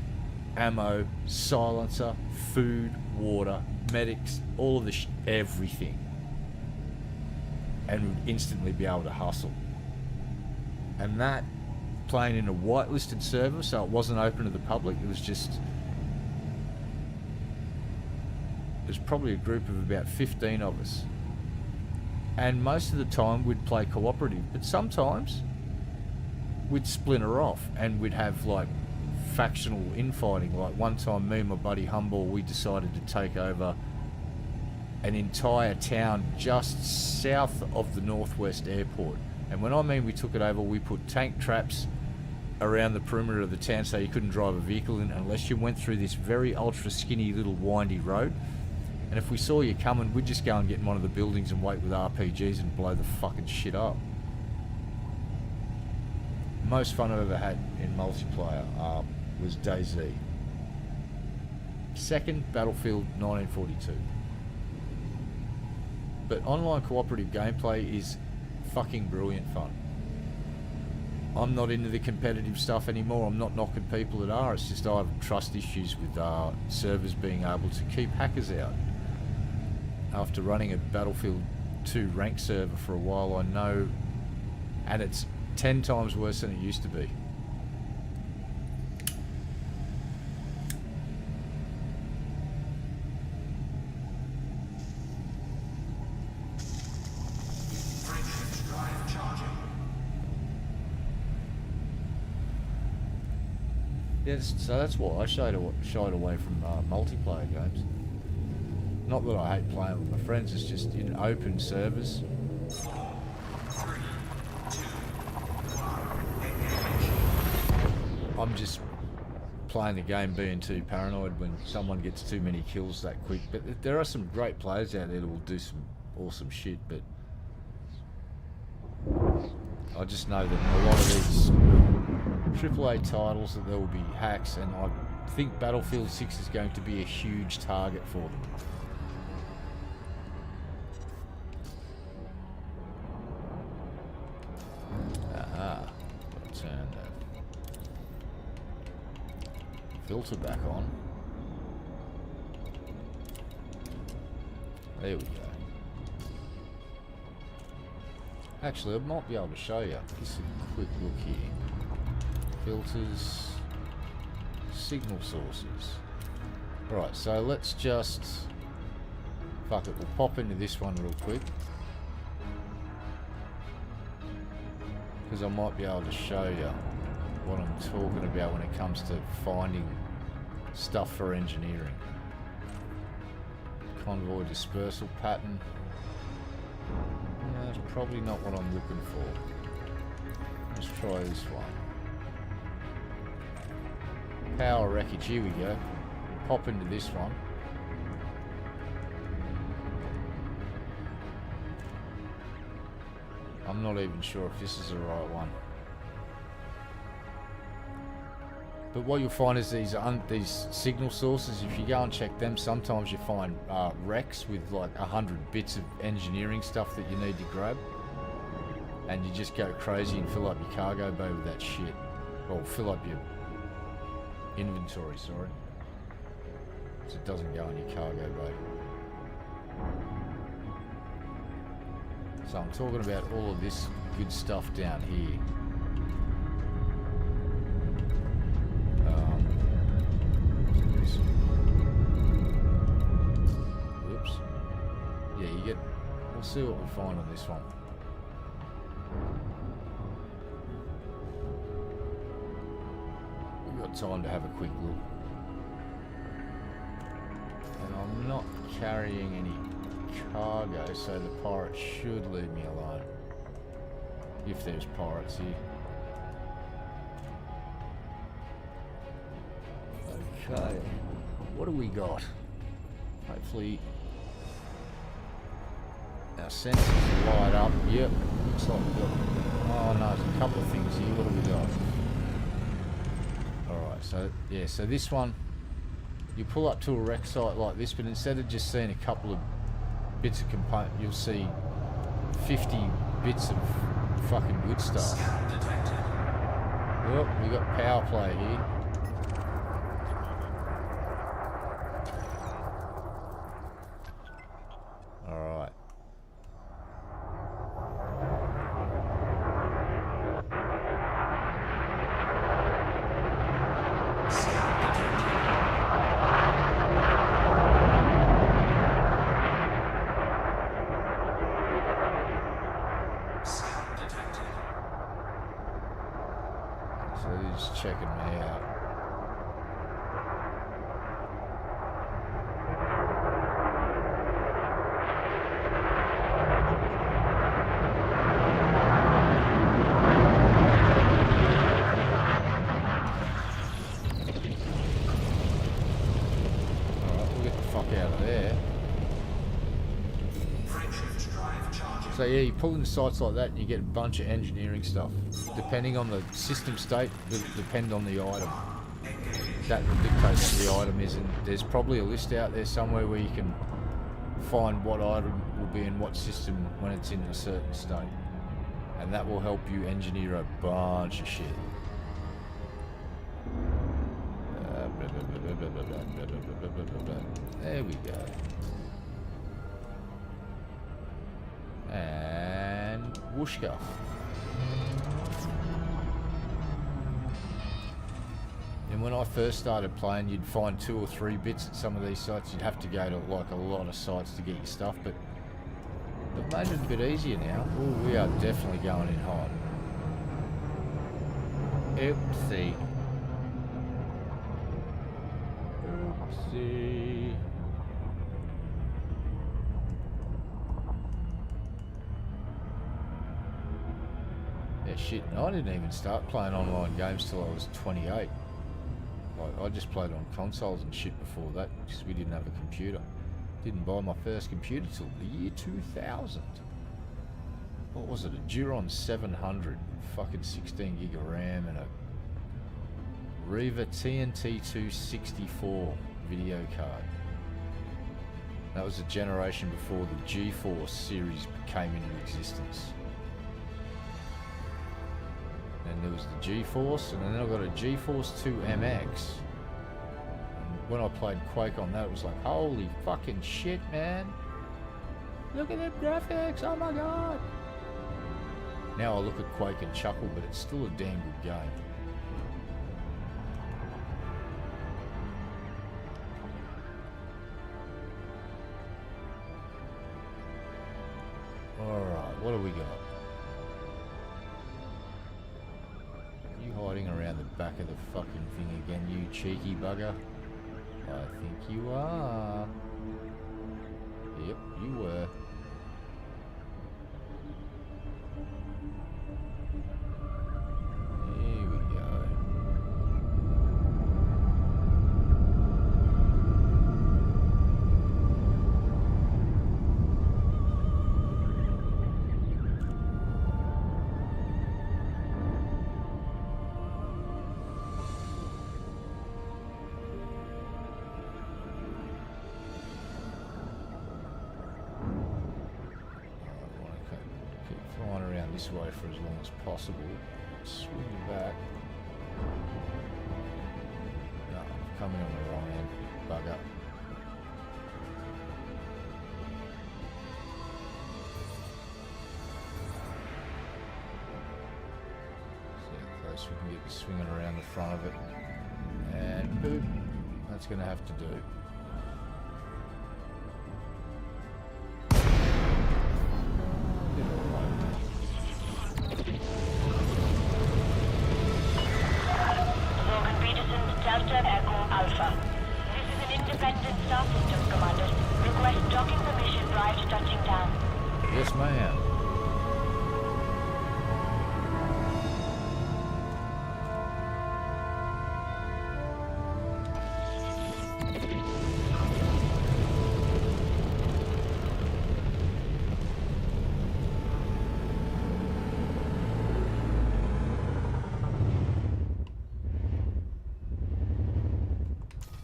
[SPEAKER 1] ammo, silencer, food, water, medics, all of the everything. And would instantly be able to hustle. And that, playing in a whitelisted server, so it wasn't open to the public, it was probably a group of about 15 of us. And most of the time we'd play cooperative, but sometimes we'd splinter off and we'd have like factional infighting. Like one time me and my buddy Humble, we decided to take over an entire town just south of the Northwest Airport. And when I mean we took it over, we put tank traps around the perimeter of the town so you couldn't drive a vehicle in unless you went through this very ultra skinny little windy road. And if we saw you coming, we'd just go and get in one of the buildings and wait with RPGs and blow the fucking shit up. Most fun I've ever had in multiplayer was DayZ. Second, Battlefield 1942. But online cooperative gameplay is fucking brilliant fun. I'm not into the competitive stuff anymore. I'm not knocking people that are. It's just I have trust issues with servers being able to keep hackers out. After running a Battlefield 2 ranked server for a while, I know, and it's 10 times worse than it used to be. Yes, so that's why I shied away from multiplayer games. Not that I hate playing with my friends, it's just in open servers. I'm just playing the game being too paranoid when someone gets too many kills that quick. But there are some great players out there that will do some awesome shit, but I just know that in a lot of these AAA titles that there will be hacks, and I think Battlefield 6 is going to be a huge target for them. Aha, gotta turn that filter back on. There we go. Actually, I might be able to show you. Just a quick look here. Filters, signal sources. Right, so let's just, fuck it, we'll pop into this one real quick, because I might be able to show you what I'm talking about when it comes to finding stuff for engineering. Convoy dispersal pattern. No, that's probably not what I'm looking for. Let's try this one. Power wreckage, here we go. Pop into this one. I'm not even sure if this is the right one. But what you'll find is these signal sources, if you go and check them, sometimes you find wrecks with like 100 bits of engineering stuff that you need to grab. And you just go crazy and fill up your cargo bay with that shit. Or fill up your inventory, sorry. So it doesn't go in your cargo bay. So I'm talking about all of this good stuff down here. Whoops. Yeah, you get... We'll see what we find on this one. time to have a quick look. And I'm not carrying any cargo, so the pirates should leave me alone. If there's pirates here. Okay, what do we got? Hopefully our sensors light up. Yep, looks like we've got... Oh no, there's a couple of things here. What do we got? Alright, so yeah, so this one, you pull up to a wreck site like this, but instead of just seeing a couple of bits of component, you'll see 50 bits of fucking good stuff. Well, we got power play here. Alright. So they're just checking me out. So yeah, you pull into sites like that and you get a bunch of engineering stuff. Depending on the system state, will depend on the item. That dictates what the item is, and there's probably a list out there somewhere where you can find what item will be in what system when it's in a certain state. And that will help you engineer a bunch of shit. There we go. And whooshka. And when I first started playing, you'd find 2 or 3 bits at some of these sites. You'd have to go to like a lot of sites to get your stuff, but they've made it a bit easier now. Oh, we are definitely going in hot. Oopsie. Oopsie. Yeah, shit, and I didn't even start playing online games till I was 28. Like, I just played on consoles and shit before that because we didn't have a computer. Didn't buy my first computer till the year 2000. What was it? A Duron 700, fucking 16 gig of RAM and a Riva TNT 264 video card. That was a generation before the GeForce series came into existence. And there was the GeForce, and then I got a GeForce 2 MX. And when I played Quake on that, it was like, holy fucking shit, man. Look at the graphics, oh my god. Now I look at Quake and chuckle, but it's still a damn good game. Alright, what do we got? Hiding around the back of the fucking thing again, you cheeky bugger. I think you are. Yep, you were. Here we go. This way for as long as possible. Swing back. No, I'm coming on the wrong end. Bugger. See how close we can get to swinging around the front of it. And boop. That's going to have to do.
[SPEAKER 2] Independent Star Systems, Commander. Request docking permission prior to touching down.
[SPEAKER 1] Yes, ma'am.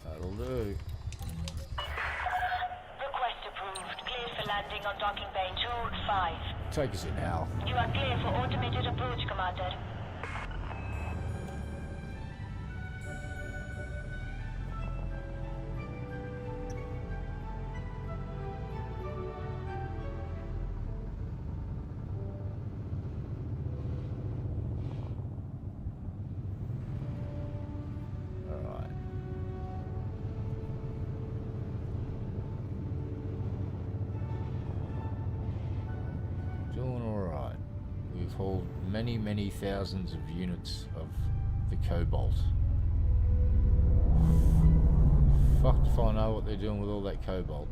[SPEAKER 1] That'll do.
[SPEAKER 2] Request approved. Clear for landing on docking bay 2-5.
[SPEAKER 1] Take us in, Hal.
[SPEAKER 2] You are clear for automated approach, Commander.
[SPEAKER 1] Alright. Doing alright. We've hauled many, many thousands of units of the cobalt. Fucked if I know what they're doing with all that cobalt.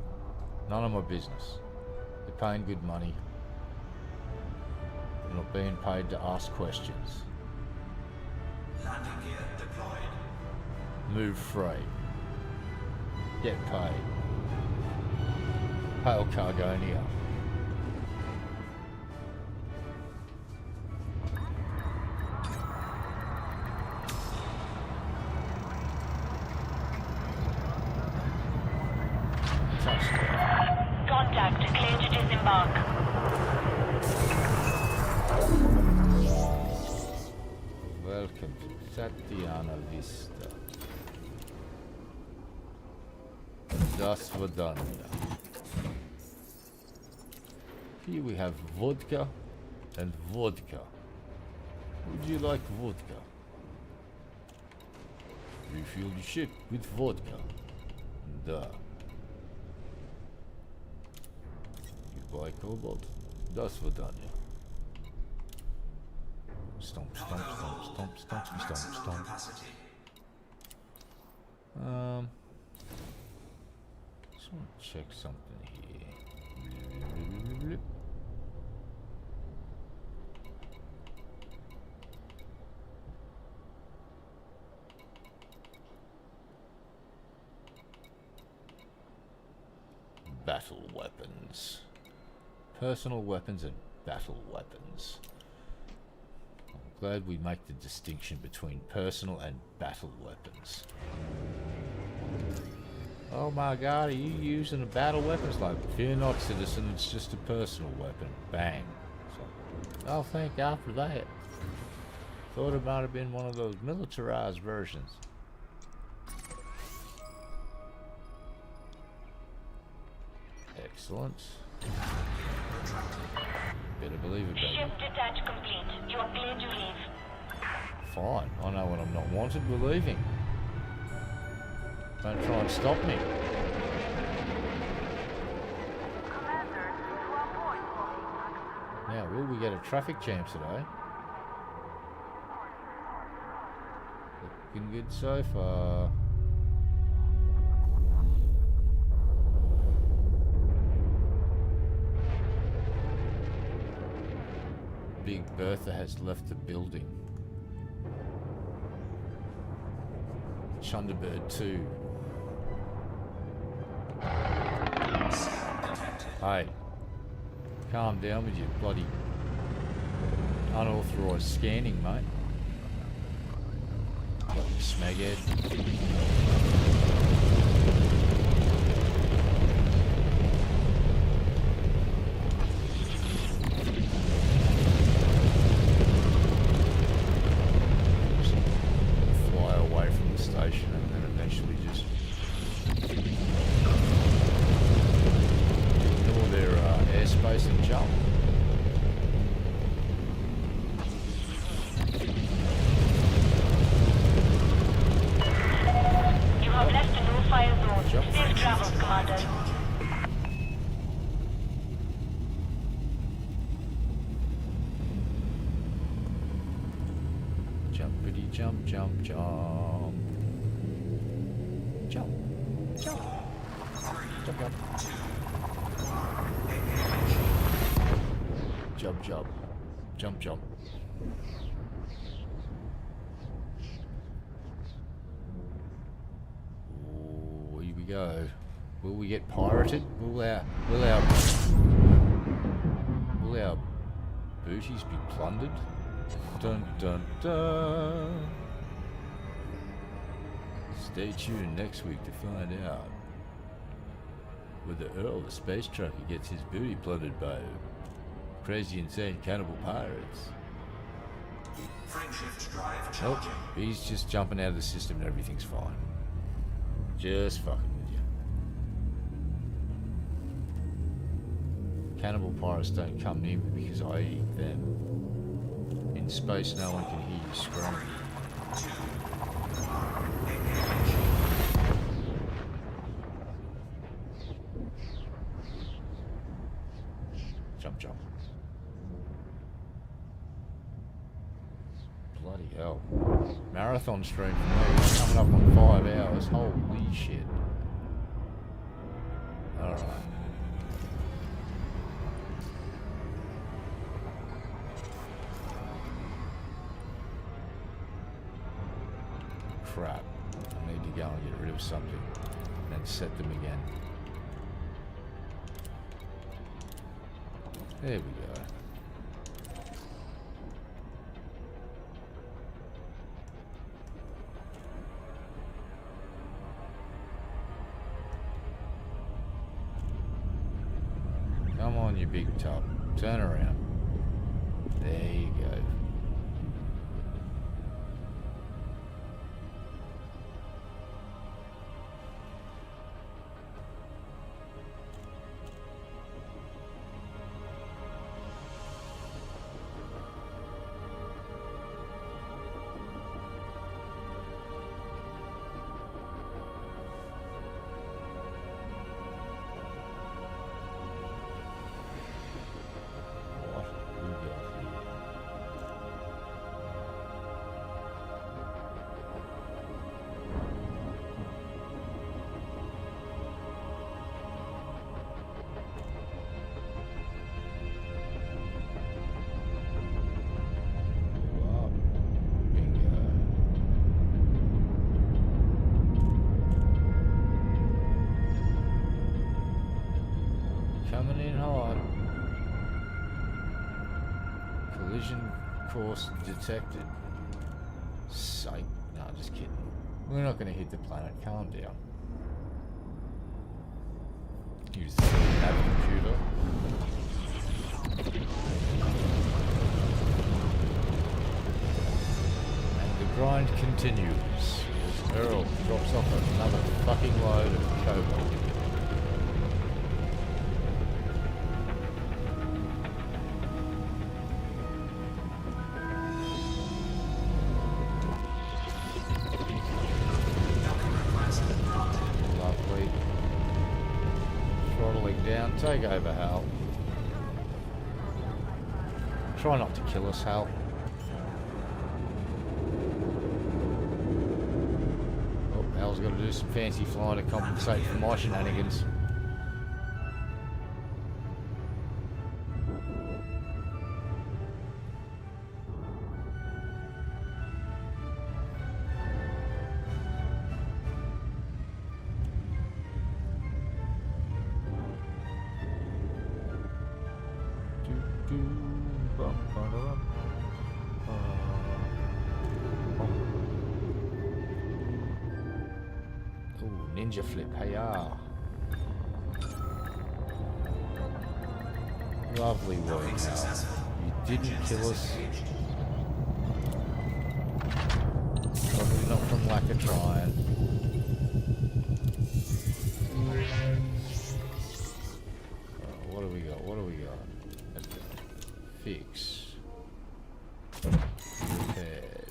[SPEAKER 1] None of my business. They're paying good money. They're not being paid to ask questions.
[SPEAKER 3] Landing gear deployed.
[SPEAKER 1] Move free. Get paid. Hail Cargonia. Touchdown.
[SPEAKER 2] Contact. Clear to disembark.
[SPEAKER 1] Welcome to Tatiana Vista. До свидания. Here we have vodka and vodka. Would you like vodka? Refuel the ship with vodka. Duh. You buy cobalt? До свидания. Stomp, stomp, stomp, stomp, stomp, stomp,
[SPEAKER 3] Maximum
[SPEAKER 1] stomp.
[SPEAKER 3] capacity.
[SPEAKER 1] Just want to check something here. Battle weapons. Personal weapons and battle weapons. I'm glad we make the distinction between personal and battle weapons. Oh my god, are you using a battle weapon? It's like, fear not, citizen, it's just a personal weapon. Bang. It's like, oh, thank God for that. Thought it might have been one of those militarized versions. Excellent. Better believe it, baby.
[SPEAKER 2] Ship detach complete. You are clear to leave.
[SPEAKER 1] Fine. I know when I'm not wanted, we're leaving. Don't try and stop me. Now, will we get a traffic jam today? Looking good so far. Big Bertha has left the building. Chunderbird 2. Hey, calm down with your bloody unauthorised scanning, mate. Smeghead. Fly away from the station and then eventually just ignore their airspace and jump.
[SPEAKER 2] You have left the no-fire zone.
[SPEAKER 1] Jump.
[SPEAKER 2] Safe travels, Commander.
[SPEAKER 1] Jumpity jump, jump, jump. Jump, jump. Jump, jump. Jump, jump. Ooh, here we go. Will we get pirated? Will our booties be plundered? Dun dun dun. Stay tuned next week to find out whether Earl, the space trucker, gets his booty plundered by crazy, insane cannibal pirates.
[SPEAKER 3] Frameshift drive
[SPEAKER 1] Nope,
[SPEAKER 3] charging.
[SPEAKER 1] he's just jumping out of the system and everything's fine. Just fucking with you. Cannibal pirates don't come near me because I eat them. In space, no one can hear you scream. Jump, jump. Bloody hell. Marathon stream for me. It's coming up on 5 hours. Holy shit. Alright. Crap. I need to go and get rid of something. And then set them again. There we go. Come on, you big tub. Turn around. There you go. Coming in hot. Collision course detected. Psych. No, just kidding. We're not going to hit the planet. Calm down. Use the nav computer. And the grind continues as Earl drops off another fucking load of cobalt. Down. Take over, Hal. Try not to kill us, Hal. Oh, Hal's got to do some fancy flying to compensate for my shenanigans. Ninja flip, hey-ya. Lovely work, Hal. You didn't kill us. Probably not from lack of trying. What do we got? What do we got? Fix. Repaired.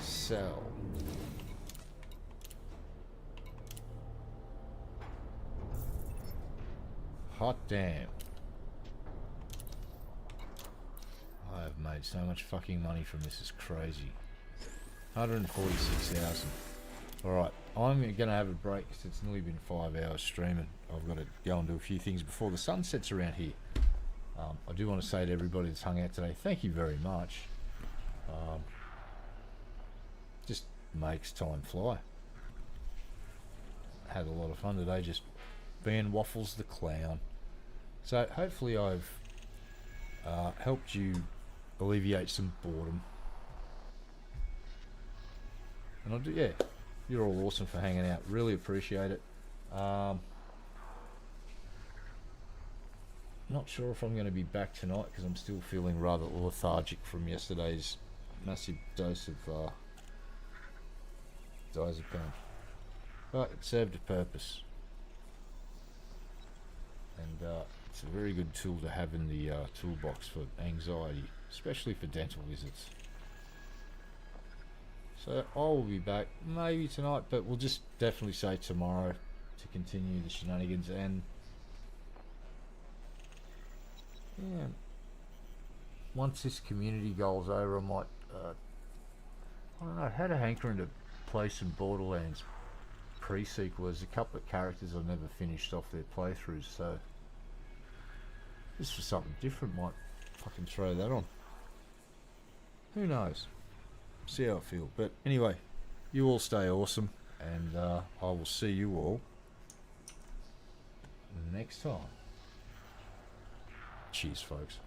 [SPEAKER 1] Sell. Hot damn. I have made so much fucking money from this, it's crazy. 146,000. Alright. I'm going to have a break because it's nearly been 5 hours streaming. I've got to go and do a few things before the sun sets around here. I do want to say to everybody that's hung out today, thank you very much. Just makes time fly. Had a lot of fun today just being Waffles the Clown. So hopefully I've helped you alleviate some boredom. And I do, yeah, you're all awesome for hanging out. Really appreciate it. Not sure if I'm going to be back tonight because I'm still feeling rather lethargic from yesterday's massive dose of diazepam. But it served a purpose. And it's a very good tool to have in the toolbox for anxiety, especially for dental visits. So I will be back maybe tonight, but we'll just definitely say tomorrow to continue the shenanigans. And yeah, once this community goal's over, I might I don't know, I had a hankering to play some Borderlands pre-sequel. There's a couple of characters I've never finished off their playthroughs, so just for something different, might fucking throw that on. Who knows? See how I feel. But anyway, you all stay awesome, and I will see you all next time. Cheers, folks.